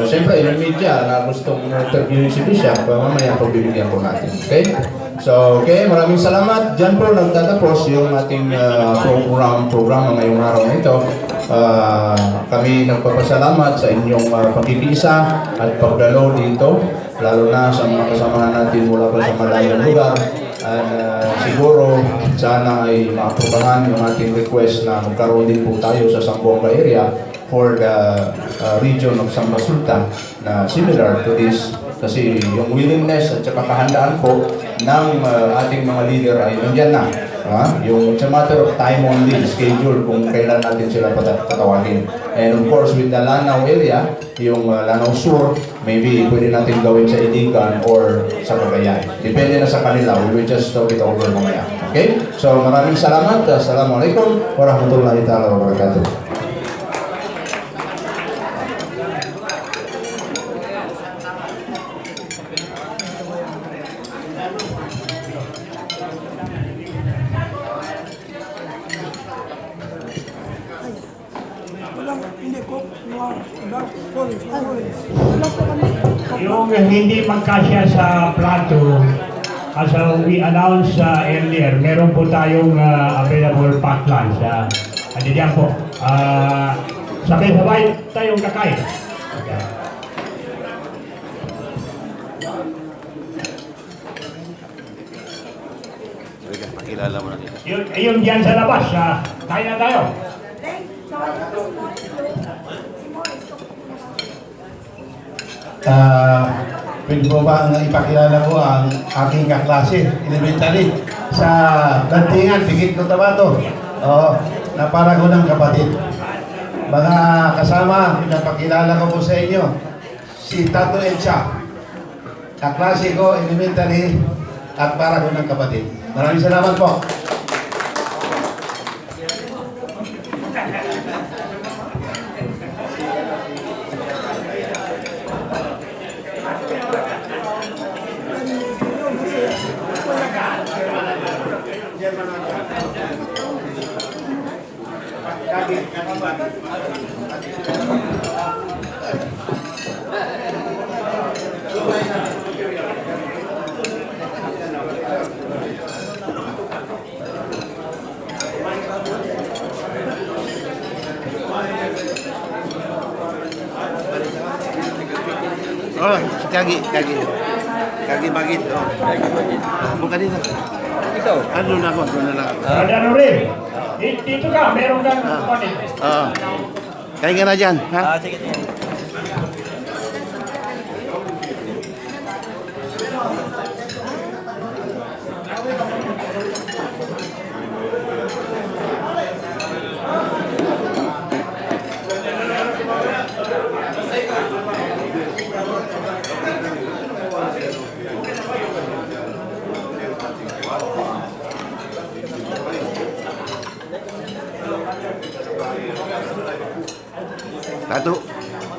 siyempre, yung media na gustong interviewin si Bishop, mamaya po bibigyan po natin. Okay? So, okay, maraming salamat. Diyan po nagtatapos yung ating program ngayong araw na ito. Kami nagpapasalamat sa inyong pagkikisa at pagdalo dito, lalo na sa mga kasamahan natin mula pa sa malayong lugar. And siguro, sana ay maaprobahan yung ating request na magkaroon din po tayo sa Zamboanga area for the region of Sambasulta na similar to this Kasi yung willingness at saka kahandaan po ng ating mga leader ay nandyan na. Yung it's a matter of time only, schedule kung kailan natin sila patawagin. And of course, with the Lanao area, yung Lanao Sur, maybe pwede natin gawin sa Iligan or sa Cagayan. Depende na sa kanila. We will just talk it over mamaya. Okay? So maraming salamat. Assalamualaikum warahmatullahi ta'ala wabarakatuh. Yung hindi magkasya sa plato, as we announced earlier, meron po tayong available pack lunch. Hindi diyan po. Sabay-sabay tayong kakain. Okay. Pakilala mo na dito. Yung diyan sa labas, kain na tayo. Pwede po ba ipakilala ko ang aking kaklase, elementary, sa Lantingan, Bigit Cotabato. Na para ko ng kapatid. Mga kasama, pinapakilala ko po sa inyo, si Datu Eid kaklase ko, elementary, at para ko ng kapatid. Maraming salamat po. Kagi bagit. Buka dito. Ikaw? Ano na ako? Ano na ako? Ano rin? Dito ka, meron kang kunin. Kaya nga na dyan. Ha? Sige.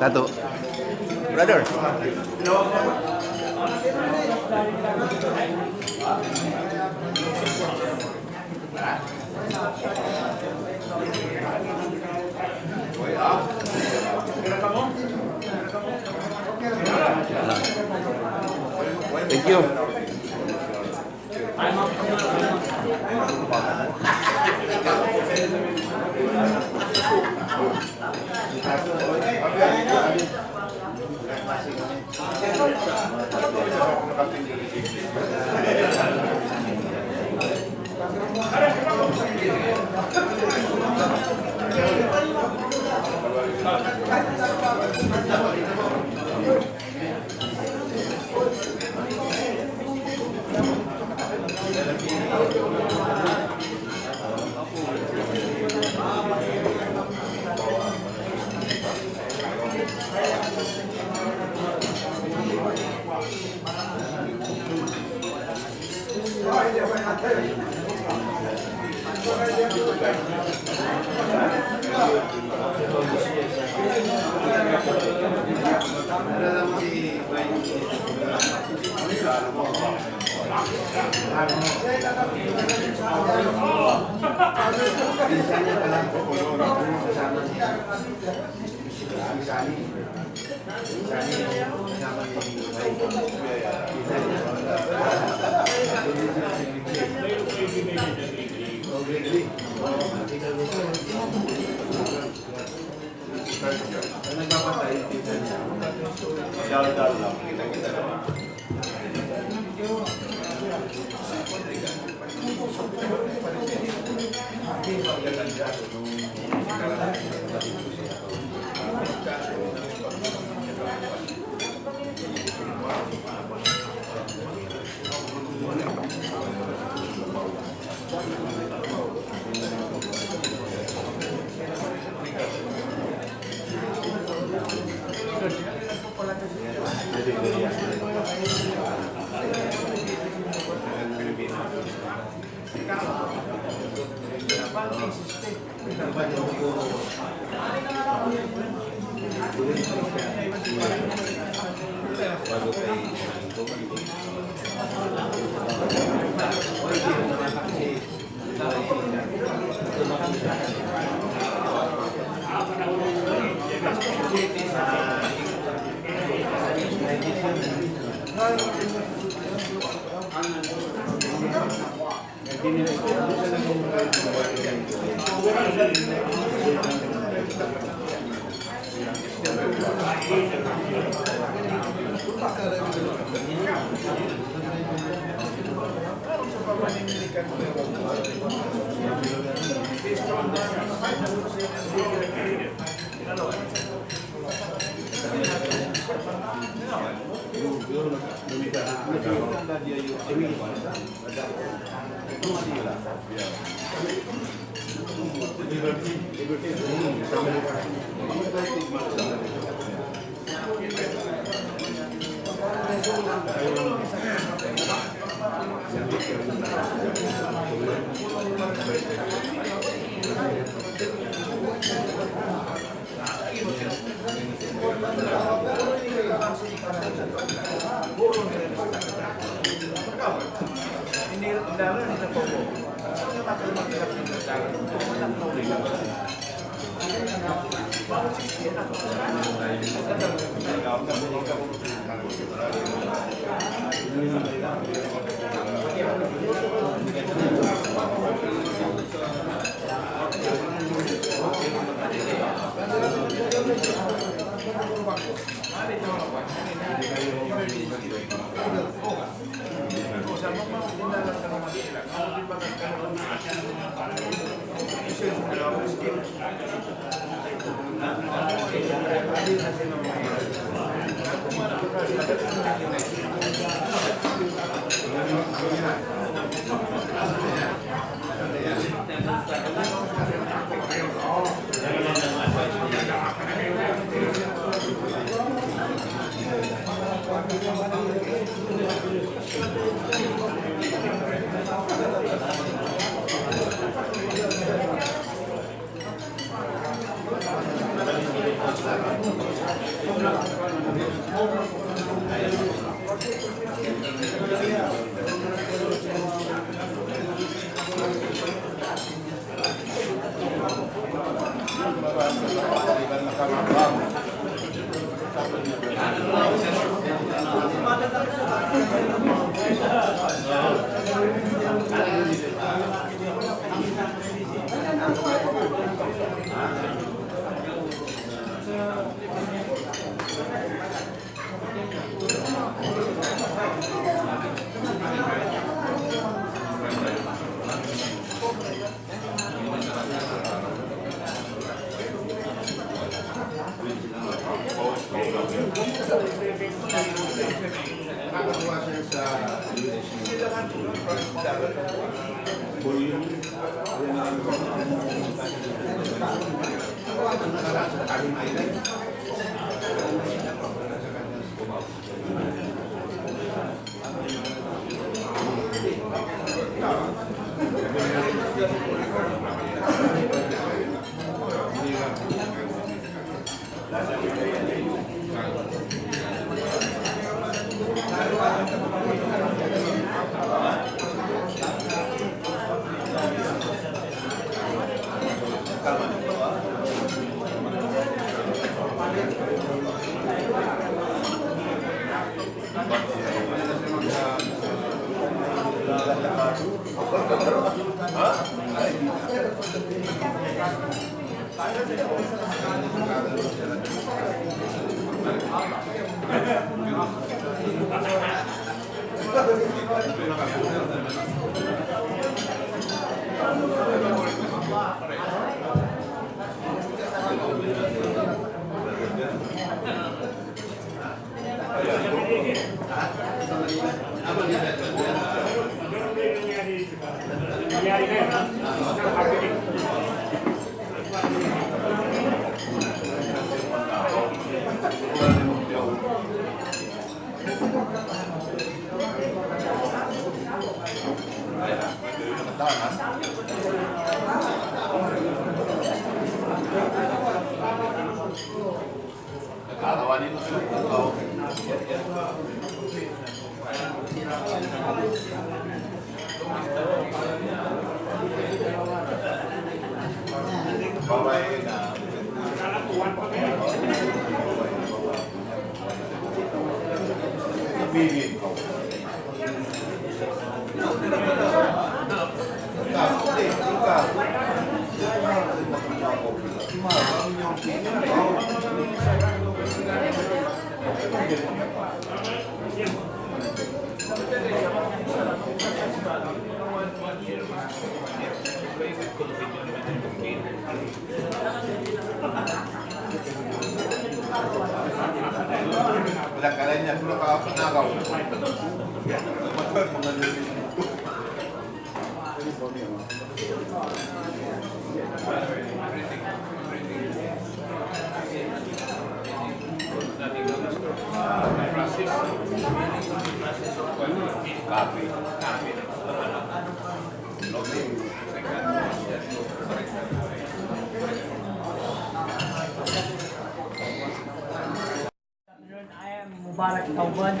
Datu. Brother. Thank you.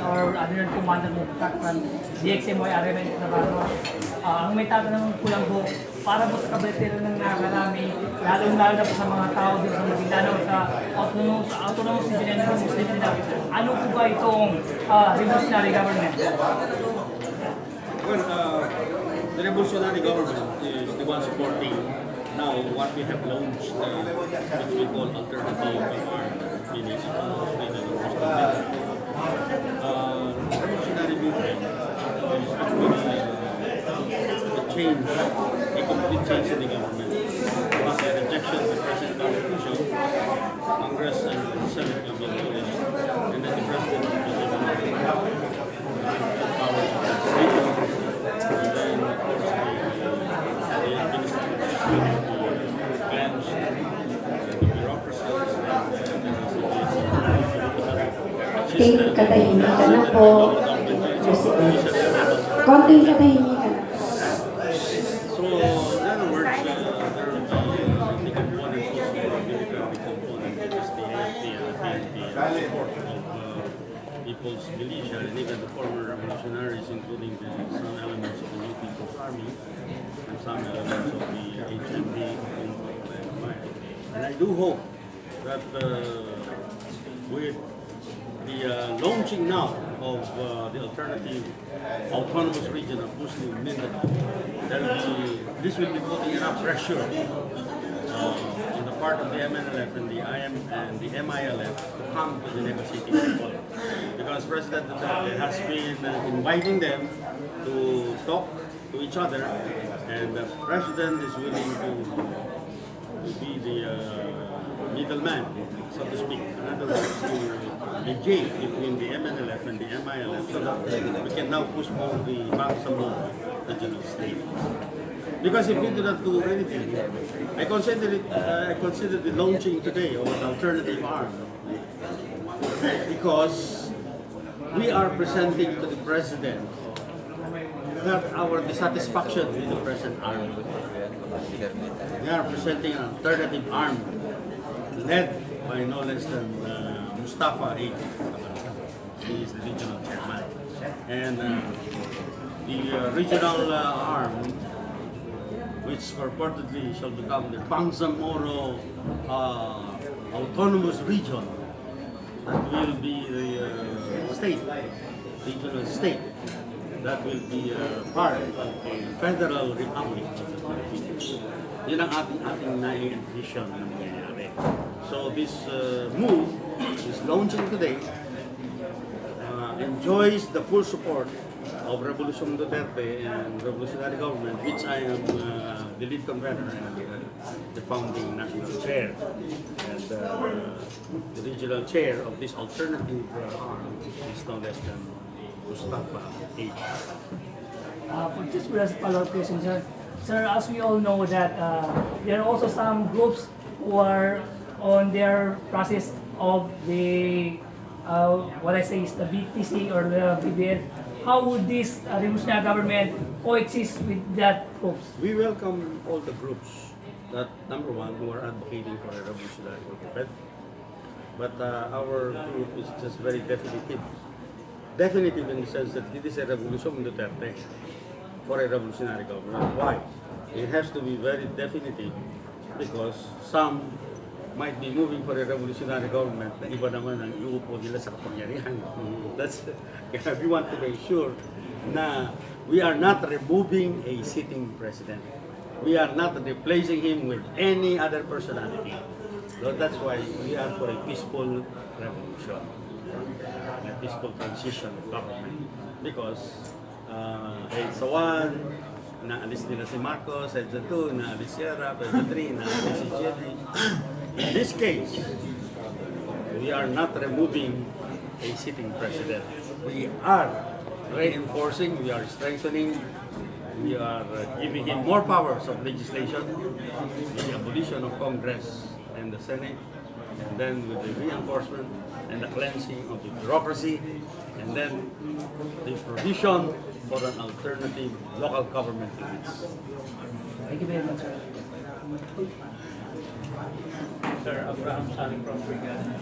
Or ano yung commander mo from DXMY REBOLUSYONG Cotabato. Ang may tatanong ko lang po, para po sa kabalitero ng nakarami, lalong-lalo na po sa mga tao dito sa Maguindanao, sa autonomous civilian na Muslim nila, ano po ba itong revolutionary government? Well, the revolutionary government is the one supporting now what we have launched, which we call alternative meaning autonomous freedom and Muslim. Revolutionary movement is actually a change, a complete change in the government. It is a rejection of the present constitution. Congress and the Senate will be abolished, and then the President will be given the powers of legislation, and then of course the administrative system will be cleansed, the bureaucracies, Konting katahimikan na po. Konting katahimikan na. So, in other words, there will be the component also, the military component, which is the support of people's militia and even the former revolutionaries, including some elements of the New People's Army and some elements of the HMD and And I do hope that with the launching now of the alternative autonomous region of Muslim Mindanao, this will be putting enough pressure on the part of the MNLF and the MILF to come to the negotiating table. Because President Duterte has been inviting them to talk to each other, and the President is willing to be the middleman, so to speak. In other words, to mediate between the MNLF and the MILF so that we can now push for the maximum regional state. Because if we do not do anything, I consider the launching today of an alternative arm, because we are presenting to the President that our dissatisfaction with the present arm. We are presenting an alternative arm led by no less than Mustafa Eid Kabalu. He is the regional chairman. And the regional arm, which purportedly shall become the Bangsamoro autonomous region, that will be the state, regional state, that will be part of the Federal Republic of the Philippines. Yun ang ating nai-envision na mangyayari. So this move, this launching today, enjoys the full support of Revolution Duterte and revolutionary government, which I am the lead convener and the founding national chair, and the regional chair of this alternative arm is no less than Mustafa Eid. For just a follow-up question, sir. Sir, as we all know that there are also some groups who are on their process of the what I say is the BTC or the BBL how would this revolutionary government coexist with that groups? We welcome all the groups that, number one, who are advocating for a revolutionary government. But our group is just very definitive. Definitive in the sense that it is a revolution Duterte for a revolutionary government. Why? It has to be very definitive because some might be moving for a revolutionary government na iba naman ang iupo nila sa kapangyarihan. That's, we want to make sure na we are not removing a sitting president. We are not replacing him with any other personality. So that's why we are for a peaceful revolution, a peaceful transition of government. Because EDSA 1, naalis nila si Marcos, EDSA 2, naalis si Raff, EDSA 3, naalis si Jenny. In this case, we are not removing a sitting president. We are reinforcing, we are strengthening, we are giving him more powers of legislation, the abolition of Congress and the Senate, and then with the reinforcement and the cleansing of the bureaucracy, and then the provision for an alternative local government units. Thank you very much, sir. Sir, Abraham Saling from Brigada.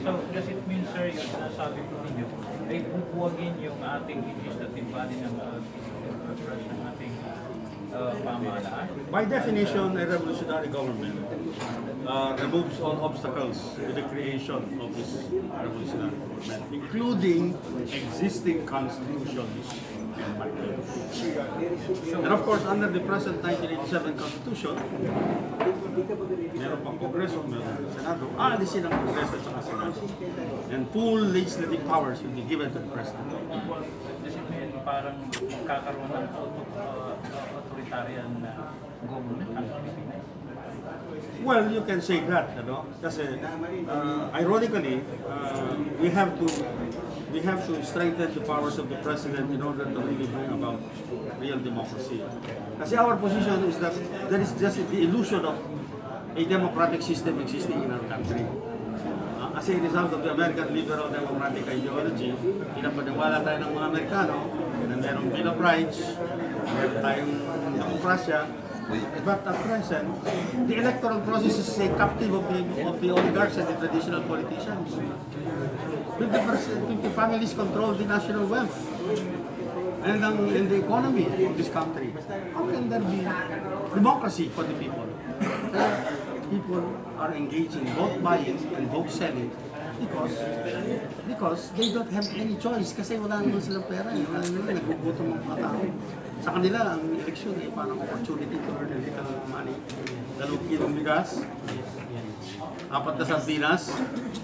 So, does it mean, sir, yung sinasabi po ninyo, ay bubuwagin yung ating legislative body ng ating pamahalaan? By definition, a revolutionary government removes all obstacles to the creation of this revolutionary government, including existing constitutions and bylaws. And of course, under the present 1987 Constitution, meron pang Kongreso, meron pang Senado, aalisin ang Kongreso at Senado. And full legislative powers will be given to the President. Kasi parang kakaroon ng authoritarian government ang Pilipinas. Well, you can say that, kasi ironically, we have to strengthen the powers of the president in order to really bring about real democracy. Kasi our position is that there is just the illusion of a democratic system existing in our country. As a result of the American liberal democratic ideology, pinapaniwala tayo ng mga Amerikano na mayroong Bill of Rights, meron tayong demokrasya. But at present, the electoral process is a captive of the oligarchs and the traditional politicians. 50 families control the national wealth and the economy of this country. How can there be democracy for the people? People are engaged in vote buying and vote selling because they don't have any choice kasi wala naman silang pera. Wala naman, nagugutom ang mga tao. Sa kanila, ang eleksyon ay parang opportunity to earn a little money. 2 kilong bigas, 4 na sardinas,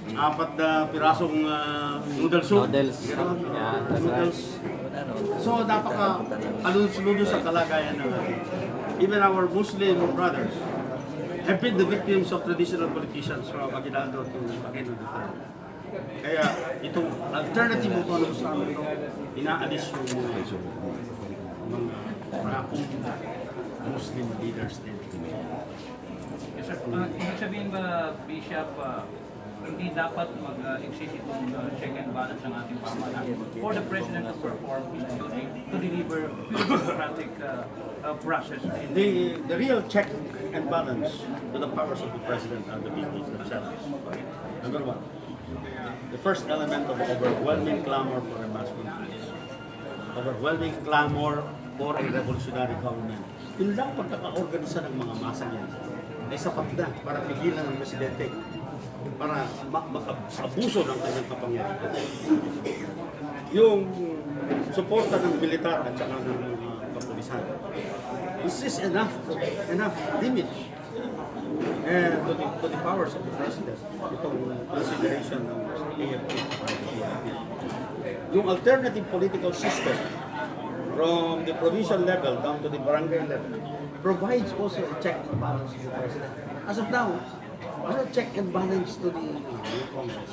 4 na pirasong noodle soup. Noodles. So, napaka-alunod-sunod sa kalagayan ng even our Muslim brothers have been the victims of traditional politicians from Maguindanao to Maguindanao. Kaya itong alternative autonomous army ito, inaalis yung mga Muslim leaders din. Yes, sir. Ibig sabihin ba, Bishop, hindi dapat mag-exist itong check and balance ng ating pamahalaan for the President to perform his duty to deliver pure democratic process? The real check and balance to the powers of the President and the people themselves. Number one, the first element of overwhelming clamor for a mass constitution. Overwhelming clamor for a revolutionary government. Yun lang pagkaka-organisa ng mga masa yan ay sapat na para pigilan ng Presidente para maka-abuso ng kanyang kapangyarihan. Yung suporta ng militar at saka ng mga kapulisan. This is enough limit to the powers of the President. Itong consideration ng AFP. Yung alternative political system from the provincial level down to the barangay level provides also a check and balance to the President. As of now, wala check and balance to the Congress.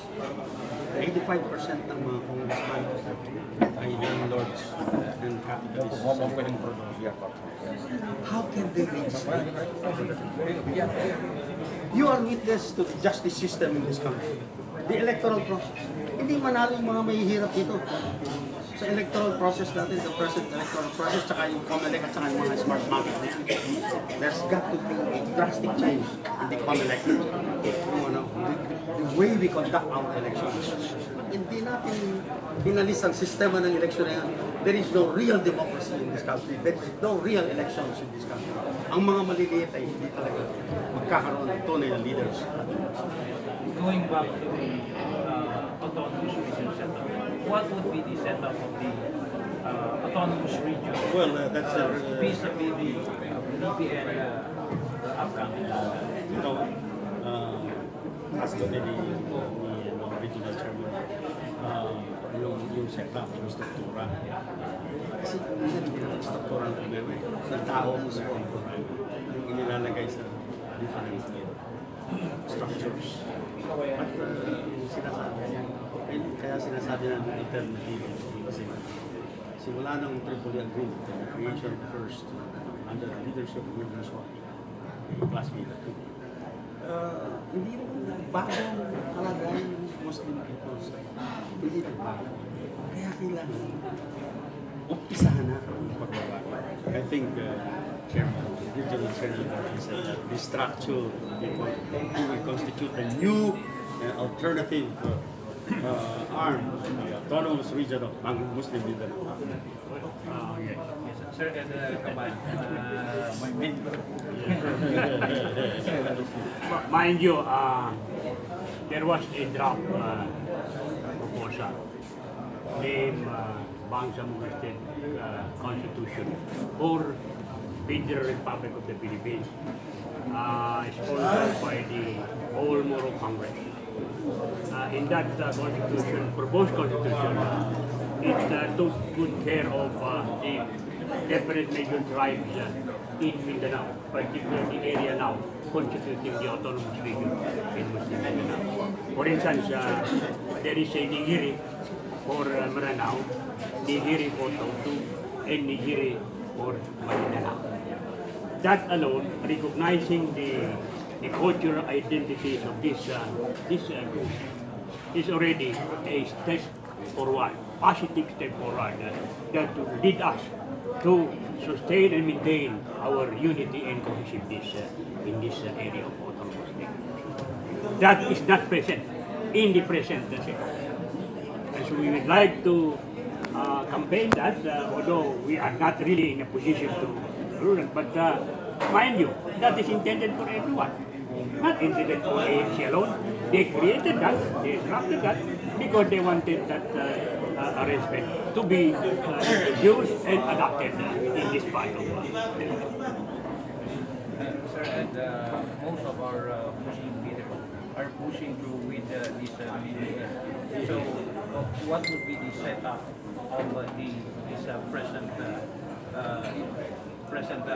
85% ng mga congressmen ay landlords and capitalists. How can they legislate? You are witness to the justice system in this country. The electoral process. Hindi manalo yung mga mahihirap dito. sa electoral process natin, the present electoral process, tsaka yung COMELEC at tsaka yung mga smart market na yan. There's got to be a drastic change in the COMELEC. The way we conduct our elections. Hindi natin pinalis ang sistema ng eleksyon na yan. There is no real democracy in this country. There is no real elections in this country. Ang mga maliliit ay hindi talaga magkakaroon ng tunay na leaders. Going back to the autonomous region setup, what would be the setup of the autonomous region? Well, that's vis-a-vis the BPN upcoming. As to the regional chairman, yung setup, yung struktura. Kasi hindi naman struktura ng problema. Ng tao mismo yung inilalagay sa different structures. At sinasabi niya, kaya sinasabi natin alternative kasi simula ng Tripoli Agreement, the creation first under the leadership of MINDANAO, class B. Hindi naman bagong kalagayan ng Muslim people. Hindi naman bago. Kaya kailangan umpisahan na ang pagbabago. I think Chairman, Regional Chairman said that this structure will constitute a new alternative arm, the autonomous region of Muslim Mindanao. Yes. Sir, Kabalu, mind you, there was a draft proposal named Bangsamoro State Constitution for Federal Republic of the Philippines, sponsored by the All Moro Congress. In that constitution, proposed constitution, it took good care of the different major tribes in Mindanao, particularly the area now constituting the autonomous region in Muslim Mindanao. For instance, there is a Nigiri for Maranao, Nigiri for Datu, and Nigiri for Maguindanao. That alone, recognizing the cultural identities of this group, is already a step forward, positive step forward that will lead us to sustain and maintain our unity and cohesiveness in this area of autonomous state. That is not present in the present setup. And so we would like to campaign that, although we are not really in a position to rule it, but mind you, that is intended for everyone, not intended for ANC alone. They created that, they drafted that, because they wanted that arrangement to be used and adopted in this part of the country. Sir, and most of our Muslim leaders are pushing through with this measure. So, what would be the setup of this present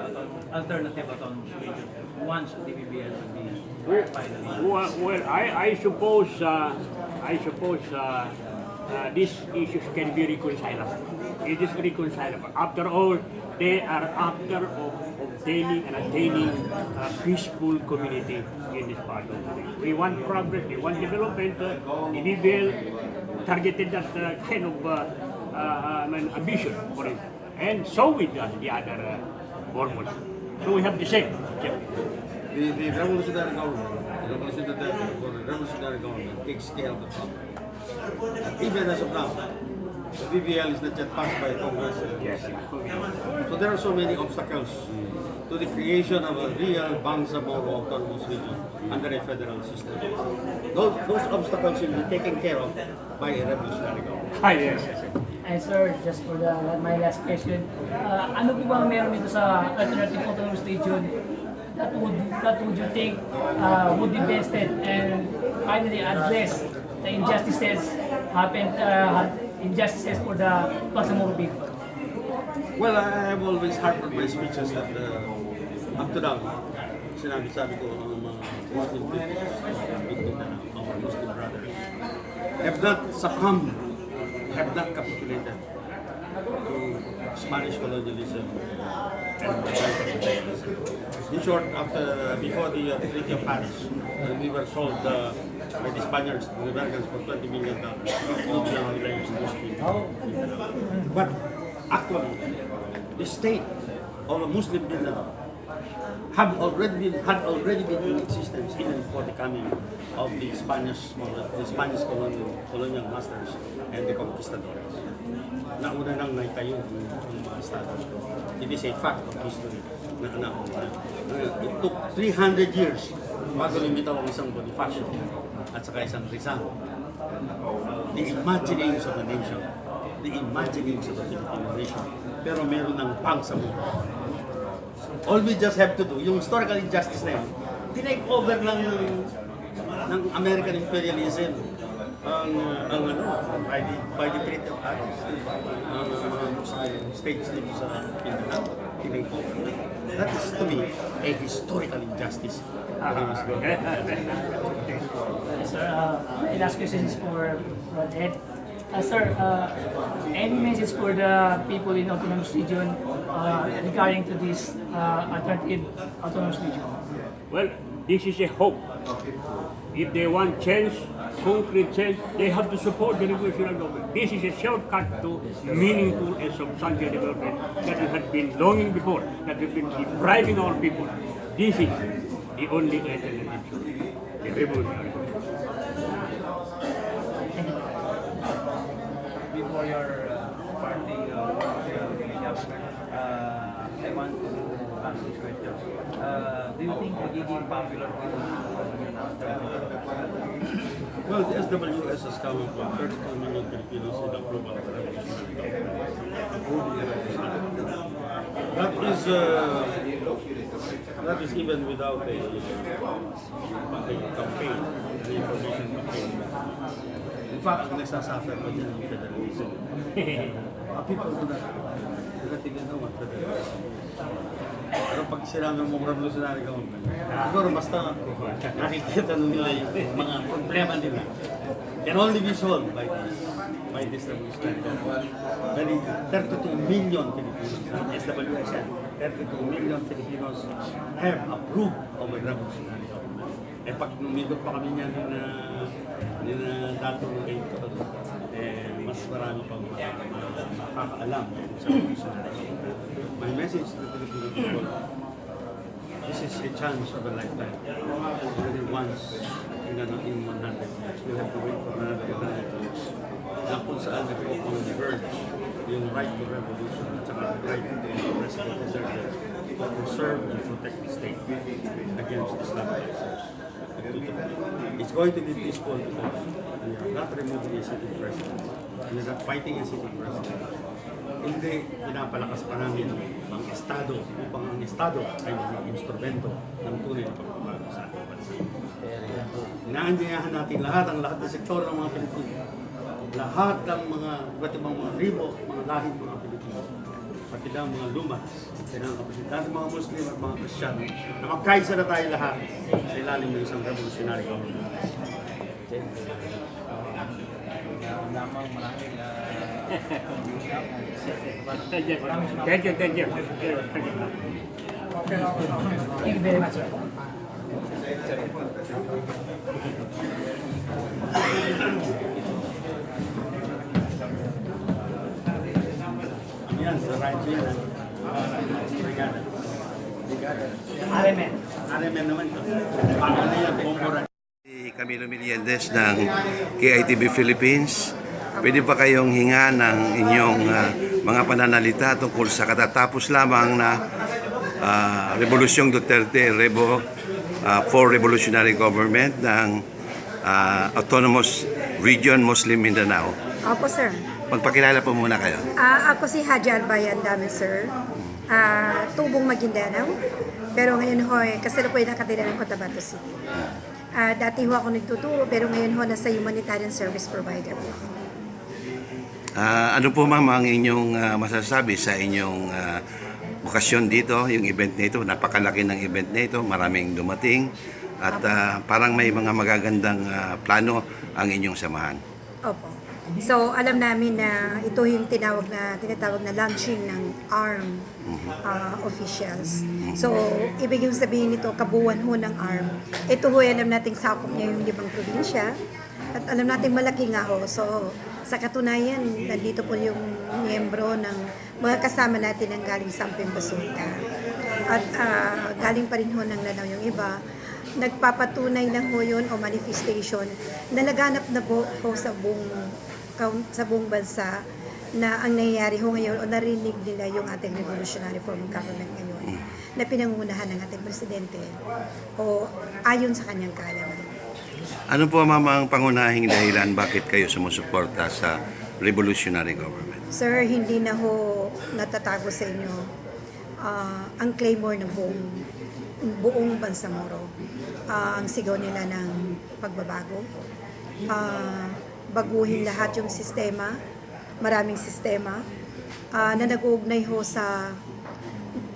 alternative autonomous region once the BBL will be finally? Well, I suppose these issues can be reconcilable. It is reconcilable. After all, they are after obtaining and attaining a peaceful community in this part of the world. We want progress, we want development. The BBL targeted that kind of ambition for it. And so with the other formula. So we have the same. The revolutionary government takes care of the problem. Even as of now, the BBL is not yet passed by Congress. Yes. So there are so many obstacles to the creation of a real Bangsamoro autonomous region under a federal system. Those obstacles will be taken care of by a revolutionary government. Yes. And sir, just for my last question, ano po bang meron dito sa alternative autonomous region that would you think would be bested and finally address the injustices for the Bangsamoro people? Well, I have always harbored my speeches that up to now, sinabi ko ang mga Muslim people, our Muslim brothers, have not succumbed, have not capitulated to Spanish colonialism and in short, before the Treaty of Paris, we were sold by the Spaniards, the Americans for $20 million. But actually, the state of a Muslim Mindanao had already been in existence even before the coming of the Spanish colonial masters and the conquistadores. Nauna nang naitayo ng mga estados. It is a fact of history na nauna. It took 300 years bago lumitaw ang isang Bonifacio at saka isang Rizal. The imaginings of the nation, the imaginings of the Filipino nation, pero meron ng pang sa mundo. All we just have to do, yung historical injustice na yun, tinake over lang ng American imperialism by the Treaty of Paris, ang mga Muslim states dito sa Mindanao, tinake over. That is to me a historical injustice. Sir, my last question is for Ed. Sir, any message for the people in autonomous region regarding to this alternative autonomous region? Well, this is a hope. If they want change, concrete change, they have to support the revolutionary government. This is a shortcut to meaningful and substantial development that we had been longing before, that we've been depriving our people. This is the only alternative, the revolutionary government. Before your parting I want to ask this question. Do you think magiging popular Well, the SWS has come up with 32 million Filipinos in approval of the revolutionary government. Approving the revolutionary government. That is even without a campaign, an information campaign. In fact, ang nagsasuffer pa dyan ang federalism. People do not even know what federalism is. Pero pag sinabi mong revolutionary government, siguro basta nakikita nila yung mga problema nila. Can only be solved by this revolutionary government. Very 32 million Filipinos, SWS, 32 million Filipinos have approved of a revolutionary government. Eh pag numikot pa kami niyan ni na Datu Eid Kabalu, mas marami pang makakaalam sa revolutionary government. My message to the Filipino people, this is a chance of a lifetime. Only once in 100 years. We'll have to wait for another 100 years. Na kung saan nag-converge yung right to revolution at saka right to President Duterte to preserve and protect the state against Islamizers. It's going to be peaceful because we are not removing a sitting president. We are not fighting a sitting president. Hindi, pinapalakas pa namin ang Estado upang ang Estado ay maging instrumento ng tunay na pagbabago sa ating bansa. Inaanyayahan natin lahat ng sektor ng mga Pilipino. Lahat ng mga iba't ibang mga ribo, mga lahing mga Pilipino. Pati lang mga lumas, pati mga Muslim at mga Christian, na magkaisa na tayo lahat sa ilalim ng isang revolutionary government. lamang maraming Thank you. Thank you very much, sir. Yan, sa right here. Brigada. RMM. RMM naman ito. Ano yan, Pomora. Camilo Meliendez ng KITV Philippines. Pwede pa kayong hinga ng inyong mga pananalita tungkol sa katatapos lamang na Rebolusyong Duterte for Revolutionary Government ng Autonomous Region Muslim Mindanao. Opo, sir. Magpakilala po muna kayo. Ako si Haji Albayan Dami, sir. Tubong Maguindanao. Pero ngayon ho, kasi po yung nakatira ng Cotabato City. Dati ho ako nagtuturo, pero ngayon ho nasa humanitarian service provider po. Ano po ma'am ang inyong masasabi sa inyong okasyon dito, yung event na ito? Napakalaki ng event na ito, maraming dumating at parang may mga magagandang plano ang inyong samahan. Opo. So, alam namin na ito yung tinatawag na launching ng ARMM officials. So, ibig yung sabihin nito, kabuuan ho ng ARMM. Ito ho, alam nating sakop niya yung 5 probinsya. At alam natin malaki nga ho. So, sa katunayan, nandito po yung miyembro ng mga kasama natin ang galing Samping Basulta. At galing pa rin ho ng Lanao yung iba. Nagpapatunay lang ho yun o manifestation na naganap na po ho sa buong bansa na ang nangyayari ho ngayon o narinig nila yung ating revolutionary form of government ngayon na pinangunahan ng ating presidente o ayon sa kanyang kaalaman. Ano po, ma'am, ang pangunahing dahilan bakit kayo sumusuporta sa revolutionary government? Sir, hindi na ho natatago sa inyo ang claymore ng buong Bangsamoro. Ang sigaw nila ng pagbabago. Baguhin lahat yung sistema, maraming sistema na nag-uugnay ho sa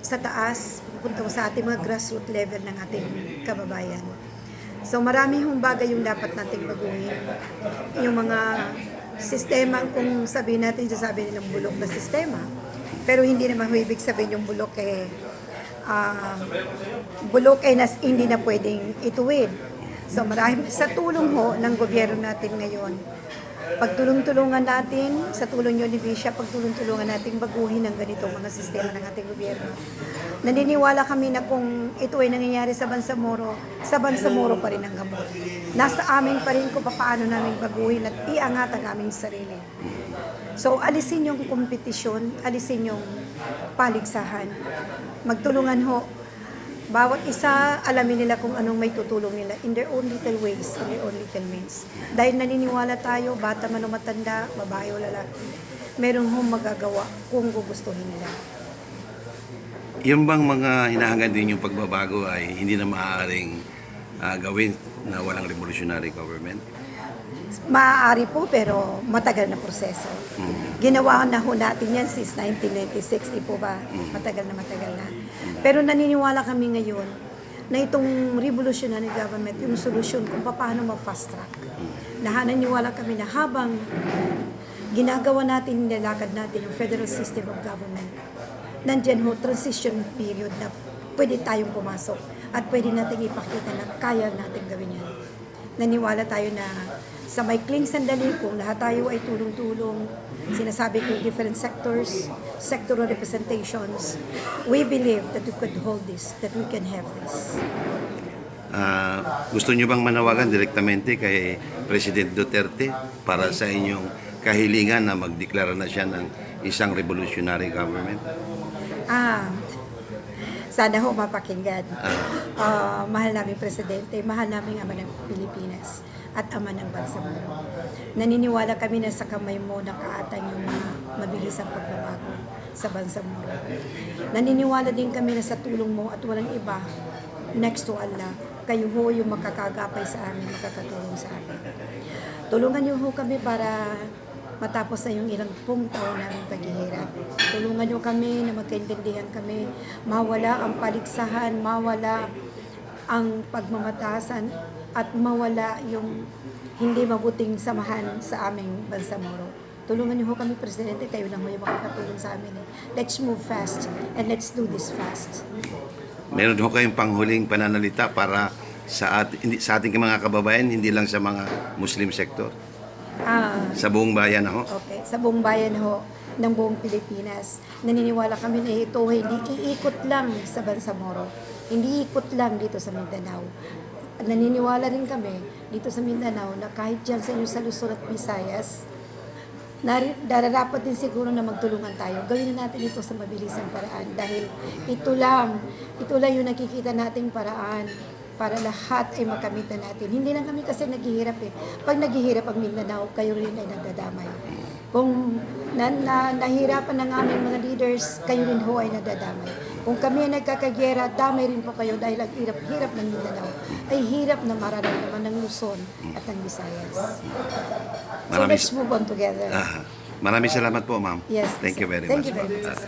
taas, punta sa ating mga grassroots level ng ating kababayan. So marami hong bagay yung dapat nating baguhin. Yung mga sistema, kung sabihin natin, sasabi nilang bulok na sistema. Pero hindi naman ho ibig sabihin yung bulok hindi na pwedeng ituwid. So marami sa tulong ho ng gobyerno natin ngayon. Pagtulong-tulungan natin, sa tulong nyo ni Bishop, pagtulong-tulungan natin baguhin ang ganitong mga sistema ng ating gobyerno. Naniniwala kami na kung ito ay nangyayari sa Bangsamoro pa rin ang gamot. Nasa amin pa rin kung paano namin baguhin at iangat ang aming sarili. So, alisin yung kompetisyon, alisin yung paligsahan. Magtulungan ho. Bawat isa, alamin nila kung anong may tutulong nila in their own little ways, in their own little means. Dahil naniniwala tayo, bata man o matanda, babae o lalaki, meron hong magagawa kung gugustuhin nila. Yung bang mga hinahangad din yung pagbabago ay hindi na maaaring gawin na walang revolutionary government? Maaari po, pero matagal na proseso. Ginawa na ho natin yan since 1996, di po ba? Matagal na. Pero naniniwala kami ngayon na itong revolutionary government, yung solusyon kung paano ma-fast track. Naniniwala kami na habang ginagawa natin, nilalakad natin yung federal system of government, nandyan ho, transition period na pwede tayong pumasok at pwede natin ipakita na kaya natin gawin yan. Naniwala tayo na sa maikling sandali, kung lahat tayo ay tulong-tulong, sinasabi ko different sectors, sectoral representations, we believe that we could hold this, that we can have this. Gusto niyo bang manawagan direktamente kay President Duterte para sa inyong kahilingan na magdeklara na siya ng isang revolutionary government? Sana ho mapakinggan. Mahal namin Presidente, mahal namin Ama ng Pilipinas at Ama ng Bangsamoro. Naniniwala kami na sa kamay mo nakaatang yung mga mabilisang pagbabago sa Bangsamoro. Naniniwala din kami na sa tulong mo at walang iba, next to Allah, kayo ho yung makakagapay sa amin, makakatulong sa amin. Tulungan niyo ho kami para matapos na yung ilang taon namin paghihirap. Tulungan niyo kami na magkaintindihan kami, mawala ang paligsahan, mawala ang pagmamatasan, at mawala yung hindi mabuting samahan sa aming Bangsamoro. Tulungan niyo ho kami, Presidente, kayo lang ho yung makakatulong sa amin. Let's move fast and let's do this fast. Meron ho kayong panghuling pananalita para sa ating mga kababayan, hindi lang sa mga Muslim sector? Sa buong bayan ho? Okay, sa buong bayan ho ng buong Pilipinas. Naniniwala kami na ito hindi iikot lang sa Bangsamoro, hindi ikot lang dito sa Mindanao. Naniniwala rin kami dito sa Mindanao na kahit dyan sa inyo sa Luzon at Visayas, dararapat din siguro na magtulungan tayo. Gawin na natin ito sa mabilisang paraan dahil ito lang yung nakikita nating paraan para lahat ay makamitan natin. Hindi lang kami kasi naghihirap eh. Pag naghihirap ang Mindanao, kayo rin ay nagdadamay. Kung nahirapan ng aming mga leaders, kayo rin ho ay nadadamay. Kung kami ay nagkakagyera, damay rin po kayo dahil ang hirap ng Mindanao ay hirap na mararamdaman ng Luzon at ng Visayas. So let's move on together. Maraming salamat po, ma'am. Yes, Thank you very much. Thank you very much.